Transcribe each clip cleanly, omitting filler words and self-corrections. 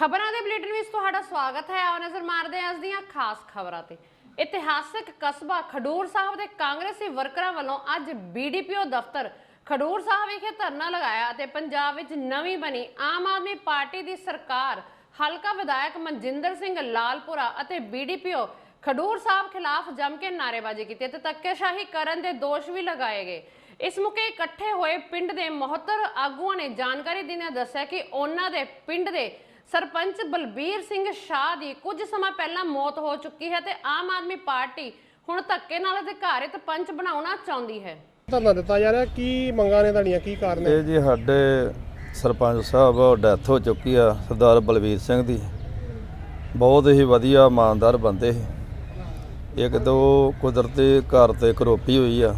खबरों के बुलेटिन में तुहाडा स्वागत है। आओ नज़र मारते हैं अज दीआं खास खबरों ते। इतिहासिक कस्बा खडूर साहब के कांग्रेसी वर्करां वालों अज BDPO दफ्तर खडूर साहब विखे धरना लगाया ते पंजाब विच नवीं बनी आम आदमी पार्टी की सरकार हलका विधायक मनजिंदर सिंह लालपुरा अते BDPO खडूर साहब खिलाफ जम के नारेबाजी की ते धक्केशाही करन दे दोष भी लगाए गए। इस मौके इकट्ठे हुए पिंड के मोहतर आगुआं ने जानकारी दिंदे दस्सिया कि उन्हां दे पिंड दे सरपंच बलबीर सिंह शाह की कुछ समय पहला मौत हो चुकी है ते आम आदमी पार्टी हुण धक्के नाल अधिकारित पंच बनाउणा चाहुंदी है। धरना दिता जा रहा की मंगां ने तुहाडीआं की कारण है? जी साडे सरपंच साहब डैथ हो चुकी है सरदार बलबीर सिंह दी। बहुत ही वधिया ईमानदार बंदे ही। एक दो कुदरती घर ते करोपी हुई आ।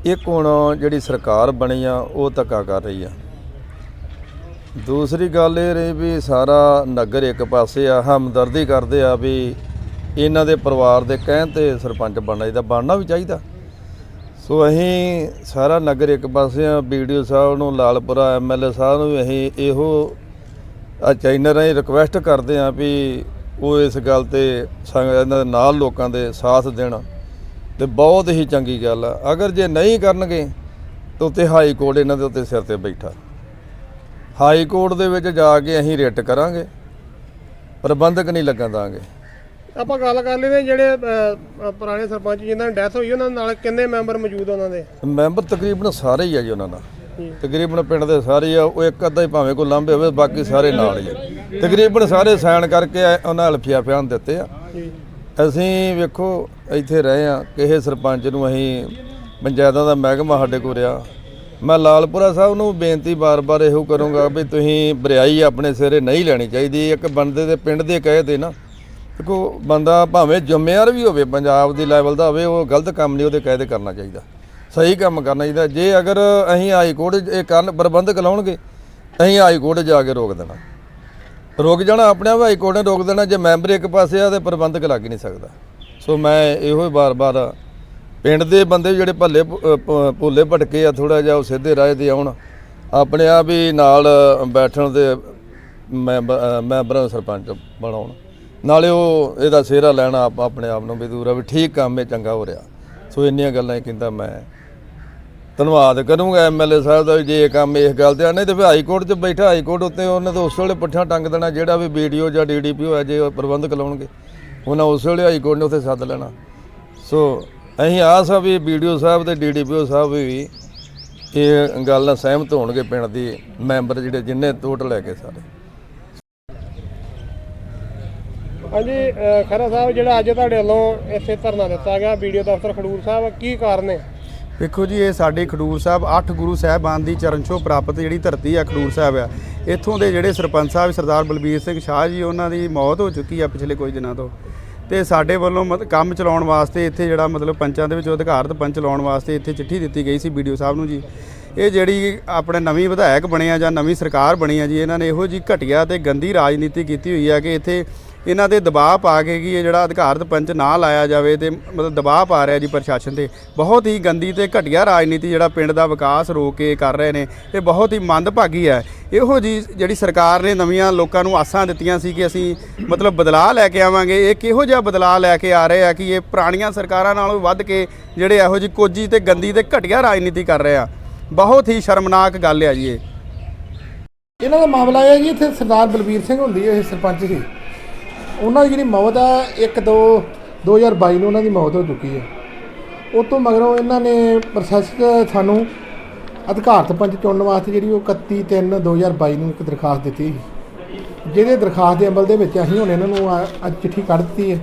एक हुण जिहड़ी सरकार बनी आ वो धक्का कर रही है। दूसरी गल ये रही भी सारा नगर एक पासे आ हमदर्दी करते आ भी इन्हां दे परिवार दे कहण ते सरपंच बनना भी चाहिए। सो अहीं सारा नगर एक पासे आ। BDO साहब नूं लालपुरा MLA साहब नूं अहीं इहो चैनल राਹੀਂ रिक्वेस्ट करते हैं भी वो इस गल ते इन्हां दे नाल लोकां दे साथ देण ते बहुत ही चंगी गल आ। अगर जे नहीं करनगे तो उत्ते हाई कोर्ट इन्हां दे उत्ते सिर ते बैठा। हाई कोर्ट दे विच जाके अहीं रिट करांगे, प्रबंधक नहीं लगन दांगे। ਆਪਾਂ ਗੱਲ ਕਰ ਲੈਂਦੇ ਜਿਹੜੇ ਪੁਰਾਣੇ ਸਰਪੰਚ ਜਿਨ੍ਹਾਂ ਦੀ ਡੈਥ ਹੋਈ ਉਹਨਾਂ ਨਾਲ ਕਿੰਨੇ ਮੈਂਬਰ ਮੌਜੂਦ ਉਹਨਾਂ ਦੇ? ਮੈਂਬਰ ਤਕਰੀਬਨ ਸਾਰੇ ਹੀ ਆ ਜੀ। ਉਹਨਾਂ ਨਾਲ ਤਕਰੀਬਨ ਪਿੰਡ ਦੇ ਸਾਰੇ ਆ। ਉਹ ਇੱਕ ਅੱਧਾ ਹੀ ਭਾਵੇਂ ਕੋਈ ਲਾਂਭੇ ਹੋਵੇ, ਬਾਕੀ ਸਾਰੇ ਨਾਲ ਹੀ ਆ। ਤਕਰੀਬਨ ਸਾਰੇ ਸਾਈਨ ਕਰਕੇ ਉਹਨਾਂ ਅਲਫੀਆ ਫਿਆਨ ਦਿੱਤੇ ਆ। ਅਸੀਂ ਵੇਖੋ ਇੱਥੇ ਰਹੇ ਆ। ਕਿਸੇ ਸਰਪੰਚ ਨੂੰ ਅਸੀਂ ਪੰਚਾਇਤਾਂ ਦਾ ਮਹਿਕਮਾ ਸਾਡੇ ਕੋਲ ਰਿਹਾ। मैं लालपुरा साहब नूं बेनती बार बार इहो करूँगा भी तुसीं बरियाई अपने सिरे नहीं लैनी चाहिए। एक बंदे दे पिंड दे कहे ते ना देखो बंदा भावें जिम्मेवार भी होवे पंजाब दी लैवल दा होवे, वो गलत काम नहीं उहदे कहे ते करना चाहिए, सही काम करना चाहिए। जे अगर असीं हाई कोर्ट करन प्रबंधक लाउणगे असीं हाई कोर्ट जाके रोक देना, रुक जाना अपने आप। हाई कोर्ट ने रोक देना। जे मैंबर एक पासे आ ते प्रबंधक लग ही नहीं सकता। सो मैं इहो बार बार पिंड दे बंदे जिहड़े भले भुले भटके आ थोड़ा जिहा सीधे राह ते आउण, अपने आप ही नाल बैठण दे मैंबर सरपंच बनाउण, नाले वो इहदा सेहरा लैणा अपने आप नूं भी दूर भी ठीक काम है, चंगा हो रहा। सो इन्नियां गल्लां कहंदा मैं धन्नवाद करूँगा MLA साहब दा जे काम इस गल ते। नहीं तो फिर हाई कोर्ट च बैठा, हाई कोर्ट उत्ते उन्हें तो उस वेले पुट्ठा टंग देना। जिहड़ा भी BDO जां DDPO है जे प्रबंधक लाउणगे उन्हें उस वेले हाई कोर्ट ने उत्थे सद लेना। सो असीं आस आ भी BDO साहब ते DDPO साहब भी ये गल नाल सहमत होणगे। पिंड दी मैंबर जिहड़े जिन्ने टोटल है सारे। हाँ जी खैरा साहब जिहड़ा अज तुहाडे वल्लों इत्थे धरना दिता गया BDO दफ्तर खडूर साहब, की कारण है? देखो जी ये साडे खडूर साहब 8 गुरु साहिबान की चरण छो प्राप्त जिहड़ी धरती है खडूर साहब आ। इत्थों के जिहड़े सरपंच साहब सरदार बलबीर सिंह शाह जी उन्हां दी मौत हो चुकी है पिछले कुछ दिनों तो। तो साडे वल्लों काम चलाउण वास्ते इत्थे जिहड़ा मतलब पंचां दे विच अधिकारत पंच लाउण वास्ते इत्थे चिट्ठी दित्ती गई सी BDO साहब नूं जी। ये जिहड़ी अपने नवीं विधायक बने आ जां नवीं सरकार बनी है जी, इन्हां ने इहो जी घटिया ते गंदी राजनीति कीती हुई है कि इत्थे इन्हां दे दबाव पा के कि ये जिहड़ा अधिकारत पंच ना लाया जाए तो मतलब दबाव पा रहा जी प्रशासन से। बहुत ही गंदी ते घटिया राजनीति जिहड़ा पिंड दा विकास रोक के कर रहे हैं, ये बहुत ही मंदभागी है। इहो जी जिहड़ी सरकार ने नवीं लोकां नूं आसां दित्तियां सी कि असीं मतलब बदलाव लैके आवांगे, ये किहो जिहा बदलाव लैके आ रहे हैं कि ये पुराणियां सरकारां नालों वध के जिहड़े इहो जी कोजी ते गंदी ते घटिया राजनीति कर रहे हैं। बहुत ही शर्मनाक गल है जी। इन्हां दा मामला है जी इत्थे सरदार बलबीर सिंह हुंदी है सरपंच सी, उन्हां दी जिहड़ी मौत है 1/2/2022 ਨੂੰ ਉਹਨਾਂ ਦੀ मौत हो चुकी है। उस तो मगरों इन्हां ने प्रोसैस सानू अधिकारत पंच चुनने वास्ते जिहड़ी 31/3/2022 ਨੂੰ एक दरखास्त दी, ਜਿਹਦੇ दरखास्त के अमल ਦੇ ਵਿੱਚ ਅਸੀਂ ਹੁਣ ਇਹਨਾਂ ਨੂੰ ਅੱਜ चिट्ठी ਕੱਢ ਦਿੱਤੀ है,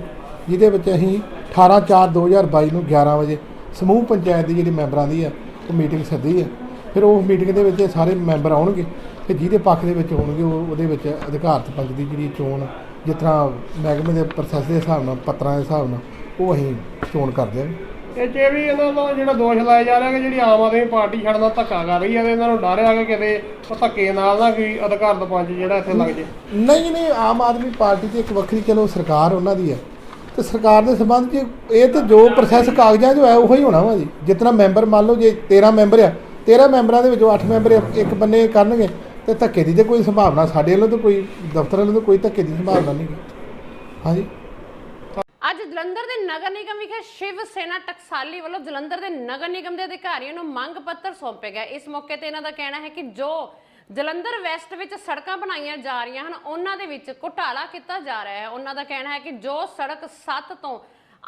ਜਿਹਦੇ ਵਿੱਚ ਅਸੀਂ 18/4/2022 ਨੂੰ 11 ਵਜੇ ਸਮੂਹ ਪੰਚਾਇਤ ਦੀ ਜਿਹੜੀ ਮੈਂਬਰਾਂ ਦੀ ਹੈ ਉਹ ਮੀਟਿੰਗ ਸੱਦੀ ਹੈ। ਫਿਰ ਉਸ ਮੀਟਿੰਗ ਦੇ ਵਿੱਚ ਸਾਰੇ ਮੈਂਬਰ ਆਉਣਗੇ ਤੇ ਜਿਹਦੇ ਪੱਖ ਦੇ ਵਿੱਚ ਹੋਣਗੇ ਉਹਦੇ ਵਿੱਚ ਅਧਿਕਾਰਤ ਪੰਚ ਦੀ ਜਿਹੜੀ ਚੋਣ ਜਿਸ ਤਰ੍ਹਾਂ ਮਹਿਕਮੇ ਦੇ ਪ੍ਰੋਸੈਸ ਦੇ ਹਿਸਾਬ ਨਾਲ ਪੱਤਰਾਂ ਦੇ ਹਿਸਾਬ ਨਾਲ ਉਹ ਅਸੀਂ ਚੋਣ ਕਰਦੇ ਹਾਂ। ਇਹ 'ਚ ਵੀ ਇਹਨਾਂ ਦਾ ਜਿਹੜਾ ਦੋਸ਼ ਲਾਇਆ ਜਾ ਰਿਹਾ ਕਿ ਜਿਹੜੀ ਆਮ ਆਦਮੀ ਪਾਰਟੀ ਛੱਡਣ ਦਾ ਧੱਕਾ ਕਰ ਰਹੀ ਹੈ ਤੇ ਇਹਨਾਂ ਨੂੰ ਡਰ ਆ ਕਿ ਕਿਤੇ ਉਹ ਧੱਕੇ ਨਾਲ ਨਾ ਕੋਈ ਅਧਿਕਾਰਤ ਪੰਚ ਜਿਹੜਾ ਇੱਥੇ ਲੱਗ ਜੇ। ਨਹੀਂ ਆਮ ਆਦਮੀ ਪਾਰਟੀ ਤੇ ਇੱਕ ਵੱਖਰੀ ਚਲੋ ਸਰਕਾਰ ਉਹਨਾਂ ਦੀ ਹੈ ਤੇ ਸਰਕਾਰ ਦੇ ਸੰਬੰਧ 'ਚ ਇਹ ਤਾਂ ਜੋ ਪ੍ਰੋਸੈਸ ਕਾਗਜ਼ਾਂ 'ਚ ਹੈ ਉਹੋ ਹੀ ਹੋਣਾ ਵਾ ਜੀ। ਜਿਤਨਾ ਮੈਂਬਰ ਮੰਨ ਲਓ ਜੇ 13 ਮੈਂਬਰ ਆ 13 ਮੈਂਬਰਾਂ ਦੇ ਵਿੱਚੋਂ 8 ਮੈਂਬਰ ਇੱਕ ਬੰਨੇ ਕਰਨਗੇ ਤੇ ਧੱਕੇ ਦੀ ਤੇ ਕੋਈ ਸੰਭਾਵਨਾ ਸਾਡੇ ਵੱਲੋਂ ਤਾਂ ਕੋਈ ਦਫ਼ਤਰ ਵੱਲੋਂ ਤਾਂ ਕੋਈ ਧੱਕੇ ਦੀ ਸੰਭਾਵਨਾ ਨਹੀਂ ਗੀ। ਹਾਂਜੀ। ਅੱਜ ਜਲੰਧਰ ਦੇ ਨਗਰ ਨਿਗਮ ਵਿਖੇ ਸ਼ਿਵ ਸੈਨਾ ਟਕਸਾਲੀ ਵੱਲੋਂ ਜਲੰਧਰ ਦੇ ਨਗਰ ਨਿਗਮ ਦੇ ਅਧਿਕਾਰੀਆਂ ਨੂੰ ਮੰਗ ਪੱਤਰ ਸੌਂਪੇ ਗਏ। ਇਸ ਮੌਕੇ ਤੇ ਇਹਨਾਂ ਦਾ ਕਹਿਣਾ ਹੈ ਕਿ ਜੋ ਜਲੰਧਰ ਵੈਸਟ ਵਿੱਚ ਸੜਕਾਂ ਬਣਾਈਆਂ ਜਾ ਰਹੀਆਂ ਹਨ ਉਹਨਾਂ ਦੇ ਵਿੱਚ ਘੁਟਾਲਾ ਕੀਤਾ ਜਾ ਰਿਹਾ ਹੈ। ਉਹਨਾਂ ਦਾ ਕਹਿਣਾ ਹੈ ਕਿ ਜੋ ਸੜਕ 7 ਤੋਂ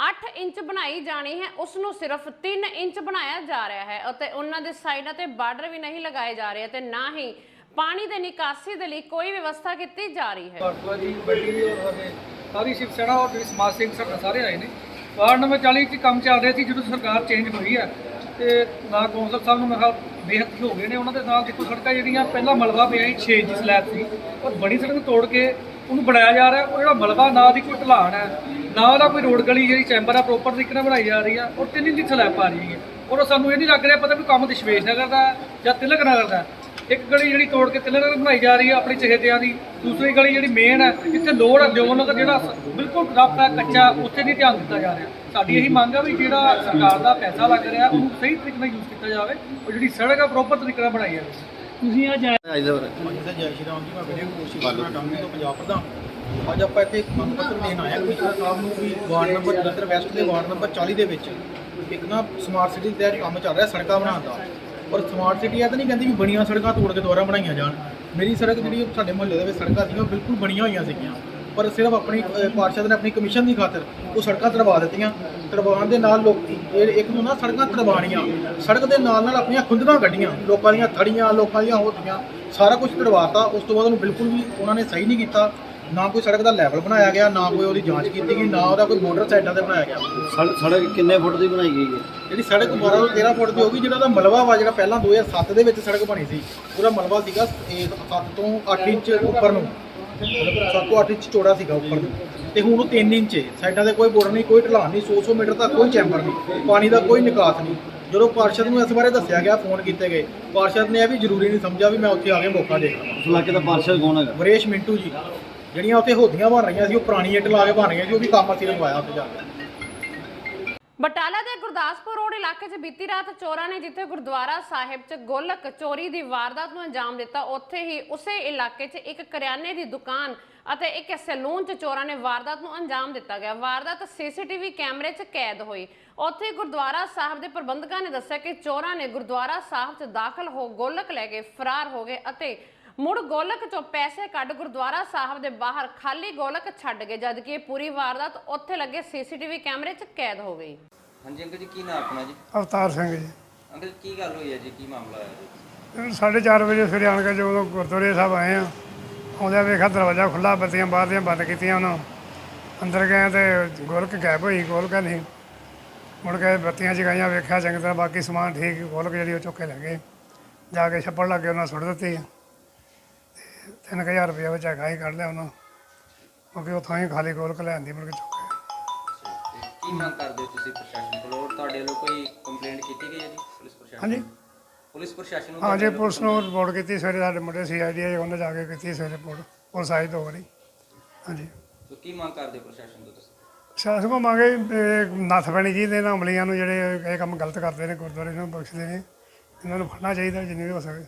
8 ਇੰਚ ਬਣਾਈ ਜਾਣੀ ਹੈ ਉਸ ਨੂੰ ਸਿਰਫ 3 ਇੰਚ ਬਣਾਇਆ ਜਾ ਰਿਹਾ ਹੈ ਅਤੇ ਉਹਨਾਂ ਦੇ ਸਾਈਡਾਂ ਤੇ ਬਾਰਡਰ ਵੀ ਨਹੀਂ ਲਗਾਏ ਜਾ ਰਹੇ ਤੇ ਨਾ ਹੀ ਪਾਣੀ ਦੇ ਨਿਕਾਸੀ ਦੇ ਲਈ ਕੋਈ ਵਿਵਸਥਾ ਕੀਤੀ ਜਾ ਰਹੀ ਹੈ। ਸਾਰੀ ਸ਼ਿਵ ਸੈਨਾ ਔਰ ਜਿਹੜੀ ਸਮਾਜ ਸੇਵੀ ਸਾਡੇ ਸਾਰੇ ਆਏ ਨੇ। ਵਾਰਡ ਨੰਬਰ 40 'ਚ ਕੰਮ ਚੱਲ ਰਿਹਾ ਸੀ ਜਦੋਂ ਸਰਕਾਰ ਚੇਂਜ ਹੋਈ ਹੈ ਤੇ ਨਾ ਕੌਂਸਲ ਸਾਹਿਬ ਨੂੰ ਮੈਂ ਕਿਹਾ ਬੇਹੱਦ ਹੋ ਗਏ ਨੇ। ਉਹਨਾਂ ਦੇ ਨਾਲ ਦੇਖੋ ਸੜਕਾਂ ਜਿਹੜੀਆਂ ਪਹਿਲਾਂ ਮਲਬਾ ਪਿਆ ਸੀ 6 ਇੰਚ ਸਲੈਬ ਸੀ ਔਰ ਬੜੀ ਸੜਕ ਤੋੜ ਕੇ ਉਹਨੂੰ ਬਣਾਇਆ ਜਾ ਰਿਹਾ। ਉਹ ਜਿਹੜਾ ਮਲਬਾ ਨਾ ਦੀ ਕੋਈ ਢਲਾਣ ਹੈ ਨਾ ਉਹਦਾ ਕੋਈ ਰੋਡ ਗਲੀ ਜਿਹੜੀ ਚੈਂਬਰ ਆ ਪ੍ਰੋਪਰ ਤਰੀਕੇ ਨਾਲ ਬਣਾਈ ਜਾ ਰਹੀ ਆ ਔਰ 3 ਇੰਚ ਸਲੈਬ ਪਾ ਰਹੀ ਹੈ ਔਰ ਸਾਨੂੰ ਇਹ ਨਹੀਂ ਲੱਗ ਰਿਹਾ ਪਤਾ ਵੀ ਕੰਮ ਦਸ਼ਮੇਸ਼ ਨਗਰ ਦਾ ਜਾਂ ਤਿਲਕ ਨਗਰ ਦਾ। ਇੱਕ ਗਲੀ ਜਿਹੜੀ ਤੋੜ ਕੇ ਤਿਲਕ ਨਗਰ ਬਣਾਈ ਜਾ ਰਹੀ ਹੈ ਆਪਣੀ ਚਹੇਤਿਆਂ ਦੀ। ਦੂਸਰੀ ਗਲੀ ਜਿਹੜੀ ਮੇਨ ਹੈ ਜਿੱਥੇ ਲੋੜ ਹੈ ਜੋਨ ਨਗਰ ਜਿਹੜਾ ਬਿਲਕੁਲ ਰਫ ਹੈ ਕੱਚਾ ਉੱਥੇ ਨਹੀਂ ਧਿਆਨ ਦਿੱਤਾ ਜਾ ਰਿਹਾ। ਸਾਡੀ ਇਹੀ ਮੰਗ ਹੈ ਵੀ ਜਿਹੜਾ ਸਰਕਾਰ ਦਾ ਪੈਸਾ ਲੱਗ ਰਿਹਾ ਉਹਨੂੰ ਸਹੀ ਤਰੀਕੇ ਨਾਲ ਯੂਜ਼ ਕੀਤਾ ਜਾਵੇ ਔਰ ਜਿਹੜੀ ਸੜਕ ਆ ਪ੍ਰੋਪਰ ਤਰੀਕੇ ਨਾਲ ਬਣਾਈ ਜਾਵੇ। ਤੁਸੀਂ ਅੱਜ ਜੈ ਸ਼੍ਰੀ ਰਾਮ ਜੀ, ਮੈਂ ਵੀਡੀਓ ਕੋਸ਼ਿਸ਼ ਕਰਨਾ ਟਾਊਨ ਤੋਂ ਪੰਜਾਬ ਪ੍ਰਧਾਨ। ਅੱਜ ਆਪਾਂ ਇੱਥੇ ਮੰਗ ਪੱਤਰ ਦੇਣ ਆਏ ਹਾਂ ਕਮਿਸ਼ਨਰ ਸਾਹਿਬ ਨੂੰ ਵੀ ਵਾਰਡ ਨੰਬਰ ਜਲੰਧਰ ਵੈਸਟ ਦੇ ਵਾਰਡ ਨੰਬਰ 40 ਦੇ ਵਿੱਚ ਇੱਕ ਨਾ ਸਮਾਰਟ ਸਿਟੀ ਦਾ ਕੰਮ ਚੱਲ ਰਿਹਾ ਸੜਕਾਂ ਬਣਾਉਣ ਦਾ। ਔਰ ਸਮਾਰਟ ਸਿਟੀ ਇਹ ਤਾਂ ਨਹੀਂ ਕਹਿੰਦੀ ਵੀ ਬਣੀਆਂ ਸੜਕਾਂ ਤੋੜ ਕੇ ਦੁਬਾਰਾ ਬਣਾਈਆਂ ਜਾਣ। ਮੇਰੀ ਸੜਕ ਜਿਹੜੀ ਸਾਡੇ ਮੁਹੱਲੇ ਦੇ ਵਿੱਚ ਸੜਕਾਂ ਸੀਗੀਆਂ ਬਿਲਕੁਲ ਬਣੀਆਂ ਹੋਈਆਂ ਸੀਗੀਆਂ ਪਰ ਸਿਰਫ ਆਪਣੀ ਪਾਰਸ਼ਦ ਨੇ ਆਪਣੀ ਕਮਿਸ਼ਨ ਦੀ ਖਾਤਰ ਉਹ ਸੜਕਾਂ ਤਰਵਾ ਦਿੱਤੀਆਂ। ਤਰਵਾਉਣ ਦੇ ਨਾਲ ਲੋਕੀ ਇੱਕ ਨੂੰ ਨਾ ਸੜਕਾਂ ਤਰਵਾਣੀਆਂ ਸੜਕ ਦੇ ਨਾਲ ਨਾਲ ਆਪਣੀਆਂ ਖੁੰਦਕਾਂ ਕੱਢੀਆਂ ਲੋਕਾਂ ਦੀਆਂ ਥੜੀਆਂ ਲੋਕਾਂ ਦੀਆਂ ਹੋਤੀਆਂ ਸਾਰਾ ਕੁਝ ਤਰਵਾਤਾ। ਉਸ ਤੋਂ ਬਾਅਦ ਉਹਨੂੰ ਬਿਲਕੁਲ ਵੀ ਉਹਨਾਂ ਨੇ ਸਹੀ ਨਹੀਂ ਕੀਤਾ। ਨਾ ਕੋਈ ਸੜਕ ਦਾ ਲੈਵਲ ਬਣਾਇਆ ਗਿਆ ਨਾ ਕੋਈ ਉਹਦੀ ਜਾਂਚ ਕੀਤੀ ਗਈ ਨਾ ਉਹਦਾ ਕੋਈ ਬੋਰਡਰ ਸਾਈਡਾਂ ਤੇ ਬਣਾਇਆ ਗਿਆ। ਸੜਕ ਕਿੰਨੇ ਫੁੱਟ ਦੀ ਬਣਾਈ ਗਈ ਹੈ? ਜਿਹੜੀ ਸੜਕ 12 ਤੋਂ 13 ਫੁੱਟ ਦੀ ਹੋਗੀ। ਜਿਹੜਾ ਉਹਦਾ ਮਲਬਾ ਵਾ ਜਿਹੜਾ ਪਹਿਲਾਂ 2007 ਦੇ ਵਿੱਚ ਸੜਕ ਬਣੀ ਸੀ ਉਹਦਾ ਮਲਬਾ ਸੀਗਾ 7 ਤੋਂ 8 ਇੰਚ ਉੱਪਰ ਨੂੰ 7 ਤੋਂ 8 ਇੰਚ ਚੌੜਾ ਸੀਗਾ ਉੱਪਰ ਨੂੰ ਤੇ ਹੁਣ ਉਹ 3 ਇੰਚ ਹੈ। ਸਾਈਡਾਂ ਤੇ ਕੋਈ ਬੋਰਡਰ ਨਹੀਂ ਕੋਈ ਢਲਾਣ ਨਹੀਂ 100 ਮੀਟਰ ਤੱਕ ਕੋਈ ਚੈਂਬਰ ਨਹੀਂ ਪਾਣੀ ਦਾ ਕੋਈ ਨਿਕਾਸ ਨਹੀਂ। ਜਦੋਂ ਪਾਰਸ਼ਦ ਨੂੰ ਇਸ ਬਾਰੇ ਦੱਸਿਆ ਗਿਆ ਫੋਨ ਕੀਤੇ ਗਏ ਪਾਰਸ਼ਦ ਨੇ ਇਹ ਵੀ ਜ਼ਰੂਰੀ ਨਹੀਂ ਸਮਝਿਆ ਵੀ ਮੈਂ ਉੱਥੇ ਆ ਕੇ ਮੌਕਾ ਦੇਖ ਲਵਾਂ। ਉਸ ਇਲਾਕੇ ਦਾ ਪਾਰਸ਼ਦ ਕੌਣ ਹੈਗਾ? ਵਰੇਸ਼ ਮਿੰਟੂ ਜੀ। ਜਿਹੜੀਆਂ ਉੱਥੇ ਹੋਦੀਆਂ ਬਣ ਰਹੀਆਂ ਸੀ ਉਹ ਪੁਰਾਣੀ ਇੱਟ ਲਾ ਕੇ ਬਣ ਰਹੀਆਂ ਸੀ ਉਹ ਵੀ ਕੰਮ ਅਸੀਂ ਲਗਵਾਇਆ ਉੱਥੇ ਜਾ ਕੇ। ਬਟਾਲਾ ਦੇ ਗੁਰਦਾਸਪੁਰ ਰੋਡ ਇਲਾਕੇ 'ਚ ਬੀਤੀ ਰਾਤ ਚੋਰਾਂ ਨੇ ਜਿੱਥੇ ਗੁਰਦੁਆਰਾ ਸਾਹਿਬ 'ਚ ਗੋਲਕ ਚੋਰੀ ਦੀ ਵਾਰਦਾਤ ਨੂੰ ਅੰਜਾਮ ਦਿੱਤਾ ਉੱਥੇ ਹੀ ਉਸੇ ਇਲਾਕੇ 'ਚ ਇੱਕ ਕਰਿਆਨੇ ਦੀ ਦੁਕਾਨ ਅਤੇ ਇੱਕ ਸੈਲੂਨ 'ਚ ਚੋਰਾਂ ਨੇ ਵਾਰਦਾਤ ਨੂੰ ਅੰਜਾਮ ਦਿੱਤਾ ਗਿਆ। ਵਾਰਦਾਤ ਸੀਸੀਟੀਵੀ ਕੈਮਰੇ 'ਚ ਕੈਦ ਹੋਈ। ਉੱਥੇ ਗੁਰਦੁਆਰਾ ਸਾਹਿਬ ਦੇ ਪ੍ਰਬੰਧਕਾਂ ਨੇ ਦੱਸਿਆ ਕਿ ਚੋਰਾਂ ਨੇ ਗੁਰਦੁਆਰਾ ਸਾਹਿਬ 'ਚ ਦਾਖਲ ਹੋ ਗੋਲਕ ਲੈ ਕੇ ਫਰਾਰ ਹੋ ਗਏ ਅਤੇ ਮੁੜ ਗੋਲਕ 'ਚੋਂ ਪੈਸੇ ਕੱਢ ਗੁਰਦੁਆਰਾ ਸਾਹਿਬ ਦੇ ਬਾਹਰ ਖਾਲੀ ਗੋਲਕ ਛੱਡ ਗਏ ਜਦਕਿ ਇਹ ਪੂਰੀ ਵਾਰਦਾਤ ਉੱਥੇ ਲੱਗੇ ਸੀਸੀਟੀਵੀ ਕੈਮਰੇ 'ਚ ਕੈਦ ਹੋ ਗਈ। ਹਾਂਜੀ ਅੰਕਲ ਜੀ, ਕੀ ਨਾਮ ਆਪਣਾ ਜੀ? ਅਵਤਾਰ ਸਿੰਘ ਜੀ। ਅੰਕਲ ਕੀ ਗੱਲ ਹੋਈ ਹੈ ਜੀ, ਕੀ ਮਾਮਲਾ ਹੋਇਆ ਜੀ? 4:30 ਵਜੇ ਸਵੇਰੇ ਆਣ ਕੇ ਜਦੋਂ ਗੁਰਦੁਆਰੇ ਸਾਹਿਬ ਆਏ ਆ ਆਉਂਦਿਆਂ ਵੇਖਿਆ ਦਰਵਾਜ਼ਾ ਖੁੱਲ੍ਹਾ ਬੱਤੀਆਂ ਬਾਹਰ ਦੀਆਂ ਬੰਦ ਕੀਤੀਆਂ। ਉਹਨਾਂ ਅੰਦਰ ਗਏ ਤੇ ਗੋਲਕ ਗਾਇਬ ਹੋਈ ਗੋਲਕ ਨਹੀਂ ਮੁੜ ਕੇ ਬੱਤੀਆਂ ਜਗਾਈਆਂ ਵੇਖਿਆ ਚੰਗੀ ਤਰ੍ਹਾਂ ਬਾਕੀ ਸਮਾਨ ਠੀਕ ਗੋਲਕ ਜਿਹੜੀ ਉਹ ਚੁੱਕ ਕੇ ਲੈ ਗਏ ਜਾ ਕੇ ਛੱਪੜ ਲੱਗੇ ਉਹਨਾਂ ਸੁੱਟ ਦਿੱਤੀ। 3000 ਰੁਪਇਆ ਵਿੱਚ ਹੈਗਾ ਹੀ ਕੱਢ ਲਿਆ ਉਹਨਾਂ ਕਿਉਂਕਿ ਉੱਥੋਂ ਹੀ ਖਾਲੀ ਗੋਲਕ ਲੈਂਦੀ ਮੁੜ ਕੇ ਚੁੱਕ ਕੇ। ਕੀ ਮੰਗ ਕਰਦੇ ਹੋ ਤੁਸੀਂ ਪ੍ਰਸ਼ਾਸਨ ਕੋਲੋਂ? ਤੁਹਾਡੇ ਵੱਲੋਂ ਕੋਈ ਕੰਪਲੇਂਟ ਕੀਤੀ ਗਈ ਹੈ ਜੀ ਪੁਲਿਸ ਪ੍ਰਸ਼ਾਸਨ? ਹਾਂਜੀ ਪੁਲਿਸ ਪ੍ਰਸ਼ਾਸਨ ਨੂੰ? ਹਾਂਜੀ ਪੁਲਿਸ ਨੂੰ ਰਿਪੋਰਟ ਕੀਤੀ ਸਵੇਰੇ ਸਾਡੇ ਮੁੰਡੇ CID ਆਏ ਉਹਨੇ ਜਾ ਕੇ ਕੀਤੀ ਸਵੇਰੇ ਰਿਪੋਰਟ ਪੁਲਿਸ ਆਈ 2 ਵਾਰੀ। ਹਾਂਜੀ ਸੋ ਕੀ ਮੰਗ ਕਰਦੇ ਪ੍ਰਸ਼ਾਸਨ ਤੋਂ ਤੁਸੀਂ? ਪ੍ਰਸ਼ਾਸਨ ਕੋਲ ਮੰਗੇ ਨੱਥ ਪੈਣੀ ਚਾਹੀਦੀ ਇਹਨਾਂ ਅਮਲੀਆਂ ਨੂੰ ਜਿਹੜੇ ਇਹ ਕੰਮ ਗਲਤ ਕਰਦੇ ਨੇ ਗੁਰਦੁਆਰੇ ਨੂੰ ਬਖਸ਼ਦੇ ਨੇ ਇਹਨਾਂ ਨੂੰ ਫੜਨਾ ਚਾਹੀਦਾ ਜਿੰਨੀ ਵੀ ਹੋ ਸਕੇ।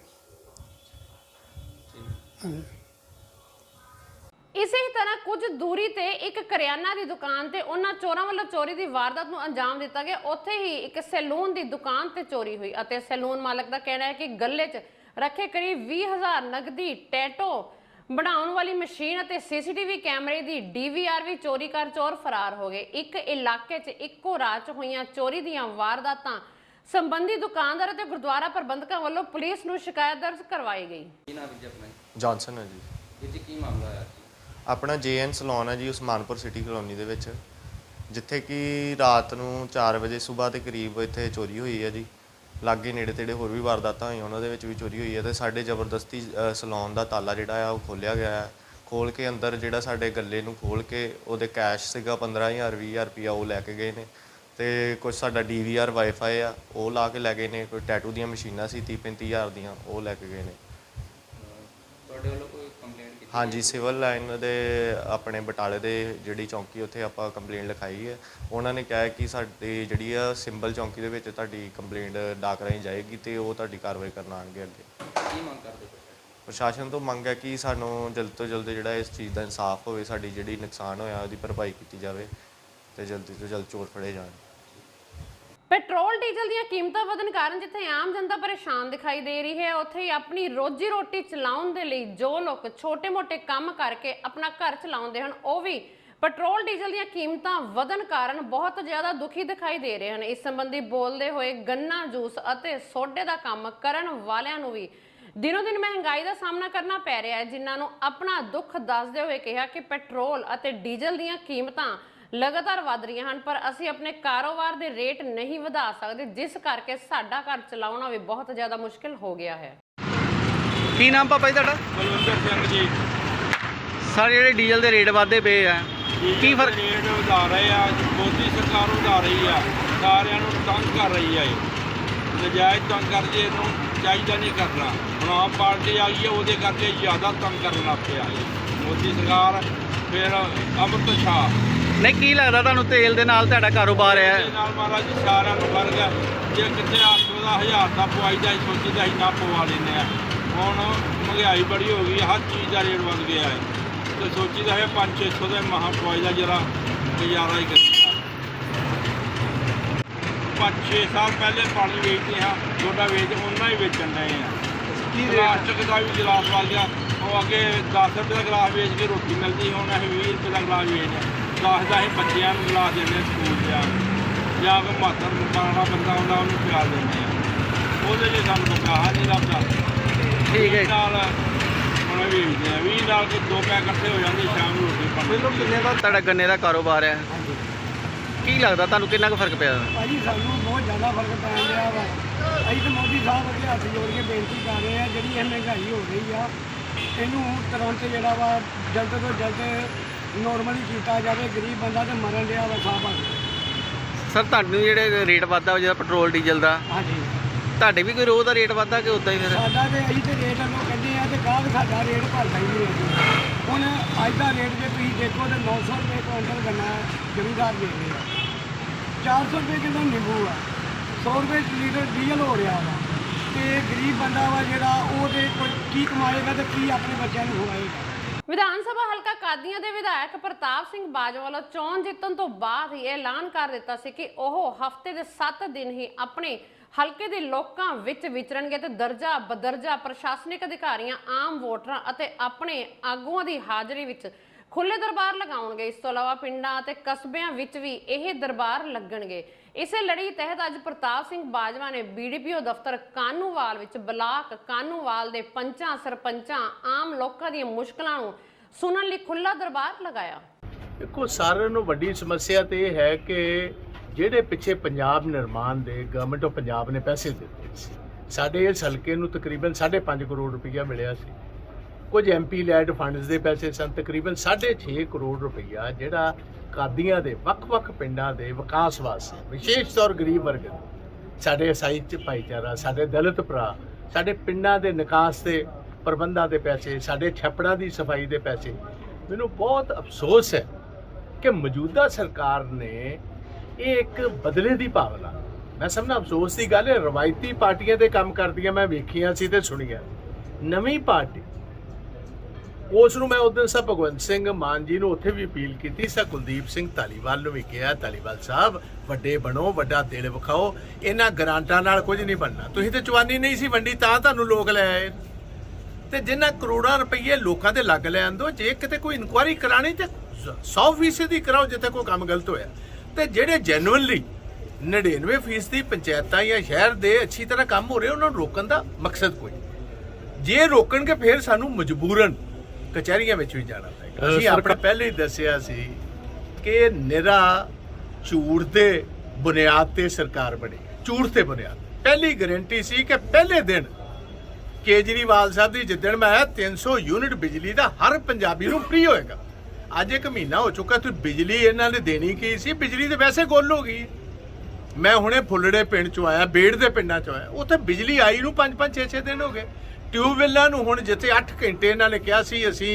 ਹਾਂਜੀ। ਇਸੇ ਹੀ ਤਰ੍ਹਾਂ ਕੁਝ ਦੂਰੀ ਤੇ ਇੱਕ ਕਰਿਆਨਾ ਦੀ ਦੁਕਾਨ ਤੇ ਉਹਨਾਂ ਚੋਰਾਂ ਵੱਲੋਂ ਚੋਰੀ ਦੀ ਵਾਰਦਾਤ ਨੂੰ ਅੰਜਾਮ ਦਿੱਤਾ ਗਿਆ। ਉੱਥੇ ਹੀ ਇੱਕ ਸੈਲੂਨ ਦੀ ਦੁਕਾਨ ਤੇ ਚੋਰੀ ਹੋਈ ਅਤੇ ਸੈਲੂਨ ਮਾਲਕ ਦਾ ਕਹਿਣਾ ਹੈ ਕਿ ਗੱਲੇ 'ਚ ਰੱਖੇ ਕਰੀਬ 20,000 ਨਕਦੀ ਟੈਟੋ ਬਣਾਉਣ ਵਾਲੀ ਮਸ਼ੀਨ ਅਤੇ ਸੀਸੀਟੀਵੀ ਕੈਮਰੇ ਦੀ DVR ਵੀ ਚੋਰੀ ਕਰ ਚੋਰ ਫਰਾਰ ਹੋ ਗਏ। ਇੱਕ ਇਲਾਕੇ 'ਚ ਇੱਕੋ ਰਾਤ 'ਚ ਹੋਈਆਂ ਚੋਰੀ ਦੀਆਂ ਵਾਰਦਾਤਾਂ ਸੰਬੰਧੀ ਦੁਕਾਨਦਾਰ ਅਤੇ ਗੁਰਦੁਆਰਾ ਪ੍ਰਬੰਧਕਾਂ ਵੱਲੋਂ ਪੁਲਿਸ ਨੂੰ ਸ਼ਿਕਾਇਤ ਦਰਜ ਕਰਵਾਈ ਗਈ। ਕੀ ਨਾਮ ਜੀ ਆਪਣਾ? ਜੌਨਸਨ ਹੈ ਜੀ। ਇਹ 'ਚ ਕੀ ਮਾਮਲਾ ਹੋਇਆ? ਆਪਣਾ JN ਸਲੂਨ ਹੈ ਜੀ ਉਸਮਾਨਪੁਰ ਸਿਟੀ ਕਲੋਨੀ ਦੇ ਵਿੱਚ ਜਿੱਥੇ ਕਿ ਰਾਤ ਨੂੰ 4 ਵਜੇ ਸਵੇਰ ਦੇ ਕਰੀਬ ਇੱਥੇ ਚੋਰੀ ਹੋਈ ਹੈ ਜੀ। ਲਾਗੇ ਨੇੜੇ ਤੇੜੇ ਹੋਰ ਵੀ ਵਾਰਦਾਤਾਂ ਹੋਈਆਂ ਉਹਨਾਂ ਦੇ ਵਿੱਚ ਵੀ ਚੋਰੀ ਹੋਈ ਹੈ ਤੇ ਸਾਡੇ ਜ਼ਬਰਦਸਤੀ ਸਲੂਨ ਦਾ ਤਾਲਾ ਜਿਹੜਾ ਆ ਉਹ ਖੋਲ੍ਹਿਆ ਗਿਆ ਹੈ। ਖੋਲ੍ਹ ਕੇ ਅੰਦਰ ਜਿਹੜਾ ਸਾਡੇ ਗੱਲੇ ਨੂੰ ਖੋਲ੍ਹ ਕੇ ਉਹਦੇ ਕੈਸ਼ ਸੀਗਾ 15,000 20,000 ਰੁਪਈਆ ਉਹ ਲੈ ਕੇ ਗਏ ਨੇ ਤੇ ਕੁਝ ਸਾਡਾ DVR ਵਾਈਫਾਈ ਆ ਉਹ ਲਾ ਕੇ ਲੈ ਗਏ ਨੇ। ਕੋਈ ਟੈਟੂ ਦੀਆਂ ਮਸ਼ੀਨਾਂ ਸੀ 30-35,000 ਦੀਆਂ ਉਹ ਲੈ ਕੇ ਗਏ ਨੇ। ਤੁਹਾਡੇ ਵੱਲੋਂ ਕੋਈ ਕੰਪਲੇਂਟ ਕੀਤੀ? ਹਾਂਜੀ ਸਿਵਲ ਲਾਈਨ ਦੇ ਆਪਣੇ ਬਟਾਲੇ ਦੇ ਜਿਹੜੀ ਚੌਂਕੀ ਉੱਥੇ ਆਪਾਂ ਕੰਪਲੇਂਟ ਲਿਖਾਈ ਹੈ। ਉਹਨਾਂ ਨੇ ਕਿਹਾ ਕਿ ਸਾਡੀ ਜਿਹੜੀ ਆ ਸਿੰਬਲ ਚੌਂਕੀ ਦੇ ਵਿੱਚ ਤੁਹਾਡੀ ਕੰਪਲੇਂਟ ਡਾਕ ਰਾਹੀਂ ਜਾਏਗੀ ਤੇ ਉਹ ਤੁਹਾਡੀ ਕਾਰਵਾਈ ਕਰਨ ਆਉਣਗੇ ਅੱਗੇ। ਕੀ ਮੰਗ ਕਰਦੇ ਪ੍ਰਸ਼ਾਸਨ ਤੋਂ ਮੰਗ ਹੈ ਕਿ ਸਾਨੂੰ ਜਲਦ ਤੋਂ ਜਲਦ ਜਿਹੜਾ ਇਸ ਚੀਜ਼ ਦਾ ਇਨਸਾਫ ਹੋਵੇ, ਸਾਡੀ ਜਿਹੜੀ ਨੁਕਸਾਨ ਹੋਇਆ ਉਹਦੀ ਭਰਪਾਈ ਕੀਤੀ ਜਾਵੇ ਤੇ ਜਲਦੀ ਤੋਂ ਜਲਦ ਚੋਰ ਫੜੇ ਜਾਣ। ਪੈਟਰੋਲ ਡੀਜ਼ਲ ਦੀਆਂ ਕੀਮਤਾਂ ਵਧਣ ਕਾਰਨ ਜਿੱਥੇ ਆਮ ਜਨਤਾ ਪਰੇਸ਼ਾਨ ਦਿਖਾਈ ਦੇ ਰਹੀ ਹੈ, ਉੱਥੇ ਹੀ ਆਪਣੀ ਰੋਜੀ ਰੋਟੀ ਚਲਾਉਣ ਦੇ ਲਈ ਜੋ ਲੋਕ ਛੋਟੇ-ਮੋਟੇ ਕੰਮ ਕਰਕੇ ਆਪਣਾ ਘਰ ਚਲਾਉਂਦੇ ਹਨ, ਉਹ ਵੀ ਪੈਟਰੋਲ ਡੀਜ਼ਲ ਦੀਆਂ ਕੀਮਤਾਂ ਵਧਣ ਕਾਰਨ ਬਹੁਤ ਜ਼ਿਆਦਾ ਦੁਖੀ ਦਿਖਾਈ ਦੇ ਰਹੇ ਹਨ। ਇਸ ਸੰਬੰਧੀ ਬੋਲਦੇ ਹੋਏ ਗੰਨਾ ਜੂਸ ਅਤੇ ਸੋਡੇ ਦਾ ਕੰਮ ਕਰਨ ਵਾਲਿਆਂ ਨੂੰ ਵੀ ਦਿਨੋਂ ਦਿਨ ਮਹਿੰਗਾਈ ਦਾ ਸਾਹਮਣਾ ਕਰਨਾ ਪੈ ਰਿਹਾ ਹੈ, ਜਿਨ੍ਹਾਂ ਨੂੰ ਆਪਣਾ ਦੁੱਖ ਦੱਸਦੇ ਹੋਏ ਕਿਹਾ ਕਿ ਪੈਟਰੋਲ ਅਤੇ ਡੀਜ਼ਲ ਦੀਆਂ ਕੀਮਤਾਂ ਲਗਾਤਾਰ ਵਧ ਰਹੀਆਂ ਹਨ, ਪਰ ਅਸੀਂ ਆਪਣੇ ਕਾਰੋਬਾਰ ਦੇ ਰੇਟ ਨਹੀਂ ਵਧਾ ਸਕਦੇ, ਜਿਸ ਕਰਕੇ ਸਾਡਾ ਘਰ ਚਲਾਉਣਾ ਵੀ ਬਹੁਤ ਜ਼ਿਆਦਾ ਮੁਸ਼ਕਿਲ ਹੋ ਗਿਆ ਹੈ। ਕੀ ਨਾਮ ਪਾਪਾ ਜੀ ਤੁਹਾਡਾ? ਬਲਵਿੰਦਰ ਸਿੰਘ ਜੀ। ਸਾਰੇ ਜਿਹੜੇ ਡੀਜ਼ਲ ਦੇ ਰੇਟ ਵਧਦੇ ਪਏ ਆ, ਕੀ ਫਰਕ? ਰੇਟ ਵਧਾ ਰਹੇ ਆ, ਮੋਦੀ ਸਰਕਾਰ ਵਧਾ ਰਹੀ ਆ, ਸਾਰਿਆਂ ਨੂੰ ਤੰਗ ਕਰ ਰਹੀ ਆ। ਇਹ ਨਜਾਇਜ਼ ਤੰਗ ਕਰਦੇ, ਇਹਨੂੰ ਚਾਹੀਦਾ ਨਹੀਂ ਕਰਨਾ। ਹੁਣ ਆਮ ਪਾਰਟੀ ਆ ਗਈ ਹੈ, ਉਹਦੇ ਕਰਕੇ ਜ਼ਿਆਦਾ ਤੰਗ ਕਰਨ ਲੱਗ ਪਿਆ ਮੋਦੀ ਸਰਕਾਰ। ਫਿਰ ਅੰਮ੍ਰਿਤ ਸ਼ਾਹ ਨਹੀਂ, ਕੀ ਲੱਗਦਾ ਤੁਹਾਨੂੰ ਤੇਲ ਦੇ ਨਾਲ ਤੁਹਾਡਾ ਕਾਰੋਬਾਰ ਹੈ? ਇਹਦੇ ਨਾਲ ਮਹਾਰਾਜ ਜੀ ਸਾਰਿਆਂ ਨੂੰ ਫਰਕ ਹੈ। ਜੇ ਕਿਤੇ 800 ਦਾ 1000 ਦਾ ਪਵਾਈਦਾ ਸੋਚੀਦਾ ਅਸੀਂ ਨਾ ਪਵਾ ਲੈਂਦੇ ਆ। ਹੁਣ ਮਹਿੰਗਾਈ ਬੜੀ ਹੋ ਗਈ, ਹਰ ਚੀਜ਼ ਦਾ ਰੇਟ ਵੱਧ ਗਿਆ ਹੈ ਤੇ ਸੋਚੀਦਾ ਹੈ 500-600 ਦਾ ਮਹਾ ਪਵਾਈਦਾ ਜਰਾ ਗੁਜ਼ਾਰਾ ਹੀ ਕਰੀਦਾ। 5-6 ਸਾਲ ਪਹਿਲੇ ਪਾਣੀ ਵੇਚਦੇ ਹਾਂ, ਛੋਟਾ ਵੇਚ ਉਹਨਾਂ ਹੀ ਵੇਚਣ ਰਹੇ ਆ। ਪਲਾਸਟਿਕ ਦਾ ਵੀ ਗਿਲਾਸ ਵੱਧ ਗਿਆ, ਉਹ ਅੱਗੇ 10 ਰੁਪਏ ਦਾ ਗਿਲਾਸ ਵੇਚ ਕੇ ਰੋਟੀ ਮਿਲਦੀ, ਹੁਣ ਅਸੀਂ 20 ਰੁਪਏ ਦਾ ਗਿਲਾਸ ਵੇਚਦੇ ਹਾਂ। 10 ਦਾ ਅਸੀਂ ਬੱਚਿਆਂ ਨੂੰ ਗਿਲਾਸ ਦਿੰਦੇ ਸਕੂਲ 'ਚ, ਜਾਂ ਕੋਈ ਮਾਤਰ ਵਾਲਾ ਬੰਦਾ ਹੁੰਦਾ ਉਹਨੂੰ ਪਿਆ ਦਿੰਦੇ ਆ। ਉਹਦੇ ਲਈ ਸਾਨੂੰ ਬਕਾਹਾ ਨਹੀਂ ਲੱਭਦਾ। ਠੀਕ ਹੈ। ਨਾਲ ਹੁਣ ਵੇਚਦੇ ਆ 20 ਨਾਲ ਕੋਈ 2 ਪੈਸੇ ਇਕੱਠੇ ਹੋ ਜਾਂਦੇ, ਸ਼ਾਮ ਨੂੰ ਰੋਟੀ ਪਾਣੀ। ਮੈਨੂੰ ਕਿੰਨੇ ਦਾ ਤੁਹਾਡਾ ਗੰਨੇ ਦਾ ਕਾਰੋਬਾਰ ਹੈ? ਕੀ ਲੱਗਦਾ ਤੁਹਾਨੂੰ ਕਿੰਨਾ ਕੁ ਫਰਕ ਪਿਆ? ਭਾਜੀ ਸਾਨੂੰ ਬਹੁਤ ਜ਼ਿਆਦਾ ਫਰਕ ਪੈ ਰਿਹਾ ਵਾ। ਅਸੀਂ ਤਾਂ ਮੋਦੀ ਸਾਹਿਬ ਅੱਗੇ ਹੱਥ ਜੋੜ ਕੇ ਬੇਨਤੀ ਕਰ ਰਹੇ ਹਾਂ, ਜਿਹੜੀ ਇਹ ਮਹਿੰਗਾਈ ਹੋ ਰਹੀ ਆ, ਇਹਨੂੰ ਤੁਰੰਤ ਜਿਹੜਾ ਵਾ ਜਲਦ ਤੋਂ ਜਲਦ ਨੋਰਮਲੀ ਕੀਤਾ ਜਾਵੇ। ਗਰੀਬ ਬੰਦਾ ਤੇ ਮਰਨ ਰਿਹਾ ਵਾ ਸਾਹ ਭਰ। ਸਰ ਤੁਹਾਨੂੰ ਜਿਹੜੇ ਰੇਟ ਵੱਧਦਾ ਜਿਹੜਾ ਪੈਟਰੋਲ ਡੀਜ਼ਲ ਦਾ, ਹਾਂਜੀ, ਤੁਹਾਡੇ ਵੀ ਕੋਈ ਰੋਜ਼ ਦਾ ਰੇਟ ਵੱਧਦਾ ਕਿ ਉਦਾਂ ਹੀ? ਫਿਰ ਸਾਡਾ ਤੇ ਅਸੀਂ ਤੇ ਰੇਟ ਨੂੰ ਕਹਿੰਦੇ ਆ ਤੇ ਗਾਹਕ ਸਾਡਾ ਰੇਟ ਭਰਦਾ ਹੀ ਨਹੀਂ ਹੈ। ਹੁਣ ਅੱਜ ਦਾ ਰੇਟ ਜੇ ਤੁਸੀਂ ਦੇਖੋ ਤਾਂ 900 ਰੁਪਏ ਕੁਇੰਟਲ ਗੰਨਾ ਜ਼ਮੀਂਦਾਰ ਦੇ ਰਹੇ ਆ, 400 ਰੁਪਏ ਕਿਲੋ ਨਿੰਬੂ ਆ, 100 ਰੁਪਏ ਲੀਟਰ ਡੀਜ਼ਲ ਹੋ ਰਿਹਾ ਵਾ। ਤੇ ਗਰੀਬ ਬੰਦਾ ਵਾ ਜਿਹੜਾ ਉਹ ਤੇ ਕੀ ਕਮਾਏਗਾ ਤੇ ਕੀ ਆਪਣੇ ਬੱਚਿਆਂ ਨੂੰ ਖਵਾਏਗਾ। ਵਿਧਾਨ ਸਭਾ ਹਲਕਾ ਕਾਦੀਆਂ ਦੇ ਵਿਧਾਇਕ ਪ੍ਰਤਾਪ ਸਿੰਘ ਬਾਜਵਾ ਵੱਲੋਂ ਚੋਣ ਜਿੱਤਣ ਤੋਂ ਬਾਅਦ ਹੀ ਐਲਾਨ ਕਰ ਦਿੱਤਾ ਸੀ ਕਿ ਉਹ ਹਫ਼ਤੇ ਦੇ 7 ਦਿਨ ਹੀ ਆਪਣੇ ਹਲਕੇ ਦੇ ਲੋਕਾਂ ਵਿੱਚ ਵਿਚਰਨਗੇ ਤੇ ਦਰਜਾ ਬਦਰਜਾ ਪ੍ਰਸ਼ਾਸਨਿਕ ਅਧਿਕਾਰੀਆਂ, ਆਮ ਵੋਟਰਾਂ ਅਤੇ ਆਪਣੇ ਆਗੂਆਂ ਦੀ ਹਾਜ਼ਰੀ ਵਿੱਚ ਖੁੱਲੇ ਦਰਬਾਰ ਲਗਾਉਣਗੇ। ਇਸ ਤੋਂ ਇਲਾਵਾ ਪਿੰਡਾਂ ਅਤੇ ਕਸਬਿਆਂ ਵਿੱਚ ਵੀ ਇਹ ਦਰਬਾਰ ਲੱਗਣਗੇ। ਇਸੇ ਲੜੀ ਤਹਿਤ ਅੱਜ ਪ੍ਰਤਾਪ ਸਿੰਘ ਬਾਜਵਾ ਨੇ BDPO ਦਫ਼ਤਰ ਕਾਨੂੰਵਾਲ ਵਿੱਚ ਬਲਾਕ ਕਾਨੂੰਵਾਲ ਦੇ ਪੰਚਾਂ, ਸਰਪੰਚਾਂ, ਆਮ ਲੋਕਾਂ ਦੀਆਂ ਮੁਸ਼ਕਲਾਂ ਨੂੰ ਸੁਣਨ ਲਈ ਖੁੱਲਾ ਦਰਬਾਰ ਲਗਾਇਆ। ਦੇਖੋ, ਸਾਰਿਆਂ ਨੂੰ ਵੱਡੀ ਸਮੱਸਿਆ ਤੇ ਇਹ ਹੈ ਕਿ ਜਿਹੜੇ ਪਿੱਛੇ ਪੰਜਾਬ ਨਿਰਮਾਣ ਦੇ ਗਵਰਨਮੈਂਟ ਆਫ ਪੰਜਾਬ ਨੇ ਪੈਸੇ ਦਿੱਤੇ ਸੀ, ਸਾਡੇ ਇਸ ਹਲਕੇ ਨੂੰ ਤਕਰੀਬਨ 5.5 ਕਰੋੜ ਰੁਪਈਆ ਮਿਲਿਆ ਸੀ। ਕੁਝ MP ਲੈਡ ਫੰਡਸ ਦੇ ਪੈਸੇ ਸਨ, ਤਕਰੀਬਨ 6.5 ਕਰੋੜ ਰੁਪਈਆ ਜਿਹੜਾ ਕਾਦੀਆਂ ਦੇ ਵੱਖ-ਵੱਖ ਪਿੰਡਾਂ ਦੇ ਵਿਕਾਸ ਵਾਸਤੇ, ਵਿਸ਼ੇਸ਼ ਤੌਰ ਗਰੀਬ ਵਰਗ ਦੇ, ਸਾਡੇ ਈਸਾਈ ਭਾਈਚਾਰਾ, ਸਾਡੇ ਦਲਿਤ ਭਰਾ, ਸਾਡੇ ਪਿੰਡਾਂ ਦੇ ਨਿਕਾਸ ਦੇ ਪ੍ਰਬੰਧਾਂ ਦੇ ਪੈਸੇ, ਸਾਡੇ ਛੱਪੜਾਂ ਦੀ ਸਫਾਈ ਦੇ ਪੈਸੇ। ਮੈਨੂੰ ਬਹੁਤ ਅਫਸੋਸ ਹੈ ਕਿ ਮੌਜੂਦਾ ਸਰਕਾਰ ਨੇ ਇਹ ਇੱਕ ਬਦਲੇ ਦੀ ਭਾਵਨਾ, ਮੈਂ ਸਮਝਦਾ ਅਫਸੋਸ ਦੀ ਗੱਲ ਹੈ, ਰਵਾਇਤੀ ਪਾਰਟੀਆਂ ਦੇ ਕੰਮ ਕਰਦੀਆਂ ਮੈਂ ਵੇਖੀਆਂ ਸੀ ਤੇ ਸੁਣੀਆਂ। ਨਵੀਂ ਪਾਰਟੀ ਉਸ ਨੂੰ ਮੈਂ ਉਦੋਂ ਸਾ ਭਗਵੰਤ ਸਿੰਘ ਮਾਨ ਜੀ ਨੂੰ ਉੱਥੇ ਵੀ ਅਪੀਲ ਕੀਤੀ ਸਾ, ਕੁਲਦੀਪ ਸਿੰਘ ਧਾਲੀਵਾਲ ਨੂੰ ਵੀ ਕਿਹਾ, ਧਾਲੀਵਾਲ ਸਾਹਿਬ ਵੱਡੇ ਬਣੋ, ਵੱਡਾ ਦਿਲ ਵਿਖਾਓ, ਇਹਨਾਂ ਗਰਾਂਟਾਂ ਨਾਲ ਕੁਝ ਨਹੀਂ ਬਣਨਾ। ਤੁਸੀਂ ਤੇ ਚਵਾਨੀ ਨਹੀਂ ਸੀ ਵੰਡੀ ਤਾਂ ਤੁਹਾਨੂੰ ਲੋਕ ਲੈ ਆਏ, ਤੇ ਜਿੰਨਾ ਕਰੋੜਾਂ ਰੁਪਈਏ ਲੋਕਾਂ ਦੇ ਲੱਗ ਲੈਣ ਦੋ। ਜੇ ਕਿਤੇ ਕੋਈ ਇਨਕੁਆਇਰੀ ਕਰਾਣੀ ਤੇ 100% ਕਰਾਓ ਜਿੱਥੇ ਕੋਈ ਕੰਮ ਗਲਤ ਹੋਇਆ, ਤੇ ਜਿਹੜੇ ਜੈਨੂਅਨਲੀ 99% ਪੰਚਾਇਤਾਂ ਜਾਂ ਸ਼ਹਿਰ ਦੇ ਅੱਛੀ ਤਰ੍ਹਾਂ ਕੰਮ ਹੋ ਰਹੇ ਉਹਨਾਂ ਨੂੰ ਰੋਕਣ ਦਾ ਮਕਸਦ ਕੋਈ। ਜੇ ਰੋਕਣਗੇ ਫਿਰ ਸਾਨੂੰ ਮਜਬੂਰਨ ਕਚਹਿਰੀਆਂ ਵਿੱਚ ਵੀ ਜਾਣਾ ਪਏਗਾ। ਅਸੀਂ ਆਪਣਾ ਪਹਿਲੇ ਹੀ ਦੱਸਿਆ ਸੀ ਕਿ ਨਿਰਾ ਝੂਠ ਦੇ ਬੁਨਿਆਦ ਤੇ ਸਰਕਾਰ ਬਣੀ, ਝੂਠ ਤੇ ਬੁਨਿਆਦ। ਪਹਿਲੀ ਗਾਰੰਟੀ ਸੀ ਕਿ ਪਹਿਲੇ ਦਿਨ ਕੇਜਰੀਵਾਲ ਸਾਹਿਬ ਦੀ ਜਿੱਦਣ ਮੈਂ ਆਇਆ 300 ਯੂਨਿਟ ਬਿਜਲੀ ਦਾ ਹਰ ਪੰਜਾਬੀ ਨੂੰ ਫ੍ਰੀ ਹੋਏਗਾ। ਅੱਜ 1 ਮਹੀਨਾ ਹੋ ਚੁੱਕਾ, ਤੇ ਬਿਜਲੀ ਇਹਨਾਂ ਨੇ ਦੇਣੀ ਕੀ ਸੀ? ਬਿਜਲੀ ਤੇ ਵੈਸੇ ਗੁੱਲ ਹੋ ਗਈ। ਮੈਂ ਹੁਣੇ ਫੁੱਲੜੇ ਪਿੰਡ ਚੋਂ ਆਇਆ, ਬੇੜ ਦੇ ਪਿੰਡਾਂ ਚੋਂ ਆਇਆ, ਉੱਥੇ ਬਿਜਲੀ ਆਈ ਨੂੰ 5-5 6-6 ਦਿਨ ਹੋ ਗਏ। ਟਿਊਬਵੈੱਲਾਂ ਨੂੰ ਹੁਣ ਜਿੱਥੇ 8 ਘੰਟੇ ਇਹਨਾਂ ਨੇ ਕਿਹਾ ਸੀ ਅਸੀਂ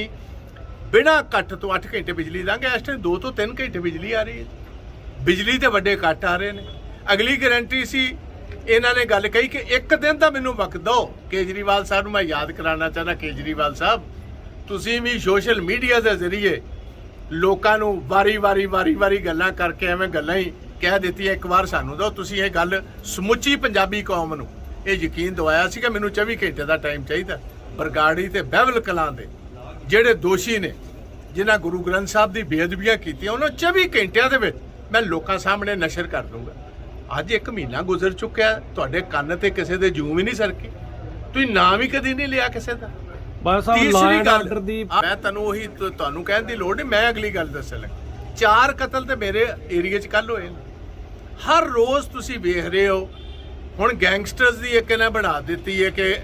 ਬਿਨਾਂ ਕੱਟ ਤੋਂ 8 ਘੰਟੇ ਬਿਜਲੀ ਦਾਂਗੇ, ਇਸ ਟਾਈਮ 2 ਤੋਂ 3 ਘੰਟੇ ਬਿਜਲੀ ਆ ਰਹੀ ਹੈ। ਬਿਜਲੀ ਤੇ ਵੱਡੇ ਕੱਟ ਆ ਰਹੇ ਨੇ। ਅਗਲੀ ਗਾਰੰਟੀ ਸੀ ਇਹਨਾਂ ਨੇ ਗੱਲ ਕਹੀ ਕਿ ਇੱਕ ਦਿਨ ਤਾਂ ਮੈਨੂੰ ਵਕਤ ਦਿਓ। ਕੇਜਰੀਵਾਲ ਸਾਹਿਬ ਨੂੰ ਮੈਂ ਯਾਦ ਕਰਾਉਣਾ ਚਾਹੁੰਦਾ, ਕੇਜਰੀਵਾਲ ਸਾਹਿਬ ਤੁਸੀਂ ਵੀ ਸੋਸ਼ਲ ਮੀਡੀਆ ਦੇ ਜ਼ਰੀਏ ਲੋਕਾਂ ਨੂੰ ਵਾਰੀ ਗੱਲਾਂ ਕਰਕੇ ਐਵੇਂ ਗੱਲਾਂ ਹੀ ਕਹਿ ਦਿੱਤੀਆਂ। ਇੱਕ ਵਾਰ ਸਾਨੂੰ ਦਿਓ, ਤੁਸੀਂ ਇਹ ਗੱਲ ਸਮੁੱਚੀ ਪੰਜਾਬੀ ਕੌਮ ਨੂੰ ਇਹ ਯਕੀਨ ਦਿਵਾਇਆ ਸੀ ਕਿ ਮੈਨੂੰ 24 ਘੰਟੇ ਦਾ ਟਾਈਮ ਚਾਹੀਦਾ। ਬਰਗਾੜੀ ਤੇ ਬਹਿਬਲ ਕਲਾਂ ਦੇ ਜਿਹੜੇ ਦੋਸ਼ੀ ਨੇ, ਜਿਨ੍ਹਾਂ ਗੁਰੂ ਗ੍ਰੰਥ ਸਾਹਿਬ ਦੀ ਬੇਅਦਬੀਆਂ ਕੀਤੀਆਂ, ਉਹਨਾਂ 24 ਘੰਟਿਆਂ ਦੇ ਵਿੱਚ ਮੈਂ ਲੋਕਾਂ ਸਾਹਮਣੇ ਨਸ਼ਰ ਕਰ ਦੂੰਗਾ। ਅੱਜ 1 ਮਹੀਨਾ ਗੁਜ਼ਰ ਚੁੱਕਿਆ, ਤੁਹਾਡੇ ਕੰਨ ਤੇ ਕਿਸੇ ਦੇ ਜੂੰ ਵੀ ਨਹੀਂ ਸਰਕੀ, ਤੁਸੀਂ ਨਾਂ ਵੀ ਕਦੀ ਨਹੀਂ ਲਿਆ ਕਿਸੇ ਦਾ। ਤੀਸਰੀ ਗੱਲ, ਮੈਂ ਤੁਹਾਨੂੰ ਕਹਿਣ ਦੀ ਲੋੜ ਨਹੀਂ, ਮੈਂ ਅਗਲੀ ਗੱਲ ਦੱਸਣ ਲੱਗਾ। 4 ਕਤਲ ਤੇ ਮੇਰੇ ਏਰੀਏ 'ਚ ਕੱਲ ਹੋਏ। ਹਰ ਰੋਜ਼ ਤੁਸੀਂ ਵੇਖ ਰਹੇ ਹੋ। ਹੁਣ ਗੈਂਗਸਟਰਸ ਦੀ ਇੱਕ ਇਹਨਾਂ ਬਣਾ ਦਿੱਤੀ ਹੈ ਕਿ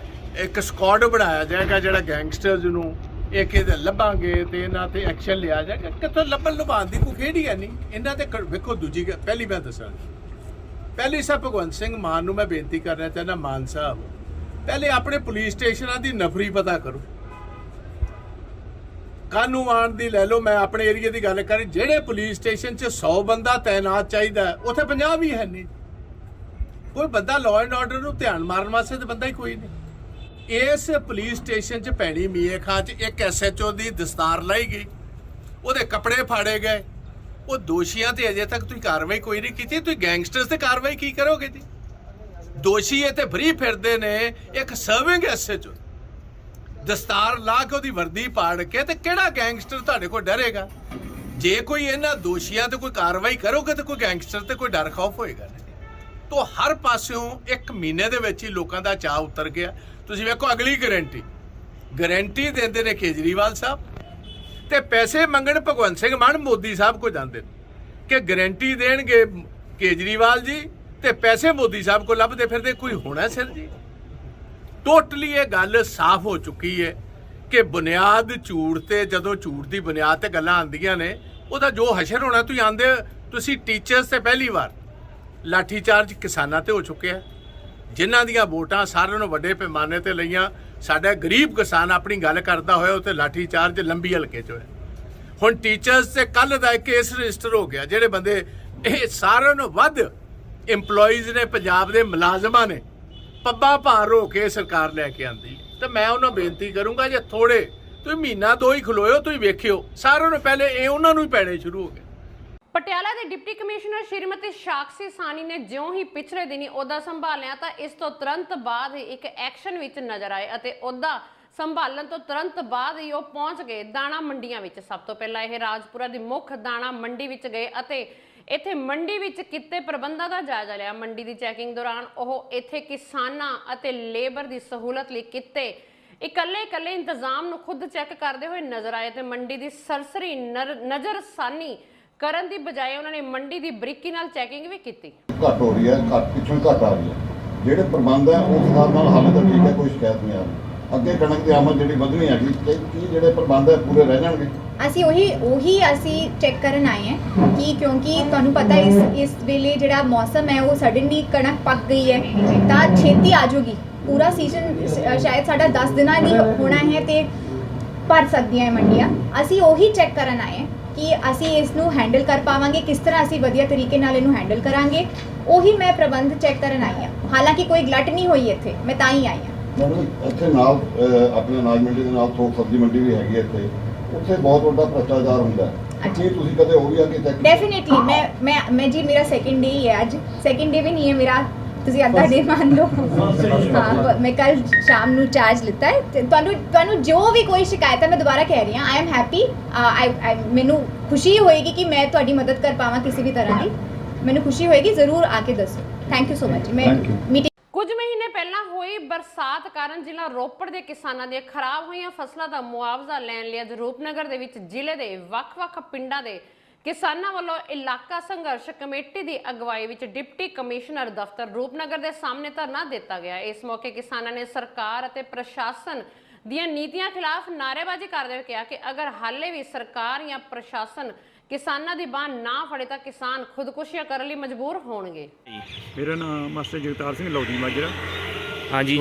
ਇੱਕ ਸਕਾਡ ਬਣਾਇਆ ਜਾਏਗਾ ਜਿਹੜਾ ਗੈਂਗਸਟਰਸ ਨੂੰ ਇੱਕ ਇਹਦੇ ਲੱਭਾਂਗੇ ਤੇ ਇਹਨਾਂ ਤੇ ਐਕਸ਼ਨ ਲਿਆ ਜਾਏਗਾ। ਕਿੱਥੋਂ ਲੁਭਾਉਣ ਦੀ ਕੋਈ ਖੇਡ ਹੀ ਹੈ ਨਹੀਂ ਇਹਨਾਂ ਤੇ। ਵੇਖੋ ਦੂਜੀ ਗੱਲ, ਪਹਿਲੀ ਮੈਂ ਦੱਸਾਂ, ਪਹਿਲੀ ਸਾਹਿਬ ਭਗਵੰਤ ਸਿੰਘ ਮਾਨ ਨੂੰ ਮੈਂ ਬੇਨਤੀ ਕਰਨਾ ਚਾਹੁੰਦਾ, ਮਾਨ ਸਾਹਿਬ ਪਹਿਲੇ ਆਪਣੇ ਪੁਲਿਸ ਸਟੇਸ਼ਨਾਂ ਦੀ ਨਫਰੀ ਪਤਾ ਕਰੋ। ਕਾਨੂੰਨ ਦੀ ਲੈ ਲਓ, ਮੈਂ ਆਪਣੇ ਏਰੀਏ ਦੀ ਗੱਲ ਕਰੀ, ਜਿਹੜੇ ਪੁਲਿਸ ਸਟੇਸ਼ਨ 'ਚ 100 ਬੰਦਾ ਤਾਇਨਾਤ ਚਾਹੀਦਾ ਉੱਥੇ 50 ਵੀ ਹੈ ਨਹੀਂ। ਕੋਈ ਬੰਦਾ ਲਾਅ ਐਂਡ ਆਰਡਰ ਨੂੰ ਧਿਆਨ ਮਾਰਨ ਵਾਸਤੇ ਤਾਂ ਬੰਦਾ ਹੀ ਕੋਈ ਨਹੀਂ। ਇਸ ਪੁਲਿਸ ਸਟੇਸ਼ਨ 'ਚ ਭੈਣੀ ਮੀਏ ਖਾਂ 'ਚ ਇੱਕ SHO ਦੀ ਦਸਤਾਰ ਲਾਈ ਗਈ, ਉਹਦੇ ਕੱਪੜੇ ਫਾੜੇ ਗਏ। ਉਹ ਦੋਸ਼ੀਆਂ ਤੇ ਅਜੇ ਤੱਕ ਤੁਸੀਂ ਕਾਰਵਾਈ ਕੋਈ ਨਹੀਂ ਕੀਤੀ। ਤੁਸੀਂ ਗੈਂਗਸਟਰਸ ਤੇ ਕਾਰਵਾਈ ਕੀ ਕਰੋਗੇ ਜੀ? ਦੋਸ਼ੀ ਇਹ ਤੇ ਫਰੀ ਫਿਰਦੇ ਨੇ। ਇੱਕ ਸਰਵਿੰਗ SHO ਦਸਤਾਰ ਲਾ ਕੇ ਉਹਦੀ ਵਰਦੀ ਪਾੜ ਕੇ, ਤੇ ਕਿਹੜਾ ਗੈਂਗਸਟਰ ਤੁਹਾਡੇ ਕੋਲ ਡਰੇਗਾ? ਜੇ ਕੋਈ ਇਹਨਾਂ ਦੋਸ਼ੀਆਂ ਤੇ ਕੋਈ ਕਾਰਵਾਈ ਕਰੋਗੇ ਤੇ ਕੋਈ ਗੈਂਗਸਟਰ ਤੇ ਕੋਈ ਡਰ ਖੌਫ ਹੋਏਗਾ ਨਹੀਂ। ਤੋਂ ਹਰ ਪਾਸਿਓਂ 1 ਮਹੀਨੇ ਦੇ ਵਿੱਚ ਹੀ ਲੋਕਾਂ ਦਾ ਚਾਅ ਉਤਰ ਗਿਆ। ਤੁਸੀਂ ਵੇਖੋ ਅਗਲੀ ਗਾਰੰਟੀ ਦਿੰਦੇ ਨੇ ਕੇਜਰੀਵਾਲ ਸਾਹਿਬ, ਤੇ ਪੈਸੇ ਮੰਗਣ ਭਗਵੰਤ ਸਿੰਘ ਮਾਨ ਮੋਦੀ ਸਾਹਿਬ ਕੋ ਜਾਂਦੇ ਨੇ ਕਿ ਗਾਰੰਟੀ ਦੇਣਗੇ ਕੇਜਰੀਵਾਲ ਜੀ ਤੇ ਪੈਸੇ ਮੋਦੀ ਸਾਹਿਬ ਕੋ ਲੱਭਦੇ ਫਿਰਦੇ। ਕੋਈ ਹੋਣਾ ਸਿਰ ਜੀ? ਟੋਟਲੀ ਇਹ ਗੱਲ ਸਾਫ਼ ਹੋ ਚੁੱਕੀ ਹੈ ਕਿ ਬੁਨਿਆਦ ਝੂਠ ਤੇ, ਜਦੋਂ ਝੂਠ ਦੀ ਬੁਨਿਆਦ ਤੇ ਗੱਲਾਂ ਆਉਂਦੀਆਂ ਨੇ ਉਹਦਾ ਜੋ ਹਸ਼ਰ ਹੋਣਾ। ਤੁਸੀਂ ਆਂਦੇ, ਤੁਸੀਂ ਟੀਚਰਸ ਤੇ ਪਹਿਲੀ ਵਾਰ ਲਾਠੀਚਾਰਜ ਕਿਸਾਨਾਂ ਤੇ ਹੋ ਚੁੱਕਿਆ, ਜਿਨ੍ਹਾਂ ਦੀਆਂ ਵੋਟਾਂ ਸਾਰਿਆਂ ਨੂੰ ਵੱਡੇ ਪੈਮਾਨੇ ਤੇ ਲਈਆਂ। ਸਾਡਾ ਗਰੀਬ ਕਿਸਾਨ ਆਪਣੀ ਗੱਲ ਕਰਦਾ ਹੋਇਆ ਉੱਥੇ ਲਾਠੀਚਾਰਜ ਲੰਬੀ ਹਲਕੇ 'ਚ ਹੋਇਆ। ਹੁਣ ਟੀਚਰਸ ਤੇ ਕੱਲ ਦਾ ਇੱਕ ਕੇਸ ਰਜਿਸਟਰ ਹੋ ਗਿਆ। ਜਿਹੜੇ ਬੰਦੇ, ਇਹ ਸਾਰਿਆਂ ਨੂੰ ਵੱਧ EMPLOYEES ਨੇ, ਪੰਜਾਬ ਦੇ ਮੁਲਾਜ਼ਮਾਂ ਨੇ ਪੱਬਾਂ ਭਾਰ ਹੋ ਕੇ ਸਰਕਾਰ ਲੈ ਕੇ ਆਂਦੀ। ਤੇ ਮੈਂ ਉਹਨਾਂ ਬੇਨਤੀ ਕਰੂੰਗਾ, ਜੇ ਥੋੜੇ ਤੁਸੀਂ ਮਹੀਨਾ 2 ਹੀ ਖਲੋਇਓ, ਤੁਸੀਂ ਵੇਖਿਓ ਸਾਰਿਆਂ ਨੂੰ ਪਹਿਲੇ ਇਹ ਉਹਨਾਂ ਨੂੰ ਹੀ ਪੈਣੇ ਸ਼ੁਰੂ ਹੋ ਗਏ। ਪਟਿਆਲਾ ਦੇ ਡਿਪਟੀ ਕਮਿਸ਼ਨਰ ਸ਼੍ਰੀਮਤੀ ਸਾਕਸ਼ੀ ਸਾਨੀ ਨੇ ਜਿਉਂ ਹੀ ਪਿਛਲੇ ਦਿਨੀ ਅਹੁਦਾ ਸੰਭਾਲਿਆ ਤਾਂ ਇਸ ਤੋਂ ਤੁਰੰਤ ਬਾਅਦ ਹੀ ਇੱਕ ਐਕਸ਼ਨ ਵਿੱਚ ਨਜ਼ਰ ਆਏ ਅਤੇ ਅਹੁਦਾ ਸੰਭਾਲਣ ਤੋਂ ਤੁਰੰਤ ਬਾਅਦ ਹੀ ਉਹ ਪਹੁੰਚ ਗਏ ਦਾਣਾ ਮੰਡੀਆਂ ਵਿੱਚ। ਸਭ ਤੋਂ ਪਹਿਲਾਂ ਇਹ ਰਾਜਪੁਰਾ ਦੀ ਮੁੱਖ ਦਾਣਾ ਮੰਡੀ ਵਿੱਚ ਗਏ ਅਤੇ ਇੱਥੇ ਮੰਡੀ ਵਿੱਚ ਕੀਤੇ ਪ੍ਰਬੰਧਾਂ ਦਾ ਜਾਇਜ਼ਾ ਲਿਆ। ਮੰਡੀ ਦੀ ਚੈਕਿੰਗ ਦੌਰਾਨ ਉਹ ਇੱਥੇ ਕਿਸਾਨਾਂ ਅਤੇ ਲੇਬਰ ਦੀ ਸਹੂਲਤ ਲਈ ਕੀਤੇ ਇਕੱਲੇ ਇੰਤਜ਼ਾਮ ਨੂੰ ਖੁਦ ਚੈੱਕ ਕਰਦੇ ਹੋਏ ਨਜ਼ਰ ਆਏ ਤੇ ਮੰਡੀ ਦੀ ਸਰਸਰੀ ਨਜ਼ਰਸਾਨੀ ਕਰਨ ਦੀ ਬਜਾਏ ਉਹਨਾਂ ਨੇ ਮੰਡੀ ਦੀ ਬਰੀਕੀ ਨਾਲ ਚੈਕਿੰਗ ਵੀ ਕੀਤੀ। ਘੱਟ ਹੋ ਰਹੀ ਹੈ, ਪਿੱਛੋਂ ਘੱਟ ਆ ਰਹੀ ਹੈ। ਜਿਹੜੇ ਪ੍ਰਬੰਧ ਹੈ ਉਸ ਹਿਸਾਬ ਨਾਲ ਹਾਲੇ ਤਾਂ ਠੀਕ ਹੈ, ਕੋਈ ਸ਼ਿਕਾਇਤ ਨਹੀਂ ਆ ਰਹੀ। ਅੱਗੇ ਕਣਕ ਦੀ ਆਮਦ ਜਿਹੜੀ ਵਧਣੀ ਹੈਗੀ, ਕੀ ਜਿਹੜੇ ਪ੍ਰਬੰਧ ਹੈ ਪੂਰੇ ਰਹਿ ਜਾਣਗੇ? ਅਸੀਂ ਉਹੀ ਅਸੀਂ ਚੈੱਕ ਕਰਨ ਆਏ ਹਾਂ ਕਿ ਕਿਉਂਕਿ ਤੁਹਾਨੂੰ ਪਤਾ ਇਸ ਵੇਲੇ ਜਿਹੜਾ ਮੌਸਮ ਹੈ ਉਹ ਸਡਨਲੀ ਕਣਕ ਪੱਕ ਗਈ ਹੈ ਤਾਂ ਛੇਤੀ ਆ ਜਾਊਗੀ। ਪੂਰਾ ਸੀਜ਼ਨ ਸ਼ਾਇਦ ਸਾਡਾ 10 ਦਿਨਾਂ ਲਈ ਹੋਣਾ ਹੈ ਤੇ ਭਰ ਸਕਦੀਆਂ ਹੈ ਮੰਡੀਆਂ। ਅਸੀਂ ਉਹੀ ਚੈੱਕ ਕਰਨ ਆਏ ਹਾਂ ਕਿ ਅਸੀਂ ਇਸ ਨੂੰ ਹੈਂਡਲ ਕਰ ਪਾਵਾਂਗੇ, ਕਿਸ ਤਰ੍ਹਾਂ ਅਸੀਂ ਵਧੀਆ ਤਰੀਕੇ ਨਾਲ ਇਹਨੂੰ ਹੈਂਡਲ ਕਰਾਂਗੇ। ਉਹੀ ਮੈਂ ਪ੍ਰਬੰਧ ਚੈੱਕ ਕਰਨ ਆਈ ਹਾਂ। ਹਾਲਾਂਕਿ ਕੋਈ ਗਲਤ ਨਹੀਂ ਹੋਈ ਇੱਥੇ, ਮੈਂ ਤਾਂ ਹੀ ਆਈ ਹਾਂ। ਇੱਥੇ ਨਾਲ ਆਪਣੇ ਅਨਾਜ ਮੰਡੀ ਦੇ ਨਾਲ ਥੋਕ ਸਬਜ਼ੀ ਮੰਡੀ ਵੀ ਹੈਗੀ ਹੈ ਇੱਥੇ, ਉੱਥੇ ਬਹੁਤ ਵੱਡਾ ਭ੍ਰਿਸ਼ਟਾਚਾਰ ਹੁੰਦਾ ਹੈ। ਕੀ ਤੁਸੀਂ ਕਦੇ ਉਹ ਵੀ ਆ ਕੇ ਚੈੱਕ? ਡੈਫੀਨਿਟਲੀ ਮੈਂ ਜੀ ਮੇਰਾ ਸੈਕਿੰਡ ਡੇ ਹੀ ਹੈ ਅੱਜ। ਸੈਕਿੰਡ ਡੇ ਵੀ ਨਹੀਂ ਹੈ ਮੇਰਾ, ਤੁਸੀਂ ਅੱਧਾ ਡੇ ਮੰਨ ਲਓ। ਹਾਂ, ਮੈਂ ਕੱਲ ਸ਼ਾਮ ਨੂੰ ਚਾਰਜ ਲਿੱਤਾ ਹੈ ਤੇ ਤੁਹਾਨੂੰ ਜੋ ਵੀ ਕੋਈ ਸ਼ਿਕਾਇਤ ਹੈ ਮੈਂ ਦੁਬਾਰਾ ਕਹਿ ਰਹੀ ਹਾਂ, ਆਈ ਐਮ ਹੈਪੀ। ਮੈਨੂੰ ਖੁਸ਼ੀ ਹੋਏਗੀ ਕਿ ਮੈਂ ਤੁਹਾਡੀ ਮਦਦ ਕਰ ਪਾਵਾਂ ਕਿਸੇ ਵੀ ਤਰ੍ਹਾਂ ਦੀ। ਮੈਨੂੰ ਖੁਸ਼ੀ ਹੋਏਗੀ, ਜ਼ਰੂਰ ਆ ਕੇ ਦੱਸੋ। Thank you so much. ਮੈਂ ਕੁਝ ਮਹੀਨੇ ਪਹਿਲਾਂ ਹੋਈ ਬਰਸਾਤ ਕਾਰਨ ਜ਼ਿਲ੍ਹਾ ਰੋਪੜ ਦੇ ਕਿਸਾਨਾਂ ਦੀਆਂ ਖਰਾਬ ਹੋਈਆਂ ਫਸਲਾਂ ਦਾ ਮੁਆਵਜ਼ਾ ਲੈਣ ਲਈ ਅੱਜ ਰੂਪਨਗਰ ਦੇ ਵਿੱਚ ਜ਼ਿਲ੍ਹੇ ਦੇ ਵੱਖ-ਵੱਖ ਪਿੰਡਾਂ ਦੇ ਕਿਸਾਨਾਂ ਵੱਲੋਂ ਇਲਾਕਾ ਸੰਘਰਸ਼ ਕਮੇਟੀ ਦੀ ਅਗਵਾਈ ਵਿੱਚ ਡਿਪਟੀ ਕਮਿਸ਼ਨਰ ਦਫ਼ਤਰ ਰੂਪਨਗਰ ਦੇ ਸਾਹਮਣੇ ਧਰਨਾ ਦਿੱਤਾ ਗਿਆ। ਇਸ ਮੌਕੇ ਕਿਸਾਨਾਂ ਨੇ ਸਰਕਾਰ ਅਤੇ ਪ੍ਰਸ਼ਾਸਨ ਦੀਆਂ ਨੀਤੀਆਂ ਖਿਲਾਫ ਨਾਅਰੇਬਾਜ਼ੀ ਕਰਦੇ ਹੋਏ ਕਿਹਾ ਕਿ ਅਗਰ ਹਾਲੇ ਵੀ ਸਰਕਾਰ ਜਾਂ ਪ੍ਰਸ਼ਾਸਨ ਕਿਸਾਨਾਂ ਦੀ ਬਾਂਹ ਨਾ ਫੜੇ ਤਾਂ ਕਿਸਾਨ ਖੁਦਕੁਸ਼ੀਆਂ ਕਰਨ ਲਈ ਮਜਬੂਰ ਹੋਣਗੇ। ਮੇਰਾ ਨਾਮ ਮਾਸਟਰ ਜਗਤਾਰ ਸਿੰਘ ਲੋਧੀ ਮਾਜਰਾ। ਹਾਂਜੀ,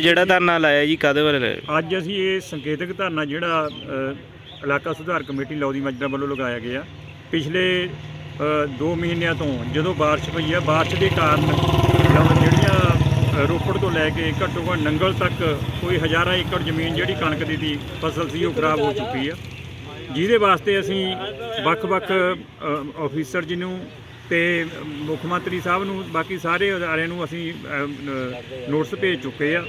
ਜਿਹੜਾ ਧਰਨਾ ਲਾਇਆ ਜੀ ਕਾਹਦੇ ਬਾਰੇ ਲਾਇਆ? ਅੱਜ ਅਸੀਂ ਇਹ ਸੰਕੇਤਕ ਧਰਨਾ ਜਿਹੜਾ ਇਲਾਕਾ ਸੁਧਾਰ ਕਮੇਟੀ ਲੋਧੀ ਮਾਜਰਾ ਵੱਲੋਂ ਲਗਾਇਆ ਗਿਆ। ਪਿਛਲੇ 2 ਮਹੀਨਿਆਂ ਤੋਂ ਜਦੋਂ ਬਾਰਿਸ਼ ਪਈ ਆ, ਬਾਰਿਸ਼ ਦੇ ਕਾਰਨ ਜਿਹੜੀਆਂ ਰੋਪੜ ਤੋਂ ਲੈ ਕੇ ਘੱਟੋ ਘੱਟ ਨੰਗਲ ਤੱਕ ਕੋਈ ਹਜ਼ਾਰਾਂ ਏਕੜ ਜ਼ਮੀਨ ਜਿਹੜੀ ਕਣਕ ਦੀ ਸੀ ਫਸਲ ਸੀ ਉਹ ਖਰਾਬ ਹੋ ਚੁੱਕੀ ਆ, ਜਿਹਦੇ ਵਾਸਤੇ ਅਸੀਂ ਵੱਖ-ਵੱਖ ਆਫੀਸਰ ਜੀ ਨੂੰ ਤੇ ਮੁੱਖ ਮੰਤਰੀ ਸਾਹਿਬ ਨੂੰ, ਬਾਕੀ ਸਾਰੇ ਅਦਾਰਿਆਂ ਨੂੰ ਅਸੀਂ ਨੋਟਿਸ ਭੇਜ ਚੁੱਕੇ ਆ।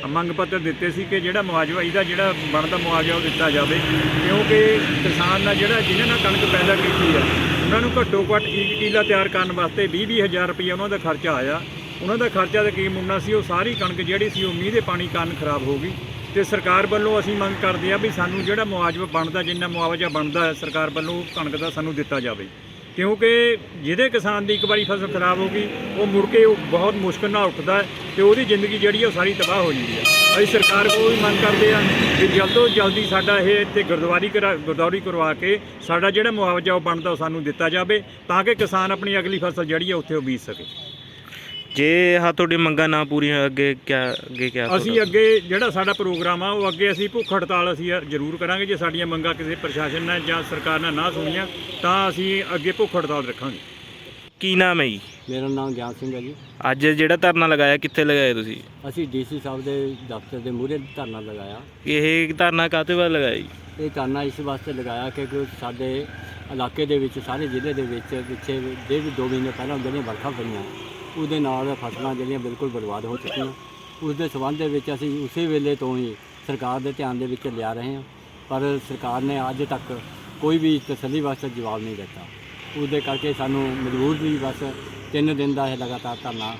ਮੰਗ ਪੱਤਰ ਦਿੱਤੇ ਸੀ ਕਿ ਜਿਹੜਾ ਮੁਆਵਜ਼ਾ ਇਹਦਾ ਜਿਹੜਾ ਬਣਦਾ ਮੁਆਵਜ਼ਾ ਉਹ ਦਿੱਤਾ ਜਾਵੇ, ਕਿਉਂਕਿ ਕਿਸਾਨ ਨਾਲ ਜਿਹਨਾਂ ਨਾਲ ਕਣਕ ਪੈਦਾ ਕੀਤੀ ਆ ਉਹਨਾਂ ਨੂੰ ਘੱਟੋ ਘੱਟ 1 ਕਿੱਲਾ ਤਿਆਰ ਕਰਨ ਵਾਸਤੇ 20-20 ਹਜ਼ਾਰ ਰੁਪਈਆ ਉਹਨਾਂ ਦਾ ਖਰਚਾ ਆਇਆ। ਉਹਨਾਂ ਦਾ ਖਰਚਾ ਤਾਂ ਕੀ ਮੁੰਨਾ ਸੀ, ਉਹ ਸਾਰੀ ਕਣਕ ਜਿਹੜੀ ਸੀ ਉਹ ਮੀਂਹ ਦੇ ਪਾਣੀ ਕਾਰਨ ਖਰਾਬ ਹੋ ਗਈ। ਤੇ ਸਰਕਾਰ ਵੱਲੋਂ ਅਸੀਂ ਮੰਗ ਕਰਦੇ ਆ ਵੀ ਸਾਨੂੰ ਜਿਹੜਾ ਮੁਆਵਜ਼ਾ ਬਣਦਾ, ਜਿੰਨਾ ਮੁਆਵਜ਼ਾ ਬਣਦਾ ਸਰਕਾਰ ਵੱਲੋਂ ਕਣਕ ਦਾ ਸਾਨੂੰ ਦਿੱਤਾ ਜਾਵੇ, ਕਿਉਂਕਿ ਜਿਹਦੇ ਕਿਸਾਨ ਦੀ ਇੱਕ ਵਾਰੀ ਫਸਲ ਖਰਾਬ ਹੋ ਗਈ ਉਹ ਮੁੜ ਕੇ ਉਹ ਬਹੁਤ ਮੁਸ਼ਕਿਲ ਨਾਲ ਉੱਠਦਾ ਤੇ ਉਹਦੀ ਜ਼ਿੰਦਗੀ ਜਿਹੜੀ ਉਹ ਸਾਰੀ ਤਬਾਹ ਹੋ ਜਾਂਦੀ ਹੈ। ਅਸੀਂ ਸਰਕਾਰ ਕੋਲ ਵੀ ਮੰਗ ਕਰਦੇ ਆ ਕਿ ਜਲਦ ਤੋਂ ਜਲਦੀ ਸਾਡਾ ਇਹ ਇੱਥੇ ਗੁਰਦੌਰੀ ਕਰਵਾ ਕੇ ਸਾਡਾ ਜਿਹੜਾ ਮੁਆਵਜ਼ਾ ਉਹ ਬਣਦਾ ਉਹ ਸਾਨੂੰ ਦਿੱਤਾ ਜਾਵੇ, ਤਾਂ ਕਿ ਕਿਸਾਨ ਆਪਣੀ ਅਗਲੀ ਫਸਲ ਜਿਹੜੀ ਹੈ ਉੱਥੇ ਉਹ ਬੀਜ ਸਕੇ। ਜੇ ਤੁਹਾਡੀ ਮੰਗਾਂ ਨਾ ਪੂਰੀਆਂ ਅੱਗੇ ਕਿਆ ਅਸੀਂ ਅੱਗੇ ਜਿਹੜਾ ਸਾਡਾ ਪ੍ਰੋਗਰਾਮ ਆ ਉਹ ਅੱਗੇ ਅਸੀਂ ਭੁੱਖ ਹੜਤਾਲ ਅਸੀਂ ਜ਼ਰੂਰ ਕਰਾਂਗੇ। ਜੇ ਸਾਡੀਆਂ ਮੰਗਾਂ ਕਿਸੇ ਪ੍ਰਸ਼ਾਸਨ ਨੇ ਜਾਂ ਸਰਕਾਰ ਨੇ ਨਾ ਸੁਣੀਆਂ ਤਾਂ ਅਸੀਂ ਅੱਗੇ ਭੁੱਖ ਹੜਤਾਲ ਰੱਖਾਂਗੇ। ਕੀ ਨਾਮ ਹੈ ਜੀ? ਮੇਰਾ ਨਾਮ ਗਿਆਨ ਸਿੰਘ ਹੈ ਜੀ। ਅੱਜ ਜਿਹੜਾ ਧਰਨਾ ਲਗਾਇਆ ਕਿੱਥੇ ਲਗਾਇਆ ਤੁਸੀਂ? ਅਸੀਂ ਡੀਸੀ ਸਾਹਿਬ ਦੇ ਦਫ਼ਤਰ ਦੇ ਮੂਹਰੇ ਧਰਨਾ ਲਗਾਇਆ। ਇਹ ਧਰਨਾ ਕਾਹਦੇ ਵਾਸਤੇ ਲਗਾਇਆ ਜੀ? ਇਹ ਧਰਨਾ ਇਸ ਵਾਸਤੇ ਲਗਾਇਆ ਕਿ ਸਾਡੇ ਇਲਾਕੇ ਦੇ ਵਿੱਚ, ਸਾਰੇ ਜ਼ਿਲ੍ਹੇ ਦੇ ਵਿੱਚ ਪਿੱਛੇ ਦੇ ਵੀ 2 ਮਹੀਨੇ ਪਹਿਲਾਂ ਜਿਹੜੀਆਂ ਵਰਖਾ ਪਈਆਂ ਉਹਦੇ ਨਾਲ ਫਸਲਾਂ ਜਿਹੜੀਆਂ ਬਿਲਕੁਲ ਬਰਬਾਦ ਹੋ ਚੁੱਕੀਆਂ। ਉਸ ਦੇ ਸੰਬੰਧ ਦੇ ਵਿੱਚ ਅਸੀਂ ਉਸੇ ਵੇਲੇ ਤੋਂ ਹੀ ਸਰਕਾਰ ਦੇ ਧਿਆਨ ਦੇ ਵਿੱਚ ਲਿਆ ਰਹੇ ਹਾਂ, ਪਰ ਸਰਕਾਰ ਨੇ ਅੱਜ ਤੱਕ ਕੋਈ ਵੀ ਤਸੱਲੀ ਵਾਸਤੇ ਜਵਾਬ ਨਹੀਂ ਦਿੱਤਾ। ਉਹਦੇ ਕਰਕੇ ਸਾਨੂੰ ਮਜਬੂਰ ਵੀ ਬਸ 3 ਦਿਨ ਦਾ ਇਹ ਲਗਾਤਾਰ ਧਰਨਾ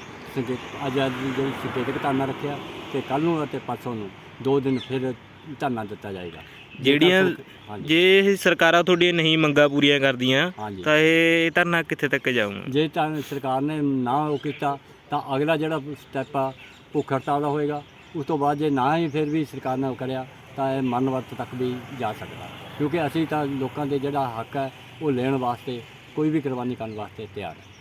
ਅੱਜ ਜਿਹੜੀ ਸੰਕੇਤਕ ਧਰਨਾ ਰੱਖਿਆ ਤੇ ਕੱਲ੍ਹ ਨੂੰ ਅਤੇ ਪਰਸੋਂ ਨੂੰ 2 ਦਿਨ ਫਿਰ ਧਰਨਾ ਦਿੱਤਾ ਜਾਏਗਾ। ਜਿਹੜੀਆਂ ਜੇ ਇਹ ਸਰਕਾਰਾਂ ਤੁਹਾਡੀਆਂ ਨਹੀਂ ਮੰਗਾਂ ਪੂਰੀਆਂ ਕਰਦੀਆਂ ਤਾਂ ਇਹ ਧਰਨਾ ਕਿੱਥੇ ਤੱਕ ਜਾਊਗਾ? ਜੇ ਤਾਂ ਸਰਕਾਰ ਨੇ ਨਾ ਉਹ ਕੀਤਾ ਤਾਂ ਅਗਲਾ ਜਿਹੜਾ ਸਟੈਪ ਆ ਭੁੱਖ ਹੜਤਾਲ ਦਾ ਹੋਏਗਾ। ਉਸ ਤੋਂ ਬਾਅਦ ਜੇ ਨਾ ਹੀ ਫਿਰ ਵੀ ਸਰਕਾਰ ਨੇ ਉਹ ਕਰਿਆ ਤਾਂ ਇਹ ਮਰਨ ਵਰਤ ਤੱਕ ਵੀ ਜਾ ਸਕਦਾ, ਕਿਉਂਕਿ ਅਸੀਂ ਤਾਂ ਲੋਕਾਂ ਦੇ ਜਿਹੜਾ ਹੱਕ ਹੈ ਉਹ ਲੈਣ ਵਾਸਤੇ ਕੋਈ ਵੀ ਕੁਰਬਾਨੀ ਕਰਨ ਵਾਸਤੇ ਤਿਆਰ ਹੈ।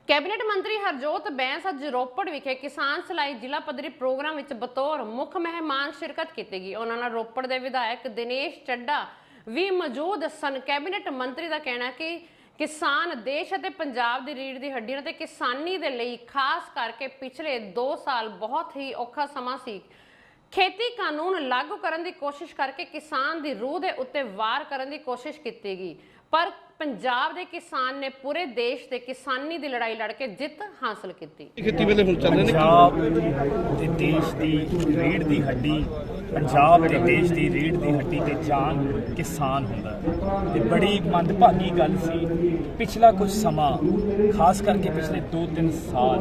ਕੈਬਨਿਟ ਮੰਤਰੀ ਹਰਜੋਤ ਬੈਂਸ ਅੱਜ ਰੋਪੜ ਵਿਖੇ ਕਿਸਾਨ ਸਿਲਾਈ ਜ਼ਿਲ੍ਹਾ ਪੱਧਰੀ ਪ੍ਰੋਗਰਾਮ ਵਿੱਚ ਬਤੌਰ ਮੁੱਖ ਮਹਿਮਾਨ ਸ਼ਿਰਕਤ ਕੀਤੀ। ਉਹਨਾਂ ਨਾਲ ਰੋਪੜ ਦੇ ਵਿਧਾਇਕ ਦਿਨੇਸ਼ ਚੱਡਾ ਵੀ ਮੌਜੂਦ ਸਨ। ਕੈਬਨਿਟ ਮੰਤਰੀ ਦਾ ਕਹਿਣਾ ਕਿ ਕਿਸਾਨ ਦੇਸ਼ ਅਤੇ ਪੰਜਾਬ ਦੀ ਰੀੜ੍ਹ ਦੀ ਹੱਡੀ ਅਤੇ ਕਿਸਾਨੀ ਦੇ ਲਈ ਖਾਸ ਕਰਕੇ ਪਿਛਲੇ 2 ਸਾਲ ਬਹੁਤ ਹੀ ਔਖਾ ਸਮਾਂ ਸੀ। ਖੇਤੀ ਕਾਨੂੰਨ ਲਾਗੂ ਕਰਨ ਦੀ ਕੋਸ਼ਿਸ਼ ਕਰਕੇ ਕਿਸਾਨ ਦੀ ਰੂਹ ਦੇ ਉੱਤੇ ਵਾਰ ਕਰਨ ਦੀ ਕੋਸ਼ਿਸ਼ ਕੀਤੀ ਗਈ, ਪਰ ਪੰਜਾਬ ਦੇ ਕਿਸਾਨ ਨੇ ਪੂਰੇ ਦੇਸ਼ ਦੇ ਕਿਸਾਨੀ ਦੀ ਲੜਾਈ ਲੜ ਕੇ ਜਿੱਤ ਹਾਸਲ ਕੀਤੀ। ਖੇਤੀ ਵੇਲੇ ਹੁਣ ਚੱਲ ਰਹੇ ਨੇ ਪੰਜਾਬ ਦੇ ਦੇਸ਼ ਦੀ ਰੀੜ੍ਹ ਦੀ ਹੱਡੀ, ਪੰਜਾਬ ਦੇ ਦੇਸ਼ ਦੀ ਰੀੜ੍ਹ ਦੀ ਹੱਡੀ ਤੇ ਜਾਨ ਕਿਸਾਨ ਹੁੰਦਾ ਤੇ ਬੜੀ ਮੰਦਭਾਗੀ ਗੱਲ ਸੀ। ਪਿਛਲਾ ਕੁਝ ਸਮਾਂ ਖਾਸ ਕਰਕੇ ਪਿਛਲੇ 2-3 ਸਾਲ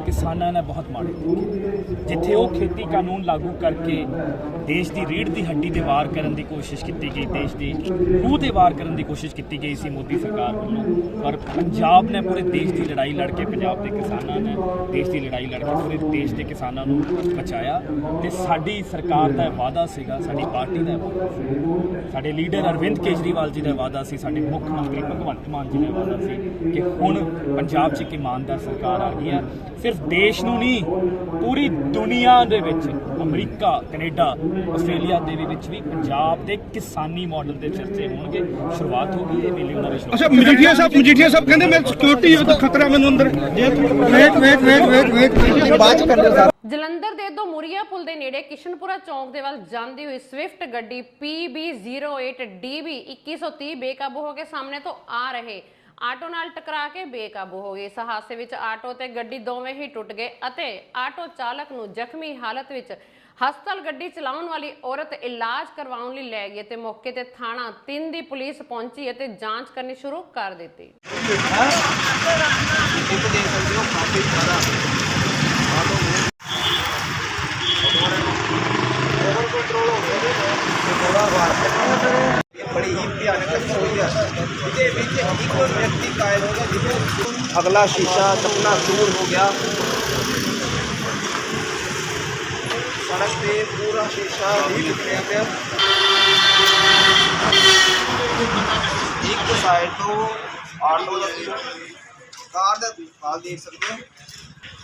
ਕਿਸਾਨਾਂ ਨੇ ਬਹੁਤ ਮਾੜੇ ਕੀਤੇ, ਜਿੱਥੇ ਉਹ ਖੇਤੀ ਕਾਨੂੰਨ ਲਾਗੂ ਕਰਕੇ ਦੇਸ਼ ਦੀ ਰੀੜ੍ਹ ਦੀ ਹੱਡੀ ਤੇ ਵਾਰ ਕਰਨ ਦੀ ਕੋਸ਼ਿਸ਼ ਕੀਤੀ ਗਈ, ਦੇਸ਼ ਦੀ ਰੂਹ ਤੇ ਵਾਰ ਕਰਨ ਦੀ ਕੋਸ਼ਿਸ਼ ਕੀਤੀ ਗਈ ਸੀ ਮੋਦੀ ਸਰਕਾਰ ਵੱਲੋਂ, ਪਰ ਪੰਜਾਬ ਨੇ ਪੂਰੇ ਦੇਸ਼ ਦੀ ਲੜਾਈ ਲੜ ਕੇ, ਪੰਜਾਬ ਦੇ ਕਿਸਾਨਾਂ ਨੇ ਦੇਸ਼ ਦੀ ਲੜਾਈ ਲੜ ਕੇ ਪੂਰੇ ਦੇਸ਼ ਦੇ ਕਿਸਾਨਾਂ ਨੂੰ ਬਚਾਇਆ। ਤੇ ਸਾਡੀ ਸਰਕਾਰ ਦਾ ਵਾਅਦਾ ਸੀਗਾ, ਸਾਡੀ ਪਾਰਟੀ ਦਾ ਵਾਅਦਾ ਸੀ, ਸਾਡੇ ਲੀਡਰ ਅਰਵਿੰਦ ਕੇਜਰੀਵਾਲ ਜੀ ਦਾ ਵਾਅਦਾ ਸੀ, ਸਾਡੇ ਮੁੱਖ ਮੰਤਰੀ ਭਗਵੰਤ ਮਾਨ ਜੀ ਦਾ ਵਾਅਦਾ ਸੀ ਕਿ ਹੁਣ ਪੰਜਾਬ 'ਚ ਇੱਕ ਇਮਾਨਦਾਰ ਸਰਕਾਰ ਆ ਗਈ ਹੈ। ਸਿਰਫ ਦੇਸ਼ ਨੂੰ ਨਹੀਂ, ਪੂਰੀ ਦੁਨੀਆ ਦੇ ਵਿੱਚ, ਅਮਰੀਕਾ, ਕੈਨੇਡਾ, ਆਸਟ੍ਰੇਲੀਆ ਦੇ ਵਿੱਚ ਵੀ ਪੰਜਾਬ ਦੇ ਕਿਸਾਨੀ ਮਾਡਲ ਦੇ ਚਰਚੇ ਹੋਣਗੇ। ਸ਼ੁਰੂਆਤ ਹੋ ਗਈ ਹੈ ਮੇਲੇ ਉਹਨਾਂ ਦੀ। ਅੱਛਾ, ਮਜੀਠੀਆ ਸਾਹਿਬ ਕਹਿੰਦੇ ਮੈਂ ਸਿਕਿਉਰਿਟੀ ਦਾ ਖਤਰਾ ਮੈਨੂੰ ਅੰਦਰ। ਜਲੰਧਰ ਦੇ ਦੋਮੁਰੀਆ ਪੁਲ ਦੇ ਨੇੜੇ ਕਿਸ਼ਨਪੁਰਾ ਚੌਂਕ ਦੇ ਵੱਲ ਜਾਂਦੀ ਹੋਈ ਸਵਿਫਟ ਗੱਡੀ PB08DB 2130 ਬੇਕਾਬੂ ਹੋ ਕੇ ਸਾਹਮਣੇ ਤੋਂ ਆ ਰਹੇ ਆਟੋ ਨਾਲ ਟਕਰਾ ਕੇ ਬੇਕਾਬੂ ਹੋ ਗਈ। ਇਸ ਹਾਦਸੇ ਵਿੱਚ ਆਟੋ ਤੇ ਗੱਡੀ ਦੋਵੇਂ ਹੀ ਟੁੱਟ ਗਏ ਅਤੇ ਆਟੋ ਚਾਲਕ ਨੂੰ ਜ਼ਖਮੀ ਹਾਲਤ ਵਿੱਚ ਹਸਪਤਾਲ ਗੱਡੀ ਚਲਾਉਣ ਵਾਲੀ ਔਰਤ ਇਲਾਜ ਕਰਵਾਉਣ ਲਈ ਲੈ ਗਈ ਤੇ ਮੌਕੇ ਤੇ ਥਾਣਾ 3 ਦੀ ਪੁਲਿਸ ਪਹੁੰਚੀ ਅਤੇ ਜਾਂਚ ਕਰਨੀ ਸ਼ੁਰੂ ਕਰ ਦਿੱਤੀ। बड़ी ही भयानक हुई है। ਇਹਦੇ ਵਿੱਚ ਇੱਕ ਵਿਅਕਤੀ ਕਾਇਲ ਹੋ ਗਿਆ, ਜਿਹਦੇ ਅਗਲਾ ਸ਼ੀਸ਼ਾ ਟੁੱਟਣਾ ਸ਼ੁਰੂ ਹੋ ਗਿਆ। ਸੜਕ ਤੇ ਪੂਰਾ ਸ਼ੀਸ਼ਾ ਹੀ ਟੁੱਟਿਆ ਪਿਆ। ਇੱਕ ਸਾਈਡ ਤੋਂ ਆਟੋ ਦਾ ਕਾਰ ਦਾ ਹਾਲ ਦੇਖ ਸਕਦੇ ਹੋ,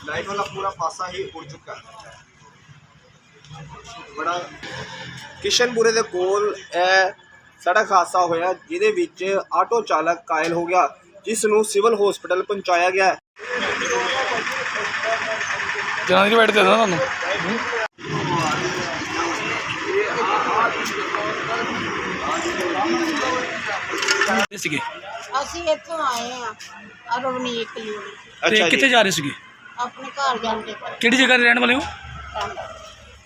ਲਾਈਟ ਵਾਲਾ ਪੂਰਾ ਪਾਸਾ ਹੀ ਉੜ ਚੁੱਕਾ ਹੈ। ਬੜਾ ਕਿਸ਼ਨਪੁਰੇ ਦੇ ਕੋਲ ਸੜਕ ਹਾਦਸਾ ਹੋਇਆ, ਜਿਹਦੇ ਵਿੱਚ ਆਟੋ ਚਾਲਕ ਕਾਇਲ ਹੋ ਗਿਆ ਜਿਸ ਨੂੰ ਸਿਵਲ ਹਸਪਤਾਲ ਪਹੁੰਚਾਇਆ ਗਿਆ। ਜਨਾਨੀ ਦੀ ਬੈਠ ਦੇ ਦੇਣਾ ਤੁਹਾਨੂੰ। ਸੀਗੇ ਅਸੀਂ ਇੱਥੋਂ ਆਏ ਆ ਰਵਨੀਕ ਕਲੋਨੀ। ਤੇ ਕਿੱਥੇ ਜਾ ਰਹੇ ਸੀਗੇ? ਆਪਣੇ ਘਰ ਜਾਂਦੇ ਪਏ। ਕਿਹੜੀ ਜਗ੍ਹਾ ਤੇ ਰਹਿਣ ਵਾਲੇ ਹੋ?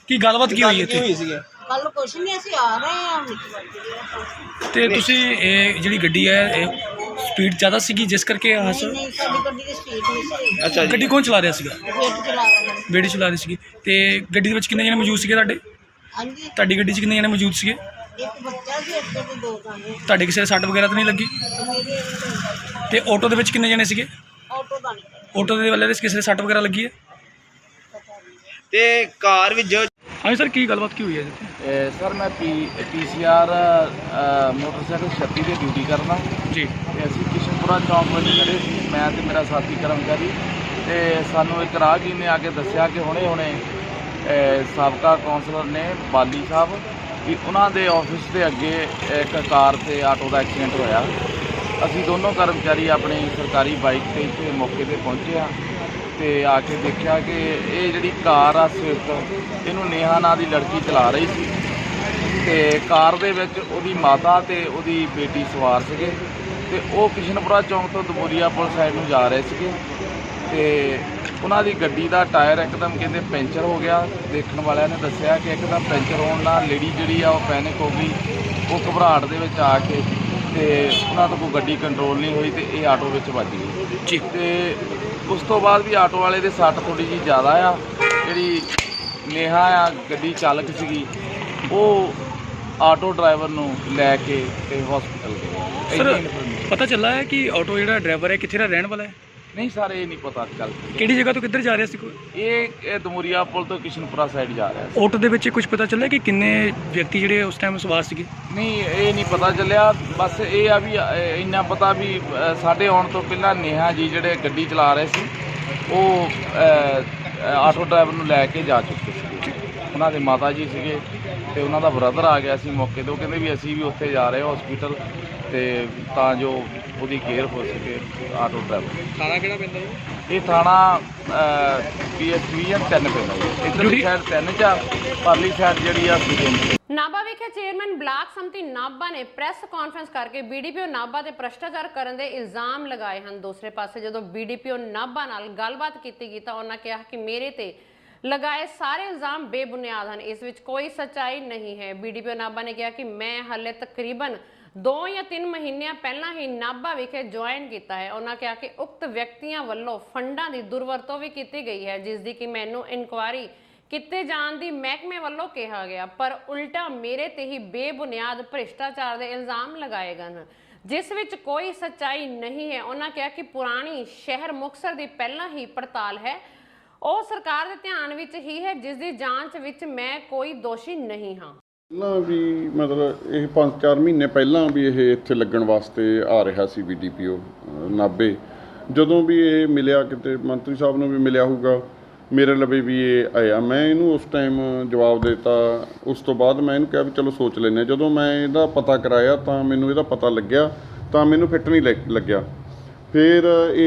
ਕੀ ਗੱਲਬਾਤ ਕੀ ਹੋਈ ਇੱਥੇ? ਕੱਲ ਕੁਛ ਨਹੀਂ, ਅਸੀਂ ਆ ਰਹੇ ਆ। ਤੇ ਤੁਸੀਂ ਇਹ ਜਿਹੜੀ ਗੱਡੀ ਹੈ ਇਹ ਸਪੀਡ ਜ਼ਿਆਦਾ ਸੀਗੀ ਜਿਸ ਕਰਕੇ ਹਾਦਸਾ? ਨਹੀਂ, ਸਾਡੀ ਗੱਡੀ ਦੀ ਸਪੀਡ ਨਹੀਂ ਸੀ। ਅੱਛਾ, ਗੱਡੀ ਕੌਣ ਚਲਾ ਰਿਹਾ ਸੀਗਾ? ਵੇਟ ਚਲਾ ਰਹੇ ਹਾਂ। ਬੇੜੀ ਚਲਾ ਰਹੀ ਸੀਗੀ। ਤੇ ਗੱਡੀ ਦੇ ਵਿੱਚ ਕਿੰਨੇ ਜਣੇ ਮੌਜੂਦ ਸੀਗੇ ਤੁਹਾਡੇ? ਹਾਂਜੀ, ਤੁਹਾਡੀ ਗੱਡੀ 'ਚ ਕਿੰਨੇ ਜਣੇ ਮੌਜੂਦ ਸੀਗੇ? ਇੱਕ ਬੱਚਾ ਸੀ, ਅੱਗੇ ਤੇ ਦੋ ਜਾਣੇ। ਤੁਹਾਡੇ ਕਿਸੇ ਸੱਟ ਵਗੈਰਾ ਤਾਂ ਨਹੀਂ ਲੱਗੀ? ਤੇ ਆਟੋ ਦੇ ਵਿੱਚ ਕਿੰਨੇ ਜਣੇ ਸੀਗੇ? ਆਟੋ ਦਾ ਨਹੀਂ। ਆਟੋ ਦੇ ਵਾਲੇ ਦੇ ਕਿਸੇ ਦੇ ਸੱਟ ਵਗੈਰਾ ਲੱਗੀ ਹੈ? ਤੇ ਕਾਰ ਵਿੱਚ ਹਾਂਜੀ ਸਰ, ਕੀ ਗੱਲਬਾਤ ਕੀ ਹੋਈ ਹੈ ਜੀ? ਸਰ ਮੈਂ PCR ਮੋਟਰਸਾਈਕਲ 36 ਦੀ ਡਿਊਟੀ ਕਰਦਾ ਜੀ। ਤੇ ਅਸੀਂ ਕਿਸ਼ਨਪੁਰਾ ਚੌਂਕ ਵਿੱਚ ਖੜੇ ਸੀ, ਮੈਂ ਤੇ ਮੇਰਾ ਸਾਥੀ ਕਰਮਚਾਰੀ। ਤੇ ਸਾਨੂੰ ਇੱਕ ਰਾਹਗੀਰ ਨੇ ਆ ਕੇ ਦੱਸਿਆ ਕਿ ਹੁਣੇ ਸਾਬਕਾ ਕੌਂਸਲਰ ਨੇ ਬਾਲੀ ਸਾਹਿਬ ਕਿ ਉਹਨਾਂ ਦੇ ਆਫਿਸ ਦੇ ਅੱਗੇ ਇੱਕ ਕਾਰ ਤੇ ਆਟੋ ਦਾ ਐਕਸੀਡੈਂਟ ਹੋਇਆ। ਅਸੀਂ ਦੋਨੋਂ ਕਰਮਚਾਰੀ ਆਪਣੀ ਸਰਕਾਰੀ ਬਾਈਕ ਤੇ ਇੱਥੇ ਮੌਕੇ ਤੇ ਪਹੁੰਚੇ ਆ ਤੇ ਆ ਕੇ ਦੇਖਿਆ ਕਿ ਇਹ ਜਿਹੜੀ ਕਾਰ ਆ ਸਵਿਫਟ, ਇਹਨੂੰ ਨੇਹਾ ਨਾਂ ਦੀ ਲੜਕੀ ਚਲਾ ਰਹੀ ਸੀ ਤੇ ਕਾਰ ਦੇ ਵਿੱਚ ਉਹਦੀ ਮਾਤਾ ਤੇ ਉਹਦੀ ਬੇਟੀ ਸਵਾਰ ਸੀਗੇ ਤੇ ਉਹ ਕਿਸ਼ਨਪੁਰਾ ਚੌਂਕ ਤੋਂ ਦਮੂਰੀਆ ਪੁਲ ਸਾਈਡ ਨੂੰ ਜਾ ਰਹੇ ਸੀਗੇ ਤੇ ਉਹਨਾਂ ਦੀ ਗੱਡੀ ਦਾ ਟਾਇਰ ਇੱਕਦਮ ਕਹਿੰਦੇ ਪੈਂਚਰ ਹੋ ਗਿਆ। ਦੇਖਣ ਵਾਲਿਆਂ ਨੇ ਦੱਸਿਆ ਕਿ ਇੱਕਦਮ ਪੈਂਚਰ ਹੋਣ ਨਾਲ ਲੇਡੀ ਜਿਹੜੀ ਆ ਉਹ ਪੈਨਿਕ ਹੋ ਗਈ। ਉਹ ਘਬਰਾਹਟ ਦੇ ਵਿੱਚ ਆ ਕੇ ਤੇ ਉਹਨਾਂ ਤੋਂ ਕੋਈ ਗੱਡੀ ਕੰਟਰੋਲ ਨਹੀਂ ਹੋਈ ਤੇ ਇਹ ਆਟੋ ਵਿੱਚ ਵੱਜ ਗਈ ਜੀ। ਤੇ ਉਸ ਤੋਂ ਬਾਅਦ ਵੀ ਆਟੋ ਵਾਲੇ ਦੇ ਸੱਟ ਥੋੜ੍ਹੀ ਜਿਹੀ ਜ਼ਿਆਦਾ ਆ। ਜਿਹੜੀ ਨੇਹਾ ਆ ਗੱਡੀ ਚਾਲਕ ਸੀਗੀ, ਉਹ ਆਟੋ ਡਰਾਈਵਰ ਨੂੰ ਲੈ ਕੇ ਤੇ ਹਸਪੀਟਲ ਗਏ। ਸਰ ਪਤਾ ਚੱਲਾ ਹੈ ਕਿ ਆਟੋ ਜਿਹੜਾ ਡਰਾਈਵਰ ਹੈ ਕਿੱਥੇ ਦਾ ਰਹਿਣ ਵਾਲਾ ਹੈ? ਨਹੀਂ ਸਰ, ਇਹ ਨਹੀਂ ਪਤਾ ਚੱਲ। ਕਿਹੜੀ ਜਗ੍ਹਾ ਤੋਂ ਕਿੱਧਰ ਜਾ ਰਿਹਾ ਸੀ ਕੋਈ? ਇਹ ਦਮੂਰੀਆ ਪੁਲ ਤੋਂ ਕਿਸ਼ਨਪੁਰਾ ਸਾਈਡ ਜਾ ਰਿਹਾ ਸੀ। ਆਟੋ ਦੇ ਵਿੱਚ ਕੁਝ ਪਤਾ ਚੱਲਿਆ ਕਿ ਕਿੰਨੇ ਵਿਅਕਤੀ ਜਿਹੜੇ ਉਸ ਟਾਈਮ ਸਵਾਰ ਸੀਗੇ? ਨਹੀਂ, ਇਹ ਨਹੀਂ ਪਤਾ ਚੱਲਿਆ। ਬਸ ਇਹ ਆ ਵੀ ਇੰਨਾ ਪਤਾ ਵੀ ਸਾਡੇ ਆਉਣ ਤੋਂ ਪਹਿਲਾਂ ਨੇਹਾ ਜੀ ਜਿਹੜੇ ਗੱਡੀ ਚਲਾ ਰਹੇ ਸੀ ਉਹ ਆਟੋ ਡਰਾਈਵਰ ਨੂੰ ਲੈ ਕੇ ਜਾ ਚੁੱਕੇ ਸੀਗੇ। ਉਹਨਾਂ ਦੇ ਮਾਤਾ ਜੀ ਸੀਗੇ ਤੇ ਉਹਨਾਂ ਦਾ ਬ੍ਰਦਰ ਆ ਗਿਆ ਸੀ ਮੌਕੇ ਤੇ। ਉਹ ਕਹਿੰਦੇ ਵੀ ਅਸੀਂ ਵੀ ਉੱਥੇ ਜਾ ਰਹੇ ਹਸਪੀਟਲ ਤੇ ਤਾਂ ਜੋ ਉਹਦੀ ਕੇਅਰ ਹੋ ਸਕੇ ਆਟੋ ਡਰਾਈਵਰ। ਥਾਣਾ ਕਿਹੜਾ ਪੈਂਦਾ ਜੀ? ਇਹ ਥਾਣਾ PS ਡਿਵੀਜ਼ਨ 3 ਪੈਂਦਾ ਜੀ। ਇੱਧਰਲੀ ਸਾਈਡ 3 ਚ, ਪਰਲੀ ਸਾਈਡ ਜਿਹੜੀ ਆ ਨਾਭਾ ਵਿਖੇ ਚੇਅਰਮੈਨ ਬਲਾਕ ਸੰਮਤੀ ਨਾਭਾ ਨੇ ਪ੍ਰੈਸ ਕਾਨਫਰੰਸ ਕਰਕੇ BDPO ਨਾਭਾ ਤੇ ਭ੍ਰਸ਼ਟਾਚਾਰ ਕਰਨ ਦੇ ਇਲਜ਼ਾਮ ਲਗਾਏ ਹਨ। ਦੂਸਰੇ ਪਾਸੇ ਜਦੋਂ BDPO ਨਾਭਾ ਨਾਲ ਗੱਲਬਾਤ ਕੀਤੀ ਗਈ ਤਾਂ ਉਹਨਾਂ ਕਿਹਾ ਕਿ ਮੇਰੇ ਤੇ ਲਗਾਏ ਸਾਰੇ ਇਲਜ਼ਾਮ ਬੇਬੁਨਿਆਦ ਹਨ, ਇਸ ਵਿੱਚ ਕੋਈ ਸੱਚਾਈ ਨਹੀਂ ਹੈ। BDPO ਨਾਭਾ ਨੇ ਕਿਹਾ ਕਿ ਮੈਂ ਹਾਲੇ ਤਕਰੀਬਨ 2 ਜਾਂ 3 ਮਹੀਨਿਆਂ ਪਹਿਲਾਂ ਹੀ ਨਾਭਾ ਵਿਖੇ ਜੁਆਇਨ ਕੀਤਾ ਹੈ। ਉਹਨਾਂ ਕਿਹਾ ਕਿ ਉਕਤ ਵਿਅਕਤੀਆਂ ਵੱਲੋਂ ਫੰਡਾਂ ਦੀ ਦੁਰਵਰਤੋਂ ਵੀ ਕੀਤੀ ਗਈ ਹੈ, ਜਿਸ ਦੀ ਕਿ ਮੈਨੂੰ ਇਨਕੁਆਇਰੀ ਕੀਤੇ ਜਾਣ ਦੀ ਮਹਿਕਮੇ ਵੱਲੋਂ ਕਿਹਾ ਗਿਆ, ਪਰ ਉਲਟਾ ਮੇਰੇ ਤੇ ਹੀ ਬੇਬੁਨਿਆਦ ਭ੍ਰਿਸ਼ਟਾਚਾਰ ਦੇ ਇਲਜ਼ਾਮ ਲਗਾਏ ਗਏ ਹਨ, ਜਿਸ ਵਿੱਚ ਕੋਈ ਸੱਚਾਈ ਨਹੀਂ ਹੈ। ਉਹਨਾਂ ਕਿਹਾ ਕਿ ਪੁਰਾਣੀ ਸ਼ਹਿਰ ਮੁਕਤਸਰ ਦੀ ਪਹਿਲਾਂ ਹੀ ਪੜਤਾਲ ਹੈ, ਉਹ ਸਰਕਾਰ ਦੇ ਧਿਆਨ ਵਿੱਚ ਹੀ ਹੈ, ਜਿਸ ਦੀ ਜਾਂਚ ਵਿੱਚ ਮੈਂ ਕੋਈ ਦੋਸ਼ੀ ਨਹੀਂ ਹਾਂ। ਪਹਿਲਾਂ ਵੀ ਮਤਲਬ ਇਹ 5-4 ਮਹੀਨੇ ਪਹਿਲਾਂ ਵੀ ਇਹ ਇੱਥੇ ਲੱਗਣ ਵਾਸਤੇ ਆ ਰਿਹਾ ਸੀ BDPO ਨਾਭੇ। ਜਦੋਂ ਵੀ ਇਹ ਮਿਲਿਆ ਕਿਤੇ ਮੰਤਰੀ ਸਾਹਿਬ ਨੂੰ ਵੀ ਮਿਲਿਆ ਹੋਊਗਾ, ਮੇਰੇ ਲਵੇ ਵੀ ਇਹ ਆਇਆ। ਮੈਂ ਇਹਨੂੰ ਉਸ ਟਾਈਮ ਜਵਾਬ ਦੇ ਦਿੱਤਾ। ਉਸ ਤੋਂ ਬਾਅਦ ਮੈਂ ਇਹਨੂੰ ਕਿਹਾ ਵੀ ਚਲੋ ਸੋਚ ਲੈਂਦੇ ਹਾਂ। ਜਦੋਂ ਮੈਂ ਇਹਦਾ ਪਤਾ ਕਰਾਇਆ ਤਾਂ ਮੈਨੂੰ ਇਹਦਾ ਪਤਾ ਲੱਗਿਆ ਤਾਂ ਮੈਨੂੰ ਫਿੱਟ ਨਹੀਂ ਲੱਗਿਆ। ਫਿਰ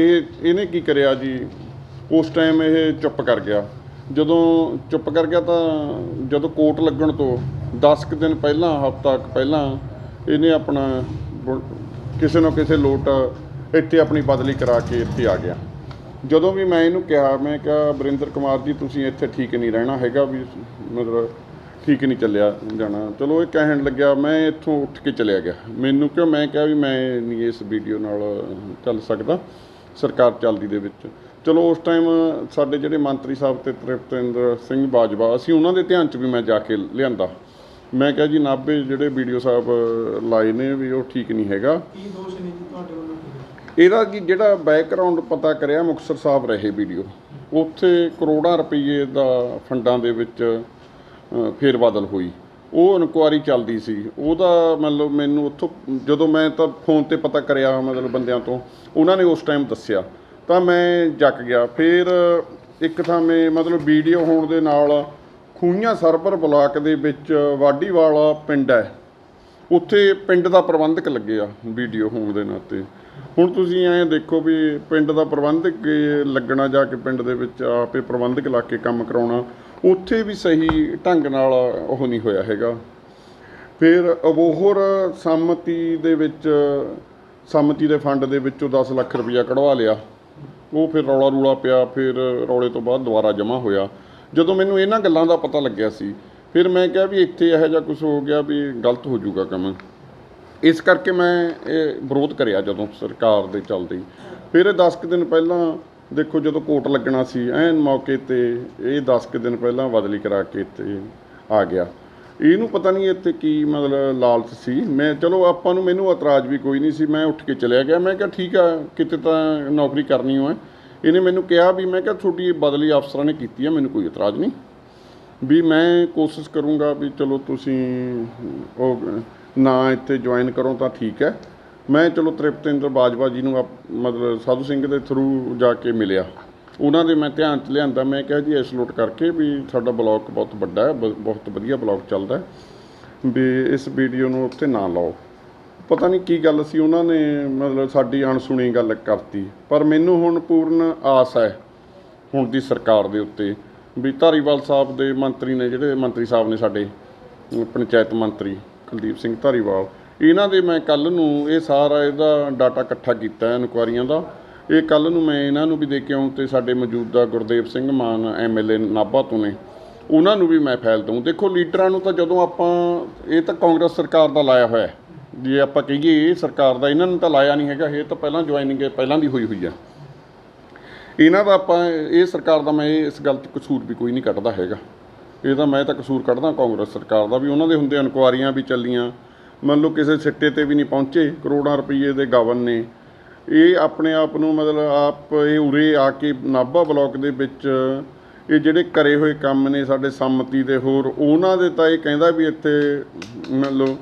ਇਹਨੇ ਕੀ ਕਰਿਆ ਜੀ, ਉਸ ਟਾਈਮ ਇਹ ਚੁੱਪ ਕਰ ਗਿਆ। ਜਦੋਂ ਚੁੱਪ ਕਰ ਗਿਆ ਤਾਂ ਜਦੋਂ ਕੋਰਟ ਲੱਗਣ ਤੋਂ 10 ਕੁ ਦਿਨ ਪਹਿਲਾਂ, ਹਫ਼ਤਾ ਕੁ ਪਹਿਲਾਂ ਇਹਨੇ ਆਪਣਾ ਕਿਸੇ ਨਾ ਕਿਸੇ ਲੋਟ ਇੱਥੇ ਆਪਣੀ ਬਦਲੀ ਕਰਾ ਕੇ ਇੱਥੇ ਆ ਗਿਆ। ਜਦੋਂ ਵੀ ਮੈਂ ਇਹਨੂੰ ਕਿਹਾ, ਮੈਂ ਕਿਹਾ ਵਰਿੰਦਰ ਕੁਮਾਰ ਜੀ ਤੁਸੀਂ ਇੱਥੇ ਠੀਕ ਨਹੀਂ ਰਹਿਣਾ ਹੈਗਾ, ਵੀ ਮਤਲਬ ਠੀਕ ਨਹੀਂ ਚੱਲਿਆ ਜਾਣਾ। ਚਲੋ ਇਹ ਕਹਿਣ ਲੱਗਿਆ, ਮੈਂ ਇੱਥੋਂ ਉੱਠ ਕੇ ਚਲਿਆ ਗਿਆ। ਮੈਨੂੰ ਕਿਉਂ, ਮੈਂ ਕਿਹਾ ਵੀ ਮੈਂ ਨਹੀਂ ਇਸ ਵੀਡੀਓ ਨਾਲ ਚੱਲ ਸਕਦਾ ਸਰਕਾਰ ਚੱਲਦੀ ਦੇ ਵਿੱਚ। ਚਲੋ ਉਸ ਟਾਈਮ ਸਾਡੇ ਜਿਹੜੇ ਮੰਤਰੀ ਸਾਹਿਬ ਤੇ ਤ੍ਰਿਪਤਿੰਦਰ ਸਿੰਘ ਬਾਜਵਾ, ਅਸੀਂ ਉਹਨਾਂ ਦੇ ਧਿਆਨ 'ਚ ਵੀ ਮੈਂ ਜਾ ਕੇ ਲਿਆਂਦਾ। ਮੈਂ ਕਿਹਾ ਜੀ ਨਾਭੇ ਜਿਹੜੇ ਵੀਡੀਓ ਸਾਹਿਬ ਲਾਏ ਨੇ ਵੀ ਉਹ ਠੀਕ ਨਹੀਂ ਹੈਗਾ। ਕੀ ਦੋਸ਼ ਨੇ ਜੀ ਤੁਹਾਡੇ ਵੱਲੋਂ? ਇਹਦਾ ਕਿ ਜਿਹੜਾ ਬੈਕਗਰਾਉਂਡ ਪਤਾ ਕਰਿਆ, ਮੁਕਤਸਰ ਸਾਹਿਬ ਰਹੇ ਵੀਡੀਓ, ਉੱਥੇ ਕਰੋੜਾਂ ਰੁਪਏ ਦਾ ਫੰਡਾਂ ਦੇ ਵਿੱਚ ਫੇਰਬਦਲ ਹੋਈ। ਉਹ ਇਨਕੁਆਇਰੀ ਚੱਲਦੀ ਸੀ। ਉਹਦਾ ਮਤਲਬ ਮੈਨੂੰ ਉੱਥੋਂ ਜਦੋਂ ਮੈਂ ਤਾਂ ਫੋਨ ਤੇ ਪਤਾ ਕਰਿਆ ਮਤਲਬ ਬੰਦਿਆਂ ਤੋਂ, ਉਹਨਾਂ ਨੇ ਉਸ ਟਾਈਮ ਦੱਸਿਆ ਤਾਂ ਮੈਂ ਜੱਕ ਗਿਆ। ਫਿਰ ਇੱਕ ਥਾਵੇਂ ਮਤਲਬ ਵੀਡੀਓ ਹੋਣ ਦੇ ਨਾਲ ਖੂਹੀਆਂ ਸਰਵਰ ਬਲਾਕ ਦੇ ਵਿੱਚ ਵਾਢੀਵਾਲਾ ਪਿੰਡ ਹੈ, ਉੱਥੇ ਪਿੰਡ ਦਾ ਪ੍ਰਬੰਧਕ ਲੱਗਿਆ ਵੀਡੀਓ ਹੋਣ ਦੇ ਨਾਤੇ। ਹੁਣ ਤੁਸੀਂ ਐਂ ਦੇਖੋ ਵੀ ਪਿੰਡ ਦਾ ਪ੍ਰਬੰਧਕ ਲੱਗਣਾ, ਜਾ ਕੇ ਪਿੰਡ ਦੇ ਵਿੱਚ ਆਪੇ ਪ੍ਰਬੰਧਕ ਲਾ ਕੇ ਕੰਮ ਕਰਾਉਣਾ, ਉੱਥੇ ਵੀ ਸਹੀ ਢੰਗ ਨਾਲ ਉਹ ਨਹੀਂ ਹੋਇਆ ਹੈਗਾ। ਫਿਰ ਅਬੋਹਰ ਸੰਮਤੀ ਦੇ ਵਿੱਚ, ਸੰਮਤੀ ਦੇ ਫੰਡ ਦੇ ਵਿੱਚੋਂ 10 ਲੱਖ ਰੁਪਈਆ ਕਢਵਾ ਲਿਆ। ਉਹ ਫਿਰ ਰੌਲਾ ਰੂਲਾ ਪਿਆ, ਫਿਰ ਰੌਲੇ ਤੋਂ ਬਾਅਦ ਦੁਬਾਰਾ ਜਮ੍ਹਾਂ ਹੋਇਆ। ਜਦੋਂ ਮੈਨੂੰ ਇਹਨਾਂ ਗੱਲਾਂ ਦਾ ਪਤਾ ਲੱਗਿਆ ਸੀ, ਫਿਰ ਮੈਂ ਕਿਹਾ ਵੀ ਇੱਥੇ ਇਹੋ ਜਿਹਾ ਕੁਝ ਹੋ ਗਿਆ ਵੀ ਗਲਤ ਹੋ ਜਾਊਗਾ ਕੰਮ। ਇਸ ਕਰਕੇ ਮੈਂ ਇਹ ਵਿਰੋਧ ਕਰਿਆ ਜਦੋਂ ਸਰਕਾਰ ਦੇ ਚੱਲਦੇ। ਫਿਰ ਇਹ 10 ਕੁ ਦਿਨ ਪਹਿਲਾਂ ਦੇਖੋ, ਜਦੋਂ ਕੋਰਟ ਲੱਗਣਾ ਸੀ, ਐਨ ਮੌਕੇ 'ਤੇ ਇਹ 10 ਕੁ ਦਿਨ ਪਹਿਲਾਂ ਬਦਲੀ ਕਰਾ ਕੇ ਇੱਥੇ ਆ ਗਿਆ। ਇਹਨੂੰ ਪਤਾ ਨਹੀਂ ਇੱਥੇ ਕੀ ਮਤਲਬ ਲਾਲਚ ਸੀ। ਮੈਂ ਚਲੋ ਆਪਾਂ ਨੂੰ, ਮੈਨੂੰ ਇਤਰਾਜ਼ ਵੀ ਕੋਈ ਨਹੀਂ ਸੀ, ਮੈਂ ਉੱਠ ਕੇ ਚਲਿਆ ਗਿਆ। ਮੈਂ ਕਿਹਾ ਠੀਕ ਆ, ਕਿਤੇ ਤਾਂ ਨੌਕਰੀ ਕਰਨੀ ਹੋ ਹੈ। ਇਹਨੇ ਮੈਨੂੰ ਕਿਹਾ ਵੀ, ਮੈਂ ਕਿਹਾ ਤੁਹਾਡੀ ਬਦਲੀ ਅਫਸਰਾਂ ਨੇ ਕੀਤੀ ਆ, ਮੈਨੂੰ ਕੋਈ ਇਤਰਾਜ਼ ਨਹੀਂ, ਵੀ ਮੈਂ ਕੋਸ਼ਿਸ਼ ਕਰੂੰਗਾ ਵੀ ਚਲੋ ਤੁਸੀਂ ਉਹ ਨਾ ਇੱਥੇ ਜੁਆਇਨ ਕਰੋ ਤਾਂ ਠੀਕ ਹੈ। ਮੈਂ ਚਲੋ ਤ੍ਰਿਪਤਿੰਦਰ ਬਾਜਵਾ ਜੀ ਨੂੰ ਮਤਲਬ ਸਾਧੂ ਸਿੰਘ ਦੇ ਥਰੂ ਜਾ ਕੇ ਮਿਲਿਆ, ਉਹਨਾਂ ਦੇ ਮੈਂ ਧਿਆਨ 'ਚ ਲਿਆਂਦਾ। ਮੈਂ ਕਿਹਾ ਜੀ ਇਸ ਨੋਟ ਕਰਕੇ ਵੀ ਸਾਡਾ ਬਲੌਕ ਬਹੁਤ ਵੱਡਾ ਹੈ, ਬਹੁਤ ਵਧੀਆ ਬਲੌਕ ਚੱਲਦਾ, ਵੀ ਇਸ ਵੀਡੀਓ ਨੂੰ ਉੱਥੇ ਨਾ ਲਾਓ। ਪਤਾ ਨਹੀਂ ਕੀ ਗੱਲ ਸੀ, ਉਹਨਾਂ ਨੇ ਮਤਲਬ ਸਾਡੀ ਅਣਸੁਣੀ ਗੱਲ ਕਰਤੀ। ਪਰ ਮੈਨੂੰ ਹੁਣ ਪੂਰਨ ਆਸ ਹੈ ਹੁਣ ਦੀ ਸਰਕਾਰ ਦੇ ਉੱਤੇ, ਵੀ ਧਾਰੀਵਾਲ ਸਾਹਿਬ ਦੇ ਮੰਤਰੀ ਨੇ, ਜਿਹੜੇ ਮੰਤਰੀ ਸਾਹਿਬ ਨੇ ਸਾਡੇ ਪੰਚਾਇਤ ਮੰਤਰੀ ਕੁਲਦੀਪ ਸਿੰਘ ਧਾਰੀਵਾਲ, ਇਹਨਾਂ ਦੇ ਮੈਂ ਕੱਲ੍ਹ ਨੂੰ ਇਹ ਸਾਰਾ ਇਹਦਾ ਡਾਟਾ ਇਕੱਠਾ ਕੀਤਾ ਇਨਕੁਆਰੀਆਂ ਦਾ। ਇਹ ਕੱਲ੍ਹ ਨੂੰ ਮੈਂ ਇਹਨਾਂ ਨੂੰ ਵੀ ਦੇ ਕੇ ਆਉਂ, ਅਤੇ ਸਾਡੇ ਮੌਜੂਦਾ ਗੁਰਦੇਵ ਸਿੰਘ ਮਾਨ MLA ਨਾਭਾ ਤੋਂ ਨੇ, ਉਹਨਾਂ ਨੂੰ ਵੀ ਮੈਂ ਫਾਈਲ ਦਊਂ। ਦੇਖੋ ਲੀਡਰਾਂ ਨੂੰ ਤਾਂ ਜਦੋਂ ਆਪਾਂ, ਇਹ ਤਾਂ ਕਾਂਗਰਸ ਸਰਕਾਰ ਦਾ ਲਾਇਆ ਹੋਇਆ, ਜੇ ਆਪਾਂ ਕਹੀਏ ਇਹ ਸਰਕਾਰ ਦਾ, ਇਹਨਾਂ ਨੂੰ ਤਾਂ ਲਾਇਆ ਨਹੀਂ ਹੈਗਾ, ਇਹ ਤਾਂ ਪਹਿਲਾਂ ਜੁਆਇਨਿੰਗ ਪਹਿਲਾਂ ਦੀ ਹੋਈ ਆ ਇਹਨਾਂ ਦਾ। ਆਪਾਂ ਇਹ ਸਰਕਾਰ ਦਾ, ਮੈਂ ਇਸ ਗੱਲ 'ਚ ਕਸੂਰ ਵੀ ਕੋਈ ਨਹੀਂ ਕੱਢਦਾ ਹੈਗਾ, ਇਹਦਾ ਮੈਂ ਤਾਂ ਕਸੂਰ ਕੱਢਦਾ ਕਾਂਗਰਸ ਸਰਕਾਰ ਦਾ, ਵੀ ਉਹਨਾਂ ਦੇ ਹੁੰਦੇ ਇਨਕੁਆਰੀਆਂ ਵੀ ਚੱਲੀਆਂ, ਮੰਨ ਲਓ ਕਿਸੇ ਸਿੱਟੇ 'ਤੇ ਵੀ ਨਹੀਂ ਪਹੁੰਚੇ, ਕਰੋੜਾਂ ਰੁਪਈਏ ਦੇ ਗਵਨ ਨੇ। ਇਹ ਆਪਣੇ ਆਪ ਨੂੰ ਮਤਲਬ ਆਪ ਇਹ ਉਰੇ ਆ ਕੇ ਨਾਭਾ ਬਲਾਕ ਦੇ ਵਿੱਚ ਇਹ ਜਿਹੜੇ ਕਰੇ ਹੋਏ ਕੰਮ ਨੇ ਸਾਡੇ ਸੰਮਤੀ ਦੇ, ਹੋਰ ਉਹਨਾਂ ਦੇ ਤਾਂ ਇਹ ਕਹਿੰਦਾ ਵੀ ਇੱਥੇ ਮੰਨ ਲਓ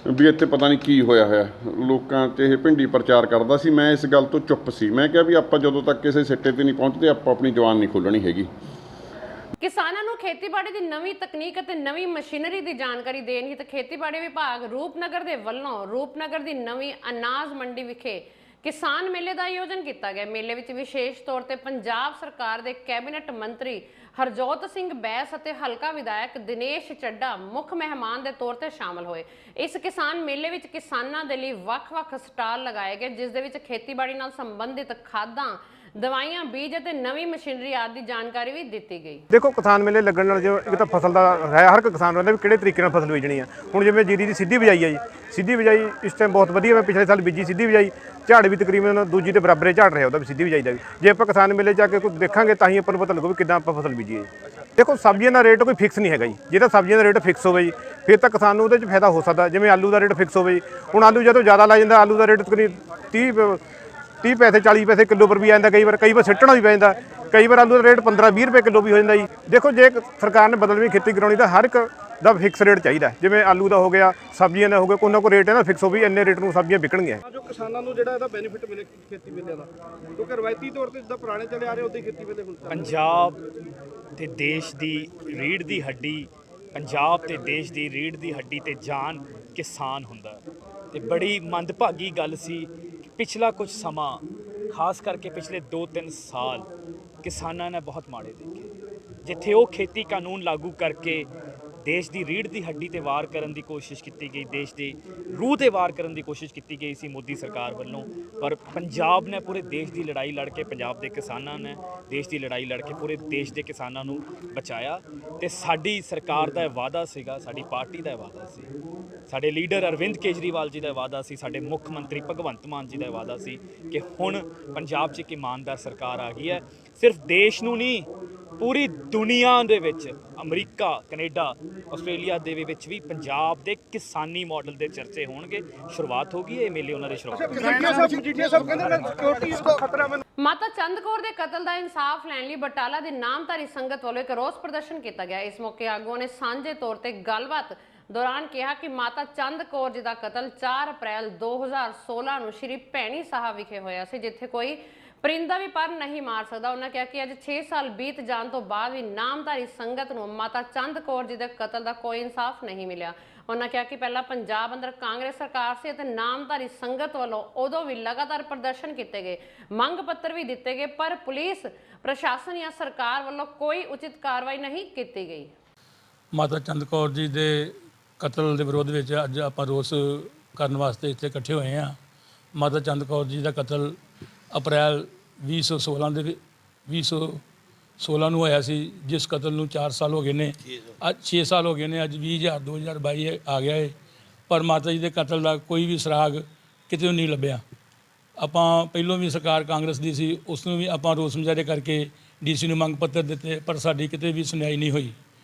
ਵੀ ਇੱਥੇ ਪਤਾ ਨਹੀਂ ਕੀ ਹੋਇਆ ਹੋਇਆ, ਲੋਕਾਂ 'ਚ ਇਹ ਭਿੰਡੀ ਪ੍ਰਚਾਰ ਕਰਦਾ ਸੀ। ਮੈਂ ਇਸ ਗੱਲ ਤੋਂ ਚੁੱਪ ਸੀ। ਮੈਂ ਕਿਹਾ ਵੀ ਆਪਾਂ ਜਦੋਂ ਤੱਕ ਕਿਸੇ ਸਿੱਟੇ 'ਤੇ ਨਹੀਂ ਪਹੁੰਚਦੇ, ਆਪਾਂ ਆਪਣੀ ਜ਼ੁਬਾਨ ਨਹੀਂ ਖੋਲ੍ਹਣੀ ਹੈਗੀ। ਕਿਸਾਨਾਂ ਨੂੰ ਖੇਤੀਬਾੜੀ ਦੀ ਨਵੀਂ ਤਕਨੀਕ ਅਤੇ ਨਵੀਂ ਮਸ਼ੀਨਰੀ ਦੀ ਜਾਣਕਾਰੀ ਦੇਣ ਹਿੱਤ ਖੇਤੀਬਾੜੀ ਵਿਭਾਗ ਰੂਪਨਗਰ ਦੇ ਵੱਲੋਂ ਰੂਪਨਗਰ ਦੀ ਨਵੀਂ ਅਨਾਜ ਮੰਡੀ ਵਿਖੇ ਕਿਸਾਨ ਮੇਲੇ ਦਾ ਆਯੋਜਨ ਕੀਤਾ ਗਿਆ। ਮੇਲੇ ਵਿੱਚ ਵਿਸ਼ੇਸ਼ ਤੌਰ ਤੇ ਪੰਜਾਬ ਸਰਕਾਰ ਦੇ ਕੈਬਨਿਟ ਮੰਤਰੀ ਹਰਜੋਤ ਸਿੰਘ ਬੈਂਸ ਅਤੇ ਹਲਕਾ ਵਿਧਾਇਕ ਦਿਨੇਸ਼ ਚੱਡਾ ਮੁੱਖ ਮਹਿਮਾਨ ਦੇ ਤੌਰ ਤੇ ਸ਼ਾਮਲ ਹੋਏ। ਇਸ ਕਿਸਾਨ ਮੇਲੇ ਵਿੱਚ ਕਿਸਾਨਾਂ ਦੇ ਲਈ ਵੱਖ-ਵੱਖ ਸਟਾਲ ਲਗਾਏ ਗਏ, ਜਿਸ ਦੇ ਵਿੱਚ ਖੇਤੀਬਾੜੀ ਨਾਲ ਸੰਬੰਧਿਤ ਖਾਦਾਂ, ਦਵਾਈਆਂ, ਬੀਜ ਅਤੇ ਨਵੀਂ ਮਸ਼ੀਨਰੀ ਆਦਿ ਦੀ ਜਾਣਕਾਰੀ ਵੀ ਦਿੱਤੀ ਗਈ। ਦੇਖੋ, ਕਿਸਾਨ ਮੇਲੇ ਲੱਗਣ ਨਾਲ ਜੋ ਇੱਕ ਤਾਂ ਫਸਲ ਦਾ ਹੈ, ਹਰ ਇੱਕ ਕਿਸਾਨ ਰਹਿੰਦਾ ਵੀ ਕਿਹੜੇ ਤਰੀਕੇ ਨਾਲ ਫਸਲ ਬੀਜਣੀ ਆ। ਹੁਣ ਜਿਵੇਂ ਜੀਰੀ ਦੀ ਸਿੱਧੀ ਬਿਜਾਈ ਆ ਜੀ, ਸਿੱਧੀ ਬਿਜਾਈ ਇਸ ਟਾਈਮ ਬਹੁਤ ਵਧੀਆ, ਮੈਂ ਪਿਛਲੇ ਸਾਲ ਬੀਜੀ ਸਿੱਧੀ ਬਿਜਾਈ, ਝਾੜ ਵੀ ਤਕਰੀਬਨ ਦੂਜੀ ਦੇ ਬਰਾਬਰ ਝਾੜ ਰਿਹਾ ਉਹਦਾ ਵੀ ਸਿੱਧੀ ਬਿਜਾਈ ਦਾ ਵੀ। ਜੇ ਆਪਾਂ ਕਿਸਾਨ ਮੇਲੇ ਜਾ ਕੇ ਕੁਝ ਦੇਖਾਂਗੇ ਤਾਂ ਹੀ ਆਪਾਂ ਨੂੰ ਪਤਾ ਲੱਗੂ ਵੀ ਕਿੱਦਾਂ ਆਪਾਂ ਫਸਲ ਬੀਜੀਏ। ਦੇਖੋ, ਸਬਜ਼ੀਆਂ ਦਾ ਰੇਟ ਕੋਈ ਫਿਕਸ ਨਹੀਂ ਹੈਗਾ ਜੀ। ਜੇ ਤਾਂ ਸਬਜ਼ੀਆਂ ਦਾ ਰੇਟ ਫਿਕਸ ਹੋਵੇ ਜੀ, ਫਿਰ ਤਾਂ ਕਿਸਾਨ ਨੂੰ ਉਹਦੇ 'ਚ ਫਾਇਦਾ ਹੋ ਸਕਦਾ। ਜਿਵੇਂ ਆਲੂ ਦਾ ਰੇਟ ਫਿਕਸ ਹੋਵੇ ਜੀ, ਹੁਣ ਆਲੂ ਜਦੋਂ ਜ਼ਿਆਦਾ ਲੱਗ ਜਾਂਦਾ, ਆਲੂ ਦਾ ਰੇਟ ਤਕਰੀਬਨ 30 ਪੈਸੇ 40 ਪੈਸੇ ਕਿਲੋ ਪਰ ਵੀ ਆ ਜਾਂਦਾ, ਕਈ ਵਾਰ ਸਿੱਟਣਾ ਵੀ ਪੈ ਜਾਂਦਾ, ਕਈ ਵਾਰ ਆਲੂ ਦਾ ਰੇਟ 15-20 ਰੁਪਏ ਕਿਲੋ ਵੀ ਹੋ ਜਾਂਦਾ ਜੀ। ਦੇਖੋ, ਜੇ ਸਰਕਾਰ ਨੇ ਬਦਲਵੀਂ ਖੇਤੀ ਕਰਾਉਣੀ ਤਾਂ ਹਰ ਇੱਕ ਦਾ ਫਿਕਸ ਰੇਟ ਚਾਹੀਦਾ। ਜਿਵੇਂ ਆਲੂ ਦਾ ਹੋ ਗਿਆ, ਸਬਜ਼ੀਆਂ ਦਾ ਹੋ ਗਿਆ, ਕੋਈ ਨਾ ਕੋਈ ਰੇਟ ਹੈ ਨਾ ਫਿਕਸ ਹੋ ਵੀ ਇੰਨੇ ਰੇਟ ਨੂੰ ਸਬਜ਼ੀਆਂ ਵਿਕਣਗੀਆਂ। ਜੋ ਕਿਸਾਨਾਂ ਨੂੰ ਜਿਹੜਾ ਇਹਦਾ ਬੈਨੀਫਿਟ ਮਿਲੇ ਖੇਤੀ ਮੇਲੇ ਦਾ, ਕਿਉਂਕਿ ਰਵਾਇਤੀ ਤੌਰ ਤੇ ਜਿੱਦਾਂ ਪੁਰਾਣੇ ਚੱਲੇ ਆ ਰਹੇ ਉਦਾਂ ਹੀ ਖੇਤੀ ਮੇਲੇ ਹੁਣ ਪੰਜਾਬ ਤੇ ਦੇਸ਼ ਦੀ ਰੀੜ੍ਹ ਦੀ ਹੱਡੀ, ਪੰਜਾਬ ਤੇ ਦੇਸ਼ ਦੀ ਰੀੜ੍ਹ ਦੀ ਹੱਡੀ ਤੇ ਜਾਨ ਕਿਸਾਨ ਹੁੰਦਾ। ਤੇ ਬੜੀ ਮੰਦਭਾਗੀ ਗੱਲ ਸੀ ਪਿਛਲਾ ਕੁਝ ਸਮਾਂ, ਖਾਸ ਕਰਕੇ ਪਿਛਲੇ 2-3 ਸਾਲ ਕਿਸਾਨਾਂ ਨੇ ਬਹੁਤ ਮਾੜੇ ਦੇਖੇ, ਜਿੱਥੇ ਉਹ ਖੇਤੀ ਕਾਨੂੰਨ ਲਾਗੂ ਕਰਕੇ ਦੇਸ਼ ਦੀ ਰੀੜ੍ਹ ਦੀ ਹੱਡੀ 'ਤੇ ਵਾਰ ਕਰਨ ਦੀ ਕੋਸ਼ਿਸ਼ ਕੀਤੀ ਗਈ, ਦੇਸ਼ ਦੀ ਰੂਹ 'ਤੇ ਵਾਰ ਕਰਨ ਦੀ ਕੋਸ਼ਿਸ਼ ਕੀਤੀ ਗਈ ਸੀ ਮੋਦੀ ਸਰਕਾਰ ਵੱਲੋਂ। ਪਰ ਪੰਜਾਬ ਨੇ ਪੂਰੇ ਦੇਸ਼ ਦੀ ਲੜਾਈ ਲੜ ਕੇ, ਪੰਜਾਬ ਦੇ ਕਿਸਾਨਾਂ ਨੇ ਦੇਸ਼ ਦੀ ਲੜਾਈ ਲੜ ਕੇ ਪੂਰੇ ਦੇਸ਼ ਦੇ ਕਿਸਾਨਾਂ ਨੂੰ ਬਚਾਇਆ। ਤੇ ਸਾਡੀ ਸਰਕਾਰ ਦਾ ਇਹ ਵਾਅਦਾ ਸੀਗਾ, ਸਾਡੀ ਪਾਰਟੀ ਦਾ ਇਹ ਵਾਅਦਾ ਸੀ, ਸਾਡੇ ਲੀਡਰ ਅਰਵਿੰਦ ਕੇਜਰੀਵਾਲ ਜੀ ਦਾ ਵਾਅਦਾ ਸੀ, ਸਾਡੇ ਮੁੱਖ ਮੰਤਰੀ ਭਗਵੰਤ ਮਾਨ ਜੀ ਦਾ ਵਾਅਦਾ ਸੀ ਕਿ ਹੁਣ ਪੰਜਾਬ 'ਚ ਇੱਕ ਇਮਾਨਦਾਰ ਸਰਕਾਰ ਆ ਗਈ ਹੈ। ਸਿਰਫ ਦੇਸ਼ ਨੂੰ ਨਹੀਂ, ਪੂਰੀ ਦੁਨੀਆ ਦੇ ਵਿੱਚ, ਅਮਰੀਕਾ, ਕੈਨੇਡਾ, ਆਸਟ੍ਰੇਲੀਆ ਦੇ ਵਿੱਚ ਵੀ ਪੰਜਾਬ ਦੇ ਕਿਸਾਨੀ ਮਾਡਲ ਦੇ ਚਰਚੇ ਹੋਣਗੇ। ਸ਼ੁਰੂਆਤ ਹੋ ਗਈ ਇਹ ਮੇਲੇ ਉਹਨਾਂ ਦੇ ਮਾਤਾ ਚੰਦ ਕੌਰ ਦੇ ਕਤਲ ਦਾ ਇਨਸਾਫ ਲੈਣ ਲਈ ਬਟਾਲਾ ਦੀ ਨਾਮਧਾਰੀ ਸੰਗਤ ਵੱਲੋਂ ਇੱਕ ਰੋਸ ਪ੍ਰਦਰਸ਼ਨ ਕੀਤਾ ਗਿਆ। ਇਸ ਮੌਕੇ ਆਗੂਆਂ ਨੇ ਸਾਂਝੇ ਤੌਰ ਤੇ ਗੱਲਬਾਤ ਦੌਰਾਨ ਕਿਹਾ ਕਿ ਮਾਤਾ ਚੰਦ ਕੌਰ ਜੀ ਦਾ ਕਤਲ 4 ਅਪ੍ਰੈਲ 2016 ਨੂੰ ਸ਼੍ਰੀ ਭੈਣੀ ਸਾਹਿਬ ਵਿਖੇ ਹੋਇਆ ਸੀ, ਜਿੱਥੇ ਕੋਈ ਪਰਿੰਦਾ ਵੀ ਪਰ ਨਹੀਂ ਮਾਰ ਸਕਦਾ। ਉਹਨਾਂ ਕਿਹਾ ਕਿ ਅੱਜ 6 ਸਾਲ ਬੀਤ ਜਾਣ ਤੋਂ ਬਾਅਦ ਵੀ ਨਾਮਧਾਰੀ ਸੰਗਤ ਨੂੰ ਮਾਤਾ ਚੰਦ ਕੌਰ ਜੀ ਦੇ ਕਤਲ ਦਾ ਕੋਈ ਇਨਸਾਫ ਨਹੀਂ ਮਿਲਿਆ। ਉਹਨਾਂ ਕਿਹਾ ਕਿ ਪਹਿਲਾਂ ਪੰਜਾਬ ਅੰਦਰ ਕਾਂਗਰਸ ਸਰਕਾਰ ਸੀ ਅਤੇ ਨਾਮਧਾਰੀ ਸੰਗਤ ਵੱਲੋਂ ਉਦੋਂ ਵੀ ਲਗਾਤਾਰ ਪ੍ਰਦਰਸ਼ਨ ਕੀਤੇ ਗਏ, ਮੰਗ ਪੱਤਰ ਵੀ ਦਿੱਤੇ ਗਏ, ਪਰ ਪੁਲਿਸ ਪ੍ਰਸ਼ਾਸਨ ਜਾਂ ਸਰਕਾਰ ਵੱਲੋਂ ਕੋਈ ਉਚਿਤ ਕਾਰਵਾਈ ਨਹੀਂ ਕੀਤੀ ਗਈ। ਮਾਤਾ ਚੰਦ ਕੌਰ ਜੀ ਦੇ ਕਤਲ ਦੇ ਵਿਰੋਧ ਵਿੱਚ ਅੱਜ ਆਪਾਂ ਰੋਸ ਕਰਨ ਵਾਸਤੇ ਇੱਥੇ ਇਕੱਠੇ ਹੋਏ ਹਾਂ। ਮਾਤਾ ਚੰਦ ਕੌਰ ਜੀ ਦਾ ਕਤਲ ਅਪ੍ਰੈਲ 2016 ਨੂੰ ਹੋਇਆ ਸੀ, ਜਿਸ ਕਤਲ ਨੂੰ 4 ਸਾਲ ਹੋ ਗਏ ਨੇ, ਅੱਜ 6 ਸਾਲ ਹੋ ਗਏ ਨੇ। ਅੱਜ 2022 ਆ ਗਿਆ ਹੈ, ਪਰ ਮਾਤਾ ਜੀ ਦੇ ਕਤਲ ਦਾ ਕੋਈ ਵੀ ਸੁਰਾਗ ਕਿਤੇ ਨਹੀਂ ਲੱਭਿਆ। ਆਪਾਂ ਪਹਿਲੋਂ ਵੀ ਸਰਕਾਰ ਕਾਂਗਰਸ ਦੀ ਸੀ, ਉਸ ਨੂੰ ਵੀ ਆਪਾਂ ਰੋਸ ਮੁਜ਼ਾਹਰੇ ਕਰਕੇ DC ਨੂੰ ਮੰਗ ਪੱਤਰ ਦਿੱਤੇ, ਪਰ ਸਾਡੀ ਕਿਤੇ ਵੀ ਸੁਣਵਾਈ ਨਹੀਂ ਹੋਈ।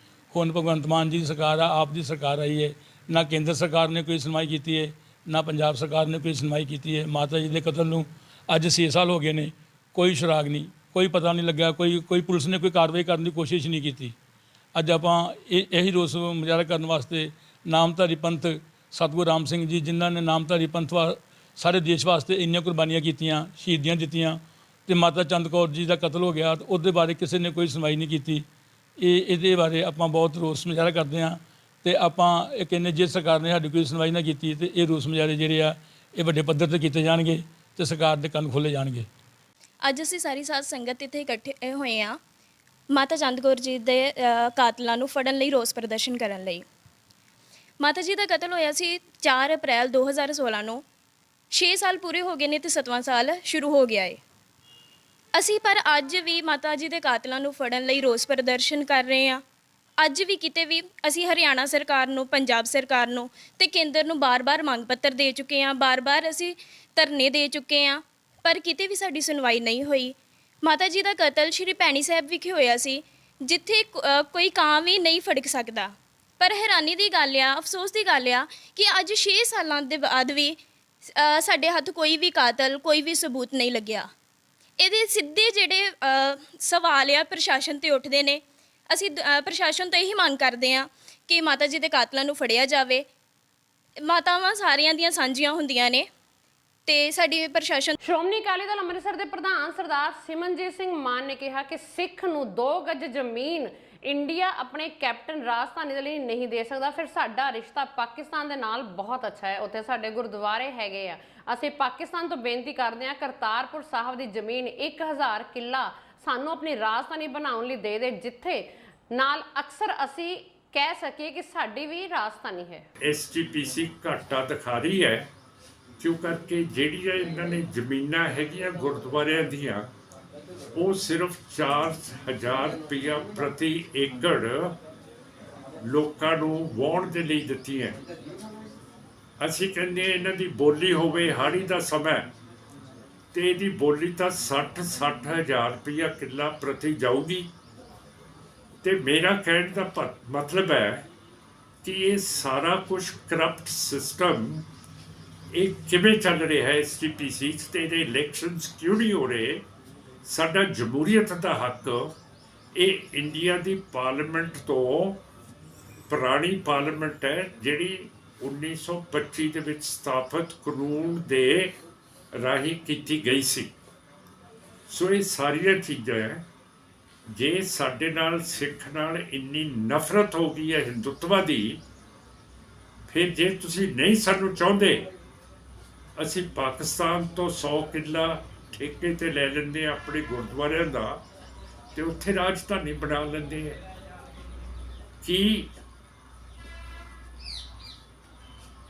ਹੁਣ ਭਗਵੰਤ ਮਾਨ ਜੀ ਦੀ ਸਰਕਾਰ ਆ, ਆਪ ਦੀ ਸਰਕਾਰ ਆਈ ਹੈ, ਨਾ ਕੇਂਦਰ ਸਰਕਾਰ ਨੇ ਕੋਈ ਸੁਣਵਾਈ ਕੀਤੀ ਹੈ, ਨਾ ਪੰਜਾਬ ਸਰਕਾਰ ਨੇ ਕੋਈ ਸੁਣਵਾਈ ਕੀਤੀ ਹੈ। ਮਾਤਾ ਜੀ ਦੇ ਕਤਲ ਨੂੰ ਅੱਜ 6 ਸਾਲ ਹੋ ਗਏ ਨੇ, ਕੋਈ ਸੁਰਾਗ ਨਹੀਂ, ਕੋਈ ਪਤਾ ਨਹੀਂ ਲੱਗਿਆ, ਕੋਈ ਪੁਲਿਸ ਨੇ ਕੋਈ ਕਾਰਵਾਈ ਕਰਨ ਦੀ ਕੋਸ਼ਿਸ਼ ਨਹੀਂ ਕੀਤੀ। ਅੱਜ ਆਪਾਂ ਇਹੀ ਰੋਸ ਮੁਜ਼ਾਹਰਾ ਕਰਨ ਵਾਸਤੇ ਨਾਮਧਾਰੀ ਪੰਥ ਸਤਿਗੁਰੂ ਰਾਮ ਸਿੰਘ ਜੀ, ਜਿਨ੍ਹਾਂ ਨੇ ਨਾਮਧਾਰੀ ਪੰਥ ਸਾਰੇ ਦੇਸ਼ ਵਾਸਤੇ ਇੰਨੀਆਂ ਕੁਰਬਾਨੀਆਂ ਕੀਤੀਆਂ, ਸ਼ਹੀਦੀਆਂ ਦਿੱਤੀਆਂ, ਤੇ ਮਾਤਾ ਚੰਦ ਕੌਰ ਜੀ ਦਾ ਕਤਲ ਹੋ ਗਿਆ, ਉਹਦੇ ਬਾਰੇ ਕਿਸੇ ਨੇ ਕੋਈ ਸੁਣਵਾਈ ਨਹੀਂ ਕੀਤੀ। ਇਹਦੇ ਬਾਰੇ ਆਪਾਂ ਬਹੁਤ ਰੋਸ ਮੁਜ਼ਾਹਰਾ ਕਰਦੇ ਹਾਂ, ਤੇ ਆਪਾਂ ਇਹ ਕਹਿੰਦੇ ਜੇ ਸਰਕਾਰ ਨੇ ਸਾਡੀ ਕੋਈ ਸੁਣਵਾਈ ਨਾ ਕੀਤੀ ਤੇ ਇਹ ਰੋਸ ਮੁਜ਼ਾਹਰੇ ਜਿਹੜੇ ਆ ਇਹ ਵੱਡੇ ਪੱਧਰ ਤੇ ਕੀਤੇ ਜਾਣਗੇ ਤੇ ਸਰਕਾਰ ਦੇ ਕੰਨ ਖੋਲ੍ਹੇ ਜਾਣਗੇ। ਅੱਜ ਅਸੀਂ ਸਾਰੀ ਸਾਧ ਸੰਗਤ ਇੱਥੇ ਇਕੱਠੇ ਹੋਏ ਹਾਂ ਮਾਤਾ ਚੰਦ ਕੌਰ ਜੀ ਦੇ ਕਾਤਲਾਂ ਨੂੰ ਫੜਨ ਲਈ, ਰੋਸ ਪ੍ਰਦਰਸ਼ਨ ਕਰਨ ਲਈ। ਮਾਤਾ ਜੀ ਦਾ ਕਤਲ ਹੋਇਆ ਸੀ 4 ਅਪ੍ਰੈਲ 2016 ਨੂੰ। 6 ਸਾਲ ਪੂਰੇ ਹੋ ਗਏ ਨੇ ਤੇ 7ਵਾਂ ਸਾਲ ਸ਼ੁਰੂ ਹੋ ਗਿਆ ਹੈ। ਅਸੀਂ ਪਰ ਅੱਜ ਵੀ ਮਾਤਾ ਜੀ ਦੇ ਕਾਤਲਾਂ ਨੂੰ ਫੜਨ ਲਈ ਰੋਸ ਪ੍ਰਦਰਸ਼ਨ ਕਰ ਰਹੇ ਹਾਂ। ਅੱਜ ਵੀ ਕਿਤੇ ਵੀ ਅਸੀਂ ਹਰਿਆਣਾ ਸਰਕਾਰ ਨੂੰ, ਪੰਜਾਬ ਸਰਕਾਰ ਨੂੰ ਤੇ ਕੇਂਦਰ ਨੂੰ ਬਾਰ-ਬਾਰ ਮੰਗ ਪੱਤਰ ਦੇ ਚੁੱਕੇ ਹਾਂ, ਬਾਰ-ਬਾਰ ਅਸੀਂ ਧਰਨੇ ਦੇ ਚੁੱਕੇ ਹਾਂ, ਪਰ ਕਿਤੇ ਵੀ ਸਾਡੀ ਸੁਣਵਾਈ ਨਹੀਂ ਹੋਈ। ਮਾਤਾ ਜੀ ਦਾ ਕਤਲ ਸ਼੍ਰੀ ਭੈਣੀ ਸਾਹਿਬ ਵਿਖੇ ਹੋਇਆ ਸੀ, ਜਿੱਥੇ ਕੋਈ ਕਾਂ ਵੀ ਨਹੀਂ ਫੜਕ ਸਕਦਾ। ਪਰ ਹੈਰਾਨੀ ਦੀ ਗੱਲ ਆ, ਅਫਸੋਸ ਦੀ ਗੱਲ ਆ ਕਿ ਅੱਜ 6 ਸਾਲਾਂ ਦੇ ਬਾਅਦ ਵੀ ਸਾਡੇ ਹੱਥ ਕੋਈ ਵੀ ਕਾਤਲ, ਕੋਈ ਵੀ ਸਬੂਤ ਨਹੀਂ ਲੱਗਿਆ। ਇਹਦੇ ਸਿੱਧੇ ਜਿਹੜੇ ਸਵਾਲ ਆ ਪ੍ਰਸ਼ਾਸਨ 'ਤੇ ਉੱਠਦੇ ਨੇ। ਅਸੀਂ ਪ੍ਰਸ਼ਾਸਨ ਤੋਂ ਇਹੀ ਮੰਗ ਕਰਦੇ ਹਾਂ ਕਿ ਮਾਤਾ ਜੀ ਦੇ ਕਾਤਲਾਂ ਨੂੰ ਫੜਿਆ ਜਾਵੇ। ਮਾਤਾਵਾਂ ਸਾਰਿਆਂ ਦੀਆਂ ਸਾਂਝੀਆਂ ਹੁੰਦੀਆਂ ਨੇ ਤੇ ਸਾਡੀ ਪ੍ਰਸ਼ਾਸਨ। ਸ਼੍ਰੋਮਣੀ ਅਕਾਲੀ ਦਲ ਅੰਮ੍ਰਿਤਸਰ ਦੇ ਪ੍ਰਧਾਨ ਸਰਦਾਰ ਸਿਮਰਨਜੀਤ ਸਿੰਘ ਮਾਨ ਨੇ ਕਿਹਾ ਕਿ ਸਿੱਖ ਨੂੰ 2 ਗਜ ਜ਼ਮੀਨ ਇੰਡੀਆ ਆਪਣੇ ਕੈਪਟਨ ਰਾਜਧਾਨੀ ਦੇ ਲਈ ਨਹੀਂ ਦੇ ਸਕਦਾ, ਫਿਰ ਸਾਡਾ ਰਿਸ਼ਤਾ ਪਾਕਿਸਤਾਨ ਦੇ ਨਾਲ ਬਹੁਤ ਅੱਛਾ ਹੈ, ਉੱਥੇ ਸਾਡੇ ਗੁਰਦੁਆਰੇ ਹੈਗੇ ਆ। ਅਸੀਂ ਪਾਕਿਸਤਾਨ ਤੋਂ ਬੇਨਤੀ ਕਰਦੇ ਹਾਂ ਕਰਤਾਰਪੁਰ ਸਾਹਿਬ ਦੀ ਜ਼ਮੀਨ 1000 ਕਿੱਲਾ ਸਾਨੂੰ ਆਪਣੀ ਰਾਜਧਾਨੀ ਬਣਾਉਣ ਲਈ ਦੇ ਦੇ, ਜਿੱਥੇ ਨਾਲ ਅਕਸਰ ਅਸੀਂ ਕਹਿ ਸਕੀਏ ਕਿ ਸਾਡੀ ਵੀ ਰਾਜਧਾਨੀ ਹੈ। SGPC ਘਾਟਾ ਦਿਖਾ ਰਹੀ ਹੈ, ਕਿਉਂ ਕਰਕੇ ਜਿਹੜੀਆਂ ਇਹਨਾਂ ਨੇ ਜ਼ਮੀਨਾਂ ਹੈਗੀਆਂ ਗੁਰਦੁਆਰਿਆਂ ਦੀਆਂ, ਉਹ ਸਿਰਫ 4000 ਰੁਪਇਆ ਪ੍ਰਤੀ ਏਕੜ ਲੋਕਾਂ ਨੂੰ ਵਾਹੁਣ ਦੇ ਲਈ ਦਿੱਤੀਆਂ। ਅਸੀਂ ਕਹਿੰਦੇ ਇਹਨਾਂ ਦੀ ਬੋਲੀ ਹੋਵੇ ਹਾੜੀ ਦਾ ਸਮਾਂ, ਤੇ ਇਹਦੀ ਬੋਲੀ ਤਾਂ 60 ਹਜ਼ਾਰ ਰੁਪਇਆ ਕਿੱਲਾ ਪ੍ਰਤੀ ਜਾਊਗੀ। ਤੇ ਮੇਰਾ ਕਹਿਣ ਦਾ ਮਤਲਬ ਹੈ ਕਿ ਇਹ ਸਾਰਾ ਕੁਝ ਕਰਪਟ ਸਿਸਟਮ ਇਹ ਕਿਵੇਂ ਚੱਲ ਰਿਹਾ ਹੈ SGPC 'ਚ, ਤੇ ਇਹਦੇ ਇਲੈਕਸ਼ਨਸ ਕਿਉਂ ਨਹੀਂ ਹੋ ਰਹੇ। ਸਾਡਾ ਜਮਹੂਰੀਅਤ ਦਾ ਹੱਕ ਇਹ ਇੰਡੀਆ ਦੀ ਪਾਰਲੀਮੈਂਟ ਤੋਂ ਪੁਰਾਣੀ ਪਾਰਲੀਮੈਂਟ ਹੈ, ਜਿਹੜੀ 1925 ਦੇ ਵਿੱਚ ਸਥਾਪਿਤ ਕਾਨੂੰਨ ਦੇ ਰਾਹੀਂ ਕੀਤੀ ਗਈ ਸੀ। ਸੋ ਇਹ ਸਾਰੀਆਂ ਚੀਜ਼ਾਂ ਹੈ। ਜੇ ਸਾਡੇ ਨਾਲ ਸਿੱਖ ਨਾਲ ਇੰਨੀ ਨਫ਼ਰਤ ਹੋ ਗਈ ਹੈ ਹਿੰਦੂਤਵਾ ਦੀ, ਫਿਰ ਜੇ ਤੁਸੀਂ ਨਹੀਂ ਸਾਨੂੰ ਚਾਹੁੰਦੇ, ਅਸੀਂ ਪਾਕਿਸਤਾਨ ਤੋਂ 100 ਕਿੱਲਾ ਠੇਕੇ ਤੇ ਲੈ ਲੈਂਦੇ ਆ ਆਪਣੇ ਗੁਰਦੁਆਰਿਆਂ ਦਾ, ਤੇ ਉੱਥੇ ਰਾਜਧਾਨੀ ਬਣਾ ਲੈਂਦੇ ਆ। ਕੀ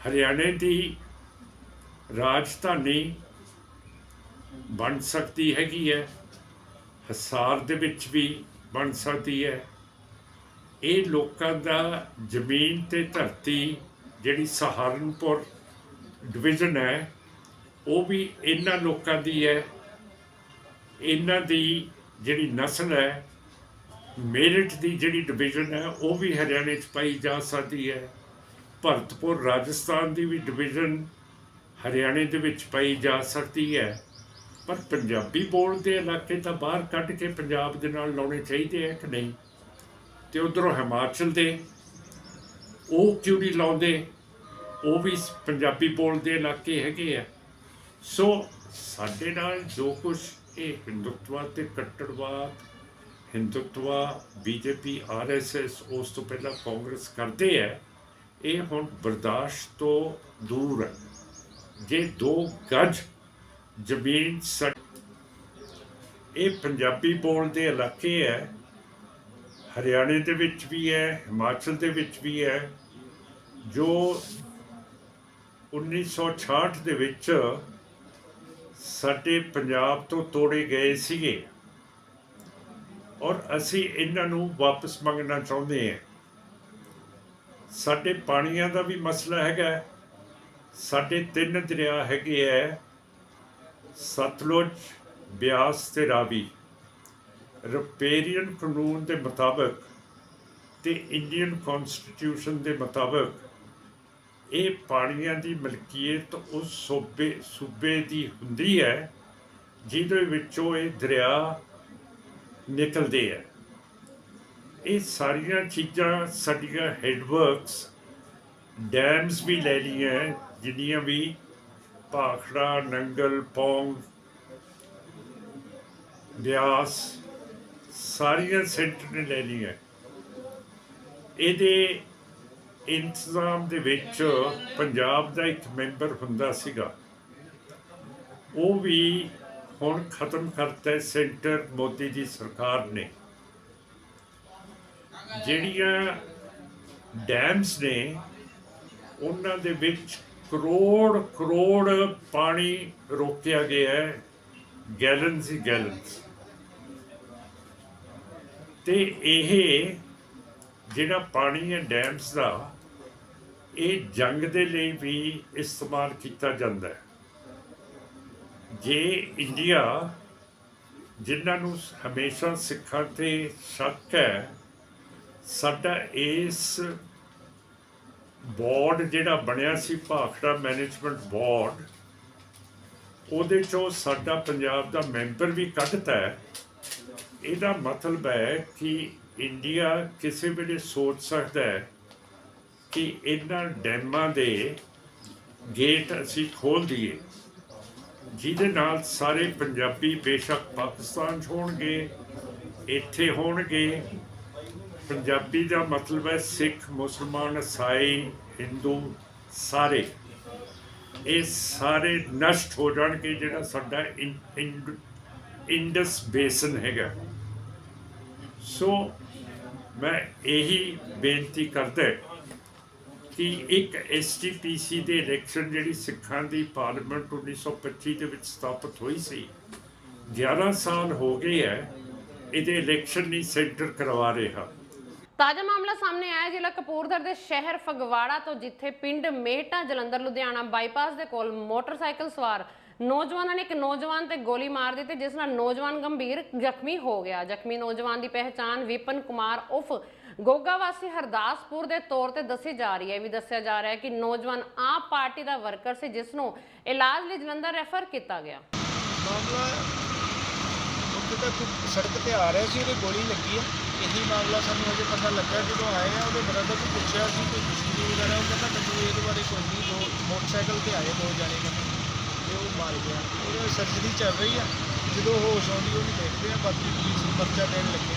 ਹਰਿਆਣੇ ਦੀ ਰਾਜਧਾਨੀ ਬਣ ਸਕਦੀ ਹੈਗੀ ਹੈ, ਹਿਸਾਰ ਦੇ ਵਿੱਚ ਵੀ ਬਣ ਸਕਦੀ ਹੈ। ਇਹ ਲੋਕਾਂ ਦਾ ਜ਼ਮੀਨ ਤੇ ਧਰਤੀ ਜਿਹੜੀ ਸਹਾਰਨਪੁਰ ਡਿਵੀਜ਼ਨ ਹੈ, ਉਹ ਵੀ ਇਹਨਾਂ ਲੋਕਾਂ ਦੀ ਹੈ। ਇਹਨਾਂ ਦੀ ਜਿਹੜੀ ਨਸਲ ਹੈ, ਮੇਰਠ ਦੀ ਜਿਹੜੀ ਡਿਵੀਜ਼ਨ ਹੈ, ਉਹ ਵੀ ਹਰਿਆਣੇ 'ਚ ਪਾਈ ਜਾ ਸਕਦੀ ਹੈ। ਭਰਤਪੁਰ ਰਾਜਸਥਾਨ ਦੀ ਵੀ ਡਿਵੀਜ਼ਨ ਹਰਿਆਣੇ ਦੇ ਵਿੱਚ ਪਾਈ ਜਾ ਸਕਦੀ ਹੈ। ਪਰ ਪੰਜਾਬੀ ਬੋਲਦੇ ਇਲਾਕੇ ਤਾਂ ਬਾਹਰ ਕੱਢ ਕੇ ਪੰਜਾਬ ਦੇ ਨਾਲ ਲਾਉਣੇ ਚਾਹੀਦੇ ਹੈ ਕਿ ਨਹੀਂ? ਤੇ ਉੱਧਰੋਂ ਹਿਮਾਚਲ ਦੇ ਉਹ ਕਿਉਂ ਨਹੀਂ ਲਾਉਂਦੇ? ਉਹ ਵੀ ਪੰਜਾਬੀ ਬੋਲਦੇ ਇਲਾਕੇ ਹੈਗੇ ਆ। ਸੋ ਸਾਡੇ ਨਾਲ ਜੋ ਕੁਛ ਇਹ ਹਿੰਦੂਤਵਾ ਤੇ ਕੱਟੜਵਾਦ, ਹਿੰਦੂਤਵਾ BJP RSS ਉਸ ਤੋਂ ਪਹਿਲਾਂ ਕਾਂਗਰਸ ਕਰਦੇ ਹੈ, ਇਹ ਹੁਣ ਬਰਦਾਸ਼ਤ ਤੋਂ ਦੂਰ ਹੈ। ਜੇ 2 ਗਜ ਜ਼ਮੀਨ ਇਹ ਪੰਜਾਬੀ ਬੋਲਦੇ ਇਲਾਕੇ ਹੈ, ਹਰਿਆਣੇ ਦੇ ਵਿੱਚ ਵੀ ਹੈ, ਹਿਮਾਚਲ ਦੇ ਵਿੱਚ ਵੀ ਹੈ, ਜੋ 1966 ਦੇ ਵਿੱਚ ਸਾਡੇ ਪੰਜਾਬ ਤੋਂ ਤੋੜੇ ਗਏ ਸੀਗੇ ਔਰ ਅਸੀਂ ਇਹਨਾਂ ਨੂੰ ਵਾਪਸ ਮੰਗਣਾ ਚਾਹੁੰਦੇ ਹਾਂ। ਸਾਡੇ ਪਾਣੀਆਂ ਦਾ ਵੀ ਮਸਲਾ ਹੈਗਾ। ਸਾਡੇ 3 ਦਰਿਆ ਹੈਗੇ ਹੈ, ਸਤਲੁਜ, ਬਿਆਸ ਤੇ ਰਾਵੀ। ਰਿਪੇਰੀਅਨ ਕਾਨੂੰਨ ਦੇ ਮੁਤਾਬਕ ਤੇ ਇੰਡੀਅਨ ਕਨਸਟੀਟਿਊਸ਼ਨ ਦੇ ਮੁਤਾਬਕ ਇਹ ਪਾਣੀਆਂ ਦੀ ਮਲਕੀਅਤ ਉਸ ਸੂਬੇ ਦੀ ਹੁੰਦੀ ਹੈ ਜਿਹਦੇ ਵਿੱਚੋਂ ਇਹ ਦਰਿਆ ਨਿਕਲਦੇ ਹੈ। ਇਹ ਸਾਰੀਆਂ ਚੀਜ਼ਾਂ ਸਾਡੀਆਂ ਹੈਡਵਰਕਸ ਡੈਮਸ ਵੀ ਲੈ ਲਈਆਂ ਜਿੰਨੀਆਂ ਵੀ ਭਾਖੜਾ, ਨੰਗਲ, ਪੌਂਗ, ਬਿਆਸ, ਸਾਰੀਆਂ ਸੈਂਟਰ ਨੇ ਲੈ ਲਈਆਂ। ਇਹਦੇ ਇੰਤਜ਼ਾਮ ਦੇ ਵਿੱਚ ਪੰਜਾਬ ਦਾ ਇੱਕ ਮੈਂਬਰ ਹੁੰਦਾ ਸੀਗਾ, ਉਹ ਵੀ ਹੁਣ ਖਤਮ ਕਰਤਾ ਸੈਂਟਰ ਮੋਦੀ ਦੀ ਸਰਕਾਰ ਨੇ। ਜਿਹੜੀਆਂ ਡੈਮਸ ਨੇ ਉਹਨਾਂ ਦੇ ਵਿੱਚ ਕਰੋੜ ਪਾਣੀ ਰੋਕਿਆ ਗਿਆ ਹੈ, ਗੈਲਨਸ ਹੀ ਗੈਲਨਸ। ਤੇ ਇਹ ਜਿਹੜਾ ਪਾਣੀ ਹੈ ਡੈਮਸ ਦਾ, ਇਹ ਜੰਗ ਦੇ ਲਈ ਵੀ ਇਸਤੇਮਾਲ ਕੀਤਾ ਜਾਂਦਾ ਹੈ। ਜੇ ਇੰਡੀਆ, ਜਿਨ੍ਹਾਂ ਨੂੰ ਹਮੇਸ਼ਾ ਸਿੱਖਾਂ ਤੇ ਸ਼ੱਕ ਹੈ, ਸਾਡਾ ਇਸ ਬੋਰਡ ਜਿਹੜਾ ਬਣਿਆ ਸੀ ਭਾਖੜਾ ਮੈਨੇਜਮੈਂਟ ਬੋਰਡ, ਉਹਦੇ 'ਚੋਂ ਸਾਡਾ ਪੰਜਾਬ ਦਾ ਮੈਂਬਰ ਵੀ ਕੱਢਤਾ ਹੈ। ਇਹਦਾ ਮਤਲਬ ਹੈ ਕਿ ਇੰਡੀਆ ਕਿਸੇ ਵੇਲੇ ਸੋਚ ਸਕਦਾ ਹੈ ਕਿ ਇਹਨਾਂ ਡੈਮਾਂ ਦੇ ਗੇਟ ਅਸੀਂ ਖੋਲ੍ਹ ਦਈਏ, ਜਿਹਦੇ ਨਾਲ ਸਾਰੇ ਪੰਜਾਬੀ ਬੇਸ਼ੱਕ ਪਾਕਿਸਤਾਨ 'ਚ ਹੋਣਗੇ, ਇੱਥੇ ਹੋਣਗੇ। ਪੰਜਾਬੀ ਦਾ ਮਤਲਬ ਹੈ ਸਿੱਖ, ਮੁਸਲਮਾਨ, ਈਸਾਈ, ਹਿੰਦੂ, ਸਾਰੇ ਇਹ ਸਾਰੇ ਨਸ਼ਟ ਹੋ ਜਾਣਗੇ ਜਿਹੜਾ ਸਾਡਾ ਇੰਡਸ ਬੇਸਨ ਹੈਗਾ। ਸੋ ਮੈਂ ਇਹੀ ਬੇਨਤੀ ਕਰਦਾ ਕਿ ਇੱਕ SGPC ਦੇ ਇਲੈਕਸ਼ਨ ਜਿਹੜੀ ਸਿੱਖਾਂ ਦੀ ਪਾਰਲੀਮੈਂਟ 1925 ਦੇ ਵਿੱਚ ਸਥਾਪਿਤ ਹੋਈ ਸੀ, 11 ਸਾਲ ਹੋ ਗਏ ਹੈ ਇਹਦੇ ਇਲੈਕਸ਼ਨ ਨਹੀਂ ਸੈਂਟਰ ਕਰਵਾ ਰਿਹਾ। ਤਾਜ਼ਾ ਮਾਮਲਾ ਸਾਹਮਣੇ ਆਇਆ ਜ਼ਿਲ੍ਹਾ ਕਪੂਰਥਲਾ ਦੇ ਸ਼ਹਿਰ ਫਗਵਾੜਾ ਤੋਂ, ਜਿੱਥੇ ਪਿੰਡ ਮੇਹਟਾ ਜਲੰਧਰ ਲੁਧਿਆਣਾ ਬਾਈਪਾਸ ਦੇ ਕੋਲ ਮੋਟਰਸਾਈਕਲ ਸਵਾਰ ਨੌਜਵਾਨਾਂ ਨੇ ਇੱਕ ਨੌਜਵਾਨ ਤੇ ਗੋਲੀ ਮਾਰ ਦਿੱਤੀ, ਜਿਸ ਨਾਲ ਨੌਜਵਾਨ ਗੰਭੀਰ ਜ਼ਖਮੀ ਹੋ ਗਿਆ। ਜ਼ਖਮੀ ਨੌਜਵਾਨ ਦੀ ਪਹਿਚਾਣ ਵਿਪਨ ਕੁਮਾਰ ਉਫ ਗੋਗਾ ਵਾਸੀ ਹਰਦਾਸਪੁਰ ਦੇ ਤੌਰ ਤੇ ਦੱਸੀ ਜਾ ਰਹੀ ਹੈ। ਵੀ ਦੱਸਿਆ ਜਾ ਰਿਹਾ ਹੈ ਕਿ ਨੌਜਵਾਨ ਆਪ ਪਾਰਟੀ ਦਾ ਵਰਕਰ ਸੀ, ਜਿਸ ਨੂੰ ਇਲਾਜ ਲਈ ਜਲੰਧਰ ਰੈਫਰ ਕੀਤਾ ਗਿਆ। ਸੜਕ ਤੇ ਆ ਰਿਹਾ ਸੀ, ਉਹਦੇ ਗੋਲੀ ਲੱਗੀ ਹੈ। ਇਹੀ ਮਾਮਲਾ ਸਾਨੂੰ ਅਜੇ ਪਤਾ ਲੱਗਾ ਜਦੋਂ ਆਏ ਆ। ਉਹਦੇ ਬ੍ਰਦਰ ਨੂੰ ਪੁੱਛਿਆ ਸੀ ਕੋਈ ਦੁਸ਼ਮਣੀ ਵਗੈਰਾ, ਉਹ ਕਹਿੰਦਾ ਮੈਨੂੰ ਇਹਦੇ ਬਾਰੇ ਕੋਈ ਨਹੀਂ। ਮੋਟਰਸਾਈਕਲ ਤੇ ਆਏ 2 ਜਣੇ ਤੇ ਉਹ ਮਾਰ ਗਿਆ। ਉਹਦੀ ਸਰਜਰੀ ਚੱਲ ਰਹੀ ਆ, ਜਦੋਂ ਹੋਸ਼ ਆਉਂਦੀ ਉਹਨੂੰ ਦੇਖਦੇ ਆ। ਬਾਕੀ ਪੁਲਿਸ ਨੂੰ ਪਰਚਾ ਦੇਣ ਲੱਗੇ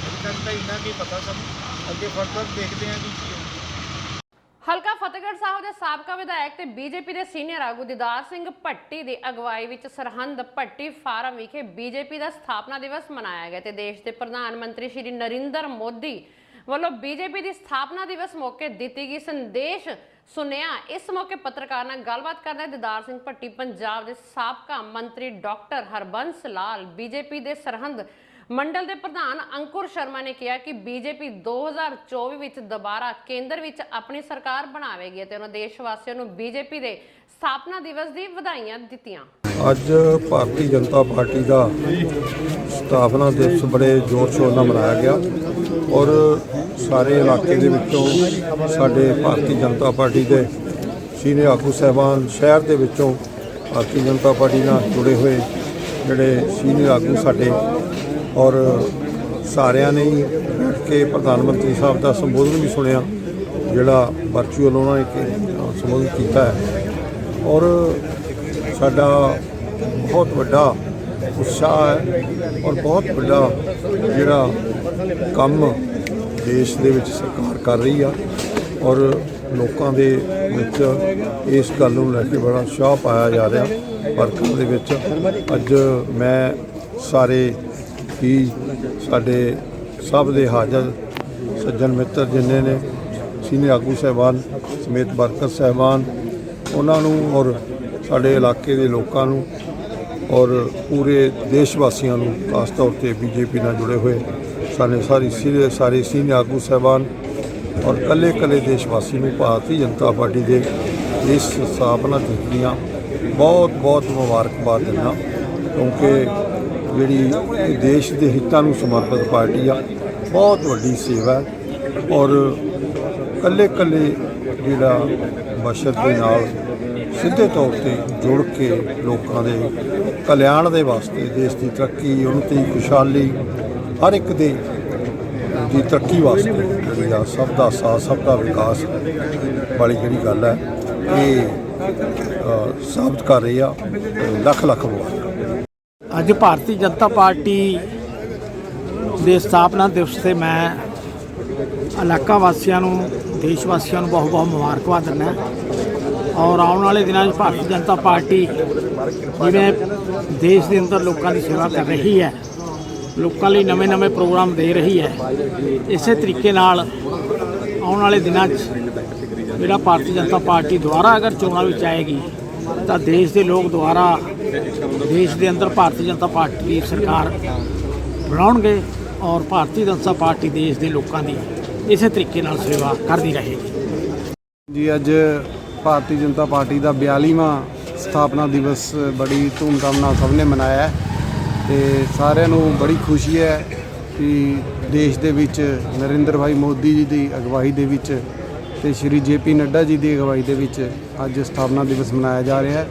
ਅਜੇ ਤੱਕ ਤਾਂ ਇੰਨਾ ਕੀ ਪਤਾ ਸਾਨੂੰ, ਅੱਗੇ ਫਰਦਰ ਦੇਖਦੇ ਆ ਕੀ ਹੈ। ਹਲਕਾ ਫਤਿਹਗੜ੍ਹ ਸਾਹਿਬ ਦੇ ਸਾਬਕਾ ਵਿਧਾਇਕ ਤੇ ਬੀਜੇਪੀ ਦੇ ਸੀਨੀਅਰ ਆਗੂ ਦੀਦਾਰ ਸਿੰਘ ਭੱਟੀ ਦੀ ਅਗਵਾਈ ਵਿੱਚ ਸਰਹੰਦ ਭੱਟੀ ਫਾਰਮ ਵਿਖੇ ਬੀਜੇਪੀ ਦਾ ਸਥਾਪਨਾ ਦਿਵਸ ਮਨਾਇਆ ਗਿਆ ਤੇ ਦੇਸ਼ ਦੇ ਪ੍ਰਧਾਨ ਮੰਤਰੀ ਸ਼੍ਰੀ ਨਰਿੰਦਰ ਮੋਦੀ ਵੱਲੋਂ ਬੀਜੇਪੀ ਦੀ ਸਥਾਪਨਾ ਦਿਵਸ ਮੌਕੇ ਦਿੱਤੀ ਗਈ ਸੰਦੇਸ਼ ਸੁਨੇਹਾ। ਇਸ ਮੌਕੇ ਪੱਤਰਕਾਰ ਨਾਲ ਗੱਲਬਾਤ ਕਰਦਾ ਦੀਦਾਰ ਸਿੰਘ ਭੱਟੀ ਪੰਜਾਬ ਦੇ ਸਾਬਕਾ ਮੰਤਰੀ ਡਾਕਟਰ ਹਰਬੰਸ ਲਾਲ, ਬੀਜੇਪੀ ਦੇ ਸਰਹੰਦ ਮੰਡਲ ਦੇ ਪ੍ਰਧਾਨ ਅੰਕੁਰ ਸ਼ਰਮਾ ਨੇ ਕਿਹਾ ਕਿ ਬੀਜੇਪੀ 2024 ਵਿੱਚ ਦੁਬਾਰਾ ਕੇਂਦਰ ਵਿੱਚ ਆਪਣੀ ਸਰਕਾਰ ਬਣਾਵੇਗੀ ਤੇ ਉਹਨਾਂ ਦੇਸ਼ ਵਾਸੀਆਂ ਨੂੰ ਬੀਜੇਪੀ ਦੇ ਸਥਾਪਨਾ ਦਿਵਸ ਦੀ ਵਧਾਈਆਂ ਦਿੱਤੀਆਂ। ਅੱਜ ਭਾਰਤੀ ਜਨਤਾ ਪਾਰਟੀ ਦਾ ਸਥਾਪਨਾ ਦਿਵਸ ਬੜੇ ਜ਼ੋਰ ਸ਼ੋਰ ਨਾਲ ਮਨਾਇਆ ਗਿਆ ਔਰ ਸਾਰੇ ਇਲਾਕੇ ਦੇ ਵਿੱਚੋਂ ਸਾਡੇ ਭਾਰਤੀ ਜਨਤਾ ਪਾਰਟੀ ਦੇ ਸੀਨੀਅਰ ਆਗੂ ਸਾਹਿਬਾਨ, ਸ਼ਹਿਰ ਦੇ ਵਿੱਚੋਂ ਭਾਰਤੀ ਜਨਤਾ ਪਾਰਟੀ ਨਾਲ ਜੁੜੇ ਹੋਏ ਜਿਹੜੇ ਸੀਨੀਅਰ ਆਗੂ ਸਾਡੇ ਔਰ ਸਾਰਿਆਂ ਨੇ ਹੀ ਬੈਠ ਕੇ ਪ੍ਰਧਾਨ ਮੰਤਰੀ ਸਾਹਿਬ ਦਾ ਸੰਬੋਧਨ ਵੀ ਸੁਣਿਆ, ਜਿਹੜਾ ਵਰਚੁਅਲ ਉਹਨਾਂ ਨੇ ਸੰਬੋਧਨ ਕੀਤਾ ਹੈ। ਔਰ ਸਾਡਾ ਬਹੁਤ ਵੱਡਾ ਉਤਸ਼ਾਹ ਹੈ ਔਰ ਬਹੁਤ ਵੱਡਾ ਜਿਹੜਾ ਕੰਮ ਦੇਸ਼ ਦੇ ਵਿੱਚ ਸਰਕਾਰ ਕਰ ਰਹੀ ਆ ਔਰ ਲੋਕਾਂ ਦੇ ਵਿੱਚ ਇਸ ਗੱਲ ਨੂੰ ਲੈ ਕੇ ਬੜਾ ਉਤਸ਼ਾਹ ਪਾਇਆ ਜਾ ਰਿਹਾ ਵਰਕਰਾਂ ਦੇ ਵਿੱਚ। ਅੱਜ ਮੈਂ ਸਾਰੇ ਹੀ ਸਾਡੇ ਸਭ ਦੇ ਹਾਜ਼ਰ ਸੱਜਣ ਮਿੱਤਰ ਜਿੰਨੇ ਨੇ ਸੀਨੀਅਰ ਆਗੂ ਸਾਹਿਬਾਨ ਸਮੇਤ ਵਰਕਰ ਸਾਹਿਬਾਨ ਉਹਨਾਂ ਨੂੰ ਔਰ ਸਾਡੇ ਇਲਾਕੇ ਦੇ ਲੋਕਾਂ ਨੂੰ ਔਰ ਪੂਰੇ ਦੇਸ਼ ਵਾਸੀਆਂ ਨੂੰ ਖਾਸ ਤੌਰ ਤੇ ਬੀਜੇਪੀ ਨਾਲ ਜੁੜੇ ਹੋਏ ਸਾਰੇ ਸੀਨੀਅਰ ਆਗੂ ਸਾਹਿਬਾਨ ਔਰ ਕੱਲੇ ਦੇਸ਼ ਵਾਸੀ ਨੂੰ ਭਾਰਤੀ ਜਨਤਾ ਪਾਰਟੀ ਦੇ ਇਸ ਸਥਾਪਨਾ ਦਿਵਸ ਦੀਆਂ ਬਹੁਤ ਮੁਬਾਰਕਬਾਦ ਦਿੰਦਾ ਕਿਉਂਕਿ ਜਿਹੜੀ ਇਹ ਦੇਸ਼ ਦੇ ਹਿੱਤਾਂ ਨੂੰ ਸਮਰਪਿਤ ਪਾਰਟੀ ਆ ਬਹੁਤ ਵੱਡੀ ਸੇਵਾ ਹੈ ਔਰ ਕੱਲੇ ਜਿਹੜਾ ਬਸ਼ਰ ਦੇ ਨਾਲ ਸਿੱਧੇ ਤੌਰ ਤੇ ਜੁੜ ਕੇ ਲੋਕਾਂ ਦੇ ਕਲਿਆਣ ਦੇ ਵਾਸਤੇ ਦੇਸ਼ ਦੀ ਤਰੱਕੀ ਉੱਨਤੀ ਖੁਸ਼ਹਾਲੀ ਹਰ ਇੱਕ ਦੀ ਤਰੱਕੀ ਵਾਸਤੇ ਜਿਹੜੀ ਆ ਸਭ ਦਾ ਸਾਥ ਸਭ ਦਾ ਵਿਕਾਸ ਵਾਲੀ ਜਿਹੜੀ ਗੱਲ ਹੈ ਇਹ ਸਾਬਤ ਕਰ ਰਹੀ ਆ। ਲੱਖ ਮੁਬਾਰਕਾਂ। ਅੱਜ ਭਾਰਤੀ ਜਨਤਾ ਪਾਰਟੀ ਦੇ ਸਥਾਪਨਾ ਦਿਵਸ ਤੇ ਮੈਂ ਇਲਾਕਾ ਵਾਸੀਆਂ ਨੂੰ ਦੇਸ਼ ਵਾਸੀਆਂ ਨੂੰ ਬਹੁਤ ਮੁਬਾਰਕਬਾਦ ਦਿੰਦਾ ਔਰ ਆਉਣ ਵਾਲੇ ਦਿਨਾਂ 'ਚ ਭਾਰਤੀ ਜਨਤਾ ਪਾਰਟੀ ਜਿਵੇਂ ਦੇਸ਼ ਦੇ ਅੰਦਰ ਲੋਕਾਂ ਦੀ ਸੇਵਾ ਕਰ ਰਹੀ ਹੈ, ਲੋਕਾਂ ਲਈ ਨਵੇਂ ਪ੍ਰੋਗਰਾਮ ਦੇ ਰਹੀ ਹੈ, ਇਸੇ ਤਰੀਕੇ ਨਾਲ ਆਉਣ ਵਾਲੇ ਦਿਨਾਂ 'ਚ ਜਿਹੜਾ ਭਾਰਤੀ ਜਨਤਾ ਪਾਰਟੀ ਦੁਆਰਾ ਅਗਰ ਚੋਣਾਂ ਵਿੱਚ ਆਏਗੀ ਤਾਂ ਦੇਸ਼ ਦੇ ਲੋਕ ਦੁਆਰਾ ਦੇਸ਼ ਦੇ ਅੰਦਰ ਭਾਰਤੀ ਜਨਤਾ ਪਾਰਟੀ ਦੀ ਸਰਕਾਰ ਬਣਾਉਣਗੇ ਔਰ ਭਾਰਤੀ ਜਨਤਾ ਪਾਰਟੀ ਦੇਸ਼ ਦੇ ਲੋਕਾਂ ਦੀ ਇਸੇ ਤਰੀਕੇ ਨਾਲ ਸੇਵਾ ਕਰਦੀ ਰਹੇਗੀ। ਜੀ ਅੱਜ ਭਾਰਤੀ ਜਨਤਾ ਪਾਰਟੀ ਦਾ 42ਵਾਂ ਸਥਾਪਨਾ ਦਿਵਸ ਬੜੀ ਧੂਮਧਾਮ ਨਾਲ ਸਭ ਨੇ ਮਨਾਇਆ ਤੇ ਸਾਰਿਆਂ ਨੂੰ ਬੜੀ ਖੁਸ਼ੀ ਹੈ ਕਿ ਦੇਸ਼ ਦੇ ਵਿੱਚ ਨਰਿੰਦਰ ਭਾਈ ਮੋਦੀ ਜੀ ਦੀ ਅਗਵਾਈ ਦੇ ਵਿੱਚ ਤੇ ਸ਼੍ਰੀ JP ਨੱਡਾ ਜੀ ਦੀ ਅਗਵਾਈ ਦੇ ਵਿੱਚ ਅੱਜ ਸਥਾਪਨਾ ਦਿਵਸ ਮਨਾਇਆ ਜਾ ਰਿਹਾ ਹੈ।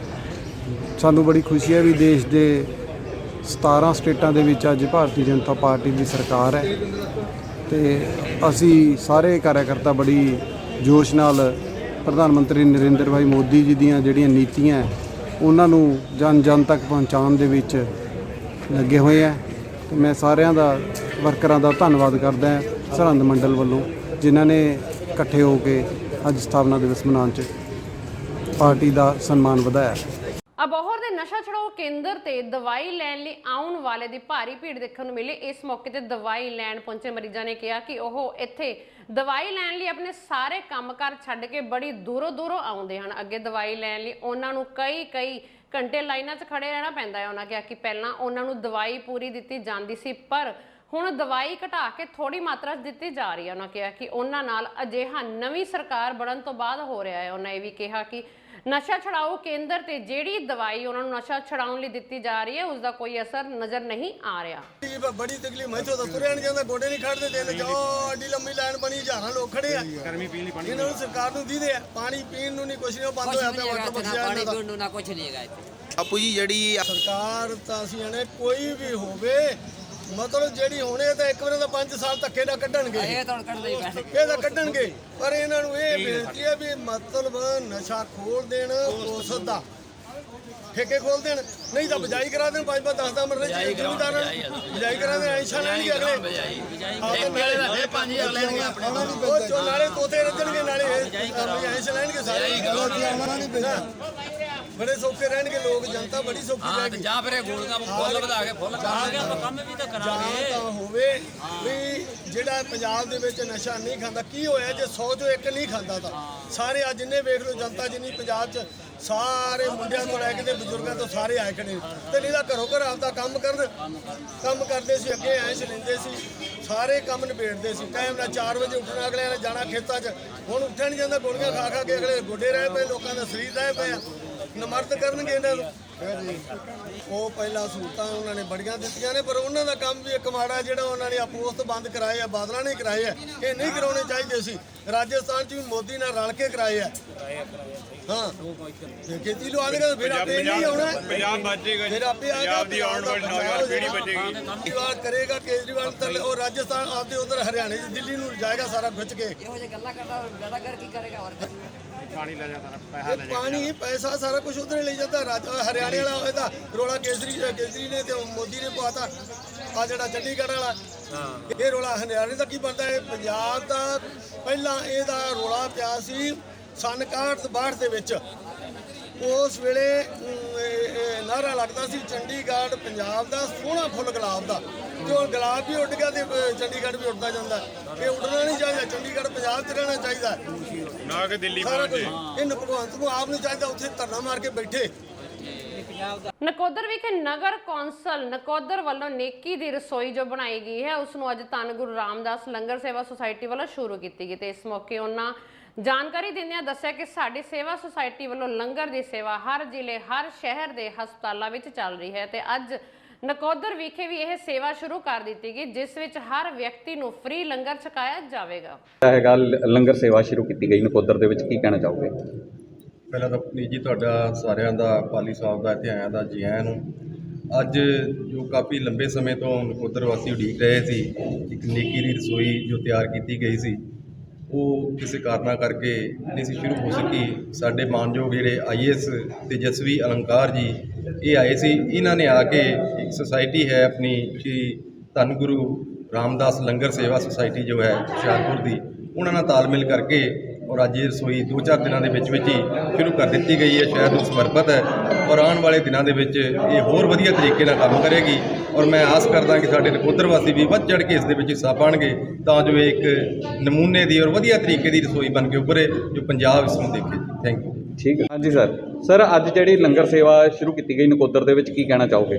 ਸਾਨੂੰ ਬੜੀ ਖੁਸ਼ੀ ਹੈ ਵੀ ਦੇਸ਼ ਦੇ 17 ਸਟੇਟਾਂ ਦੇ ਵਿੱਚ ਅੱਜ ਭਾਰਤੀ ਜਨਤਾ ਪਾਰਟੀ ਦੀ ਸਰਕਾਰ ਹੈ ਤੇ ਅਸੀਂ ਸਾਰੇ ਕਾਰਜਕਰਤਾ ਬੜੀ ਜੋਸ਼ ਨਾਲ ਪ੍ਰਧਾਨ ਮੰਤਰੀ ਨਰਿੰਦਰ ਭਾਈ ਮੋਦੀ ਜੀ ਦੀਆਂ ਜਿਹੜੀਆਂ ਨੀਤੀਆਂ ਉਹਨਾਂ ਨੂੰ ਜਨ ਤੱਕ ਪਹੁੰਚਾਉਣ ਦੇ ਵਿੱਚ ਲੱਗੇ ਹੋਏ ਆ ਤੇ ਮੈਂ ਸਾਰਿਆਂ ਦਾ ਵਰਕਰਾਂ ਦਾ ਧੰਨਵਾਦ ਕਰਦਾ ਹਾਂ ਸਰਹੰਦ ਮੰਡਲ ਵੱਲੋਂ ਜਿਨ੍ਹਾਂ ਨੇ ਇਕੱਠੇ ਹੋ ਕੇ ਅੱਜ ਸਥਾਪਨਾ ਦਿਵਸ ਮਨਾਉਣ 'ਚ ਪਾਰਟੀ ਦਾ ਸਨਮਾਨ ਵਧਾਇਆ। ਅਬੋਹਰ ਦੇ ਨਸ਼ਾ ਛੁਡਾਊ ਕੇਂਦਰ ਤੇ ਦਵਾਈ ਲੈਣ ਲਈ ਆਉਣ ਵਾਲੇ ਦੀ ਭਾਰੀ ਭੀੜ ਦੇਖਣ ਨੂੰ ਮਿਲੀ। ਇਸ ਮੌਕੇ ਤੇ ਦਵਾਈ ਲੈਣ ਪਹੁੰਚੇ ਮਰੀਜ਼ਾਂ ਨੇ ਕਿਹਾ ਕਿ ਉਹ ਇੱਥੇ ਦਵਾਈ ਲੈਣ ਲਈ ਆਪਣੇ ਸਾਰੇ ਕੰਮਕਾਰ ਛੱਡ ਕੇ ਬੜੀ ਦੂਰੋਂ ਆਉਂਦੇ ਹਨ। ਅੱਗੇ ਦਵਾਈ ਲੈਣ ਲਈ ਉਹਨਾਂ ਨੂੰ ਕਈ ਘੰਟੇ ਲਾਈਨਾਂ 'ਚ ਖੜੇ ਰਹਿਣਾ ਪੈਂਦਾ ਹੈ। ਉਹਨਾਂ ਕਿਹਾ ਕਿ ਪਹਿਲਾਂ ਉਹਨਾਂ ਨੂੰ ਦਵਾਈ ਪੂਰੀ ਦਿੱਤੀ ਜਾਂਦੀ ਸੀ ਪਰ ਹੁਣ ਦਵਾਈ ਘਟਾ ਕੇ ਥੋੜੀ ਮਾਤਰਾ 'ਚ ਦਿੱਤੀ ਜਾ ਰਹੀ ਹੈ। ਉਹਨਾਂ ਕਿਹਾ ਕਿ ਉਹਨਾਂ ਨਾਲ ਅਜਿਹਾ ਨਵੀਂ ਸਰਕਾਰ ਬਣਨ ਤੋਂ ਬਾਅਦ ਹੋ ਰਿਹਾ ਹੈ। ਉਹਨਾਂ ਇਹ ਵੀ ਕਿਹਾ ਕਿ ਨਸ਼ਾ ਛੁਡਾਊ ਕੇਂਦਰ ਤੇ ਜਿਹੜੀ ਦਵਾਈ ਉਹਨਾਂ ਨੂੰ ਨਸ਼ਾ ਛੁਡਾਉਣ ਲਈ ਦਿੱਤੀ ਜਾ ਰਹੀ ਹੈ ਉਸ ਦਾ ਕੋਈ ਅਸਰ ਨਜ਼ਰ ਨਹੀਂ ਆ ਰਿਹਾ। ਬੜੀ ਤਕਲੀਫ ਮੈਥੋਂ ਤਾਂ ਤੁਰਿਆ ਨਹੀਂ ਜਾਂਦਾ, ਗੋਡੇ ਨਹੀਂ ਖੜਦੇ, ਦਿਨ ਜਾਓ ਅੱਡੀ ਲੰਮੀ ਲਾਈਨ ਬਣੀ, ਹਜ਼ਾਰਾਂ ਲੋਕ ਖੜੇ ਆ ਗਰਮੀ ਪੀਣ ਲਈ ਪਾਣੀ ਇਹਨਾਂ ਨੂੰ ਸਰਕਾਰ ਨੂੰ ਦੀਦੇ ਆ, ਪਾਣੀ ਪੀਣ ਨੂੰ ਨਹੀਂ ਕੁਛ ਨਹੀਂ, ਬੰਦ ਹੋਇਆ ਪਿਆ ਵਾਟਰ ਬਖਸ਼ਿਆ ਪਾਣੀ ਪੀਣ ਨੂੰ ਨਾ ਕੁਛ ਨਹੀਂ ਹੈਗਾ ਇੱਥੇ। ਆਪੂ ਜੀ ਜਿਹੜੀ ਸਰਕਾਰ ਤਾਂ ਅਸੀਂ ਆਣੇ ਕੋਈ ਵੀ ਹੋਵੇ ਮਤਲਬ ਜਿਹੜੀ ਹੋਣੇ ਤਾਂ ਇੱਕ ਵਾਰ ਤਾਂ 5 ਸਾਲ ਧੱਕੇ ਨਾਲ ਕੱਢਣਗੇ, ਇਹ ਤਾਂ ਕੱਢਣਗੇ ਪਰ ਇਹਨਾਂ ਨੂੰ ਇਹ ਬੇਨਤੀ ਹੈ ਵੀ ਮਤਲਬ ਨਸ਼ਾ ਖੋਲ ਦੇਣ ਉਸ ਦਾ ਠੇਕੇ ਖੋਲ ਦੇਣ, ਨਹੀਂ ਤਾਂ ਬਜਾਈ ਕਰਾ ਦੇਣ 5-5 10 ਮਰਲੇ ਜ਼ਿਮੀਂਦਾਰਾਂ ਬਜਾਈ ਕਰਾ ਦੇਣ, ਐਂਸ਼ਾ ਲੈਣਗੇ ਅਗਲੇ ਨਾਲੇ ਤੋਤੇ ਰੱਜਣਗੇ ਨਾਲੇ ਐਂਸ਼ਾ ਲੈਣਗੇ ਸਾਰੇ, ਬੜੇ ਸੌਖੇ ਰਹਿਣਗੇ ਲੋਕ, ਜਨਤਾ ਬੜੀ ਸੌਖੀ ਰਹੇਗੀ। ਜਾਂ ਫਿਰ ਗੋਲੀਆਂ ਫੁੱਲ ਵਧਾ ਕੇ ਫੁੱਲ ਕਰਾਂਗੇ ਕੰਮ ਵੀ ਤਾਂ ਕਰਾਂਗੇ। ਤਾਂ ਹੋਵੇ ਵੀ ਜਿਹੜਾ ਪੰਜਾਬ ਦੇ ਵਿੱਚ ਨਸ਼ਾ ਨਹੀਂ ਖਾਂਦਾ, ਕੀ ਹੋਇਆ ਜੇ 100 ਚੋਂ ਇੱਕ ਨਹੀਂ ਖਾਂਦਾ ਤਾਂ ਸਾਰੇ ਅੱਜ ਜਿੰਨੇ ਵੇਖ ਲਓ ਜਨਤਾ ਜਿੰਨੀ ਪੰਜਾਬ 'ਚ ਸਾਰੇ ਮੁੰਡਿਆਂ ਤੋਂ ਲੈ ਕੇ ਤੇ ਬਜ਼ੁਰਗਾਂ ਤੋਂ ਸਾਰੇ ਆਏ ਖੜੇ ਤੇ ਨਹੀਂ ਤਾਂ ਘਰੋਂ ਘਰ ਆਪਦਾ ਕੰਮ ਕਰਦੇ ਸੀ, ਅੱਗੇ ਐਸ਼ ਲੈਂਦੇ ਸੀ, ਸਾਰੇ ਕੰਮ ਨਿਬੇੜਦੇ ਸੀ ਟਾਈਮ ਨਾਲ 4 ਵਜੇ ਉੱਠਣਾ, ਅਗਲੇ ਨੇ ਜਾਣਾ ਖੇਤਾਂ 'ਚ, ਹੁਣ ਉੱਠਿਆ ਨਹੀਂ ਜਾਂਦਾ, ਗੋਲੀਆਂ ਖਾ ਕੇ ਅਗਲੇ ਗੋਡੇ ਰਹਿ ਪਏ, ਲੋਕਾਂ ਦਾ ਸਰੀਰ ਰਹਿ ਪਿਆ, ਨਮਰਤ ਕਰਨਗੇ ਇਹਨਾਂ ਨੂੰ। ਉਹ ਪਹਿਲਾਂ ਸਹੂਲਤਾਂ ਉਹਨਾਂ ਨੇ ਬੜੀਆਂ ਦਿੱਤੀਆਂ ਨੇ ਪਰ ਉਹਨਾਂ ਦਾ ਕੰਮ ਵੀ ਇੱਕ ਮਾੜਾ ਜਿਹੜਾ ਉਹਨਾਂ ਨੇ ਪੋਸਟ ਬੰਦ ਕਰਾਏ ਆ, ਬਾਦਲਾਂ ਨੇ ਕਰਾਏ ਆ, ਇਹ ਨਹੀਂ ਕਰਾਉਣੇ ਚਾਹੀਦੇ ਸੀ। ਰਾਜਸਥਾਨ 'ਚ ਵੀ ਮੋਦੀ ਨਾਲ ਰਲ ਕੇ ਕਰਾਏ ਆ। ਹਾਂ ਖੇਤੀ ਲੋ ਆਦੇਗਾ ਫਿਰ ਆਪੇ ਨਹੀਂ ਆਉਣਾ, ਪੰਜਾਬ ਬਚੇਗਾ, ਫਿਰ ਆਪੇ ਆਏਗਾ, ਦੀ ਆਉਣ ਵਾਲੀ ਨੌਜਵਾਨ ਪੀੜ੍ਹੀ ਬਚੇਗੀ। ਕੇਜਰੀਵਾਲ ਕਰੇਗਾ, ਕੇਜਰੀਵਾਲ ਤਾਂ ਉਹ ਰਾਜਸਥਾਨ ਆਪਦੇ ਉਧਰ ਹਰਿਆਣੇ ਦਿੱਲੀ ਨੂੰ ਜਾਏਗਾ ਸਾਰਾ ਖਿੱਚ ਕੇ, ਇਹੋ ਜਿਹੀ ਗੱਲਾਂ ਕਰਦਾ ਜ਼ਿਆਦਾ ਕਰ ਕੀ ਕਰੇਗਾ ਹੋਰ ਪਾਣੀ ਲੈ ਜਾਂਦਾ ਪੈਸਾ ਲੈ ਜਾਂਦਾ, ਪਾਣੀ ਪੈਸਾ ਸਾਰਾ ਕੁਝ ਉਧਰ ਲੈ ਜਾਂਦਾ। ਹਰਿਆਣੇ ਵਾਲਾ ਹੋਏ ਤਾਂ ਰੋਲਾ ਕੇਜਰੀ ਨੇ ਤੇ ਮੋਦੀ ਨੇ ਪਾਤਾ, ਆ ਜਿਹੜਾ ਚੰਡੀਗੜ੍ਹ ਵਾਲਾ ਇਹ ਰੋਲਾ ਹਰਿਆਣੇ ਦਾ ਕੀ ਬਣਦਾ ਹੈ? ਪੰਜਾਬ ਦਾ ਪਹਿਲਾਂ ਇਹਦਾ ਰੋਲਾ ਪਿਆ ਸੀ ਸੰਨ 61-62 ਦੇ ਵਿੱਚ। ਉਸ ਵੇਲੇ ਨਾਰਾ ਲੱਗਦਾ ਸੀ ਚੰਡੀਗੜ੍ਹ ਪੰਜਾਬ ਦਾ ਸੋਹਣਾ ਫੁੱਲ ਗੁਲਾਬ ਦਾ, ਤੇ ਉਹ ਗੁਲਾਬ ਵੀ ਉੱਡ ਗਿਆ ਤੇ ਚੰਡੀਗੜ੍ਹ ਵੀ ਉੱਡਦਾ ਜਾਂਦਾ। ਇਹ ਉੱਡਣਾ ਨਹੀਂ ਚਾਹੀਦਾ, ਚੰਡੀਗੜ੍ਹ ਪੰਜਾਬ 'ਚ ਰਹਿਣਾ ਚਾਹੀਦਾ ਨਾ ਕਿ ਦਿੱਲੀ ਸਾਰਾ ਕੁਝ। ਇਹਨੂੰ ਭਗਵੰਤ ਨੂੰ ਆਪ ਨੂੰ ਚਾਹੀਦਾ ਉੱਥੇ ਧਰਨਾ ਮਾਰ ਕੇ ਬੈਠੇ। ਨਕੋਦਰ ਵਿਖੇ ਨਗਰ ਕੌਂਸਲ ਨਕੋਦਰ ਵੱਲੋਂ ਨੇਕੀ ਦੀ ਰਸੋਈ ਜੋ ਬਣਾਈ ਗਈ ਹੈ ਉਸ ਨੂੰ ਅੱਜ ਧੰਨ ਗੁਰੂ ਰਾਮਦਾਸ ਲੰਗਰ ਸੇਵਾ ਸੁਸਾਇਟੀ ਵੱਲੋਂ ਸ਼ੁਰੂ ਕੀਤੀ ਗਈ ਤੇ ਇਸ ਮੌਕੇ ਉਹਨਾਂ ਜਾਣਕਾਰੀ ਦਿੰਦਿਆਂ ਦੱਸਿਆ ਕਿ ਸਾਡੀ ਸੇਵਾ ਸੁਸਾਇਟੀ ਵੱਲੋਂ ਲੰਗਰ ਦੀ ਸੇਵਾ ਹਰ ਜ਼ਿਲ੍ਹੇ ਹਰ ਸ਼ਹਿਰ ਦੇ ਹਸਪਤਾਲਾਂ ਵਿੱਚ ਚੱਲ ਰਹੀ ਹੈ ਤੇ ਅੱਜ ਨਕੋਦਰ ਵਿਖੇ ਵੀ ਇਹ ਸੇਵਾ ਸ਼ੁਰੂ ਕਰ ਦਿੱਤੀ ਗਈ ਜਿਸ ਵਿੱਚ ਹਰ ਵਿਅਕਤੀ ਨੂੰ ਫ੍ਰੀ ਲੰਗਰ ਛਕਾਇਆ ਜਾਵੇਗਾ। ਹੈਗਾ ਲੰਗਰ ਸੇਵਾ ਸ਼ੁਰੂ ਕੀਤੀ ਗਈ ਨਕੋਦਰ ਦੇ ਵਿੱਚ, ਕੀ ਕਹਿਣਾ ਚਾਹੋਗੇ? ਪਹਿਲਾਂ ਤਾਂ ਪਨੀਤ ਜੀ ਤੁਹਾਡਾ ਸਾਰਿਆਂ ਦਾ ਪਾਲੀ ਸਾਹਿਬ ਦਾ ਇੱਥੇ ਆਇਆਂ ਦਾ ਜੀ ਆਇਆਂ ਨੂੰ। ਅੱਜ ਜੋ ਕਾਫੀ ਲੰਬੇ ਸਮੇਂ ਤੋਂ ਨਕੋਦਰ ਵਾਸੀ ਉਡੀਕ ਰਹੇ ਸੀ, ਇੱਕ ਨੇਕੀ ਦੀ ਰਸੋਈ ਜੋ ਤਿਆਰ ਕੀਤੀ ਗਈ ਸੀ, ਉਹ ਕਿਸੇ ਕਾਰਨਾਂ ਕਰਕੇ ਨਹੀਂ ਸੀ ਸ਼ੁਰੂ ਹੋ ਸਕੀ। ਸਾਡੇ ਮਾਨਯੋਗ ਜਿਹੜੇ IAS ਤੇਜਸਵੀ ਅਲੰਕਾਰ ਜੀ ਇਹ ਆਏ ਸੀ। ਇਹਨਾਂ ਨੇ ਆ ਕੇ ਇੱਕ ਸੁਸਾਇਟੀ ਹੈ ਆਪਣੀ ਸ਼੍ਰੀ ਧੰਨ ਗੁਰੂ ਰਾਮਦਾਸ ਲੰਗਰ ਸੇਵਾ ਸੁਸਾਇਟੀ ਜੋ ਹੈ ਹੁਸ਼ਿਆਰਪੁਰ ਦੀ, ਉਹਨਾਂ ਨਾਲ ਤਾਲਮੇਲ ਕਰਕੇ ਔਰ ਅੱਜ ਇਹ ਰਸੋਈ 2-4 ਦਿਨਾਂ ਦੇ ਵਿੱਚ ਹੀ ਸ਼ੁਰੂ ਕਰ ਦਿੱਤੀ ਗਈ ਹੈ। ਸ਼ਹਿਰ ਨੂੰ ਸਮਰਪਿਤ ਹੈ ਔਰ ਆਉਣ ਵਾਲੇ ਦਿਨਾਂ ਦੇ ਵਿੱਚ ਇਹ ਹੋਰ ਵਧੀਆ ਤਰੀਕੇ ਨਾਲ ਕੰਮ ਕਰੇਗੀ ਔਰ ਮੈਂ ਆਸ ਕਰਦਾ ਕਿ ਸਾਡੇ ਨਕੋਦਰ ਵਾਸੀ ਵੀ ਵੱਧ ਚੜ੍ਹ ਕੇ ਇਸ ਦੇ ਵਿੱਚ ਹਿੱਸਾ ਪਾਉਣਗੇ ਤਾਂ ਜੋ ਇਹ ਇੱਕ ਨਮੂਨੇ ਦੀ ਔਰ ਵਧੀਆ ਤਰੀਕੇ ਦੀ ਰਸੋਈ ਬਣ ਕੇ ਉੱਭਰੇ ਜੋ ਪੰਜਾਬ ਇਸ ਨੂੰ ਦੇਖੇ। Thank you. ਠੀਕ ਹੈ। ਹਾਂਜੀ ਸਰ ਅੱਜ ਜਿਹੜੀ ਲੰਗਰ ਸੇਵਾ ਸ਼ੁਰੂ ਕੀਤੀ ਗਈ ਨਕੋਦਰ ਦੇ ਵਿੱਚ, ਕੀ ਕਹਿਣਾ ਚਾਹੋਗੇ?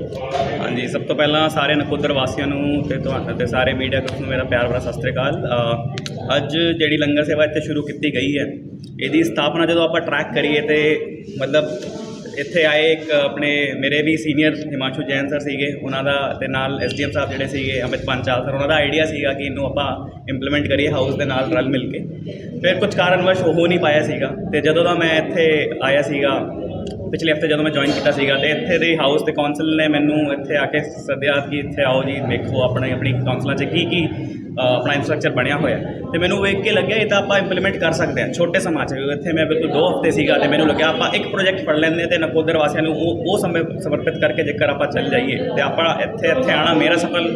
ਹਾਂਜੀ, ਸਭ ਤੋਂ ਪਹਿਲਾਂ ਸਾਰੇ ਨਕੋਦਰ ਵਾਸੀਆਂ ਨੂੰ ਤੇ ਤੁਹਾਨੂੰ ਤੇ ਸਾਰੇ ਮੀਡੀਆ ਗਰੁੱਪ ਨੂੰ ਮੇਰਾ ਪਿਆਰ ਭਰਾ ਸਤਿ ਸ੍ਰੀ ਅਕਾਲ। ਅੱਜ ਜਿਹੜੀ ਲੰਗਰ ਸੇਵਾ ਇੱਥੇ ਸ਼ੁਰੂ ਕੀਤੀ ਗਈ ਹੈ, ਇਹਦੀ ਸਥਾਪਨਾ ਜਦੋਂ ਆਪਾਂ ਟਰੈਕ ਕਰੀਏ ਤੇ ਮਤਲਬ ਇੱਥੇ ਆਏ ਇੱਕ ਆਪਣੇ ਮੇਰੇ ਵੀ ਸੀਨੀਅਰ ਹਿਮਾਂਸ਼ੂ ਜੈਨ ਸਰ ਸੀਗੇ, ਉਹਨਾਂ ਦਾ ਤੇ ਨਾਲ SDM ਸਾਹਿਬ ਜਿਹੜੇ ਸੀਗੇ ਅਮਿਤ ਪੰਚਾਲ ਸਰ, ਉਹਨਾਂ ਦਾ ਆਈਡੀਆ ਸੀਗਾ ਕਿ ਇਹਨੂੰ ਆਪਾਂ ਇੰਪਲੀਮੈਂਟ ਕਰੀਏ ਹਾਊਸ ਦੇ ਨਾਲ ਰਲ ਮਿਲ ਕੇ। ਫਿਰ ਕੁਝ ਕਾਰਨਵਸ਼ ਹੋ ਨਹੀਂ ਪਾਇਆ ਸੀਗਾ ਤੇ ਜਦੋਂ ਦਾ ਮੈਂ ਇੱਥੇ ਆਇਆ ਸੀਗਾ ਪਿਛਲੇ ਹਫਤੇ ਜਦੋਂ ਮੈਂ ਜੁਆਇਨ ਕੀਤਾ ਸੀਗਾ ਤੇ ਇੱਥੇ ਦੇ ਹਾਊਸ ਦੇ ਕੌਂਸਲ ਨੇ ਮੈਨੂੰ ਇੱਥੇ ਆ ਕੇ ਸੱਦਿਆ ਕਿ ਇੱਥੇ ਆਓ ਜੀ ਵੇਖੋ ਆਪਣੀ ਕੌਂਸਲਾਂ 'ਚ ਕੀ ਆਪਣਾ ਇਨਫਰਾਸਟਰਕਚਰ ਬਣਿਆ ਹੋਇਆ ਤੇ ਮੈਨੂੰ ਵੇਖ ਕੇ ਲੱਗਿਆ ਇਹ ਤਾਂ ਆਪਾਂ ਇੰਪਲੀਮੈਂਟ ਕਰ ਸਕਦੇ ਹਾਂ ਛੋਟੇ ਸਮਾਂ 'ਚ। ਇੱਥੇ ਮੈਂ ਬਿਲਕੁਲ 2 ਹਫ਼ਤੇ ਸੀਗਾ ਤੇ ਮੈਨੂੰ ਲੱਗਿਆ ਆਪਾਂ ਇੱਕ ਪ੍ਰੋਜੈਕਟ ਫੜ ਲੈਂਦੇ ਤੇ ਨਕੋਦਰ ਵਾਸੀਆਂ ਨੂੰ ਉਹ ਸਮੇਂ ਸਮਰਪਿਤ ਕਰਕੇ ਜੇਕਰ ਆਪਾਂ ਚੱਲ ਜਾਈਏ ਤੇ ਆਪਾਂ ਇੱਥੇ ਆਉਣਾ ਮੇਰਾ ਸਫਲ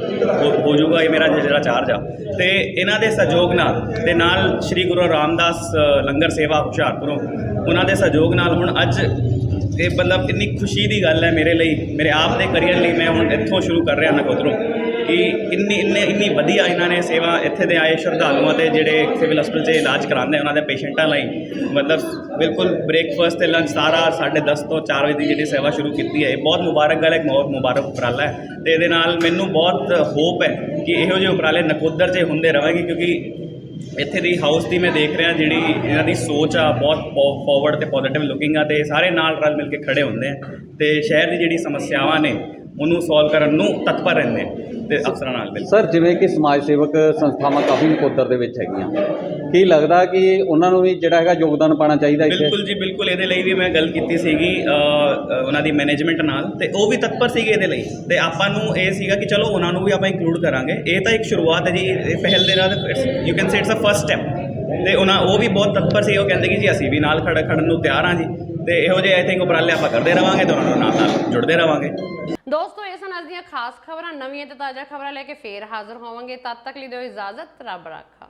ਹੋ ਜਾਊਗਾ। ਇਹ ਮੇਰਾ ਜਿਹੜਾ ਚਾਰਜ ਆ ਤੇ ਇਹਨਾਂ ਦੇ ਸਹਿਯੋਗ ਨਾਲ ਤੇ ਨਾਲ ਸ਼੍ਰੀ ਗੁਰੂ ਰਾਮਦਾਸ ਲੰਗਰ ਸੇਵਾ ਹੁਸ਼ਿਆਰਪੁਰੋਂ ਉਹਨਾਂ ਦੇ ਸਹਿਯੋਗ ਨਾਲ ਹੁਣ ਅੱਜ ਇਹ ਮਤਲਬ ਇੰਨੀ ਖੁਸ਼ੀ ਦੀ ਗੱਲ ਹੈ ਮੇਰੇ ਲਈ, ਮੇਰੇ ਆਪ ਦੇ ਕਰੀਅਰ ਲਈ। ਮੈਂ ਹੁਣ ਇੱਥੋਂ ਸ਼ੁਰੂ ਕਰ ਰਿਹਾ ਨਕੋਦਰੋਂ ਕਿ ਇੰਨੀ ਵਧੀਆ ਇਹਨਾਂ ਨੇ ਸੇਵਾ ਇੱਥੇ ਦੇ ਆਏ ਸ਼ਰਧਾਲੂਆਂ ਤੇ ਜਿਹੜੇ ਸਿਵਲ ਹਸਪਤਾਲ 'ਚ ਇਲਾਜ ਕਰਾਉਂਦੇ ਉਹਨਾਂ ਦੇ ਪੇਸ਼ੈਂਟਾਂ ਲਈ ਮਤਲਬ ਬਿਲਕੁਲ ਬ੍ਰੇਕਫਾਸਟ ਤੇ ਲੰਚ ਸਾਰਾ 10:30 ਤੋਂ 4 ਵਜੇ ਦੀ ਜਿਹੜੀ ਸੇਵਾ ਸ਼ੁਰੂ ਕੀਤੀ ਹੈ। ਇਹ ਬਹੁਤ ਮੁਬਾਰਕ ਗੱਲ ਹੈ, ਇੱਕ ਬਹੁਤ ਮੁਬਾਰਕ ਉਪਰਾਲਾ ਹੈ ਤੇ ਇਹਦੇ ਨਾਲ ਮੈਨੂੰ ਬਹੁਤ ਹੋਪ ਹੈ ਕਿ ਇਹੋ ਜਿਹੇ ਉਪਰਾਲੇ ਨਕੋਦਰ 'ਚ ਹੁੰਦੇ ਰਹੇਗੇ ਕਿਉਂਕਿ ਇੱਥੇ ਦੀ ਹਾਊਸ ਦੀ ਮੈਂ ਦੇਖ ਰਿਹਾ ਜਿਹੜੀ ਇਹਨਾਂ ਦੀ ਸੋਚ ਆ ਬਹੁਤ ਫਾਰਵਰਡ ਤੇ ਪੋਜ਼ਿਟਿਵ ਲੁਕਿੰਗ ਆ ਤੇ ਸਾਰੇ ਨਾਲ ਰਲ ਮਿਲ ਕੇ ਖੜੇ ਹੁੰਦੇ ਆ ਤੇ ਸ਼ਹਿਰ ਦੀ ਜਿਹੜੀ ਸਮੱਸਿਆਵਾਂ ਨੇ ਉਹਨੂੰ ਸੋਲਵ ਕਰਨ ਨੂੰ ਤਤਪਰ ਰਹਿੰਦੇ ਤੇ ਅਫਸਰਾਂ ਨਾਲ ਮਿਲ। ਸਰ ਜਿਵੇਂ ਕਿ ਸਮਾਜ ਸੇਵਕ ਸੰਸਥਾਵਾਂ ਕਾਫੀ ਨਕੋਦਰ ਦੇ ਵਿੱਚ ਹੈਗੀਆਂ, ਕੀ ਲੱਗਦਾ ਕਿ ਉਹਨਾਂ ਨੂੰ ਵੀ ਜਿਹੜਾ ਹੈਗਾ ਯੋਗਦਾਨ ਪਾਉਣਾ ਚਾਹੀਦਾ ਇੱਥੇ? ਬਿਲਕੁਲ ਜੀ ਬਿਲਕੁਲ, ਇਹਦੇ ਲਈ ਵੀ ਮੈਂ ਗੱਲ ਕੀਤੀ ਸੀਗੀ ਉਹਨਾਂ ਦੀ ਮੈਨੇਜਮੈਂਟ ਨਾਲ ਤੇ ਉਹ ਵੀ ਤਤਪਰ ਸੀਗੇ ਇਹਦੇ ਲਈ ਤੇ ਆਪਾਂ ਨੂੰ ਇਹ ਸੀਗਾ ਕਿ ਚਲੋ ਉਹਨਾਂ ਨੂੰ ਵੀ ਆਪਾਂ ਇੰਕਲੂਡ ਕਰਾਂਗੇ। ਇਹ ਤਾਂ ਇੱਕ ਸ਼ੁਰੂਆਤ ਹੈ ਜੀ, ਇਹ ਪਹਿਲ ਦੇ ਨਾਲ you can say it's a first step ਤੇ ਉਹ ਵੀ ਬਹੁਤ ਤਤਪਰ ਸੀ। ਉਹ ਕਹਿੰਦੇ ਕਿ ਜੀ ਅਸੀਂ ਵੀ ਨਾਲ ਖੜਨ ਨੂੰ ਤਿਆਰ ਹਾਂ ਜੀ ਤੇ ਇਹੋ ਜਿਹੇ ਆਈ ਥਿੰਕ ਉਪਰਾਲੇ ਆਪਾਂ ਕਰਦੇ ਰਵਾਂਗੇ ਤੇ ਉਹਨਾਂ ਨੂੰ ਨਾਲ ਜੁੜਦੇ ਰਵਾਂਗੇ। ਦੋਸਤੋ ਇਹ ਸਨ ਅੱਜ ਦੀਆਂ ਖਾਸ ਖਬਰਾਂ। ਨਵੀਆਂ ਤੇ ਤਾਜ਼ਾ ਖਬਰਾਂ ਲੈ ਕੇ ਫੇਰ ਹਾਜ਼ਰ ਹੋਵਾਂਗੇ। ਤਦ ਤੱਕ ਲਈ ਦਿਓ ਇਜਾਜ਼ਤ। ਰੱਬ ਰਾਖਾ।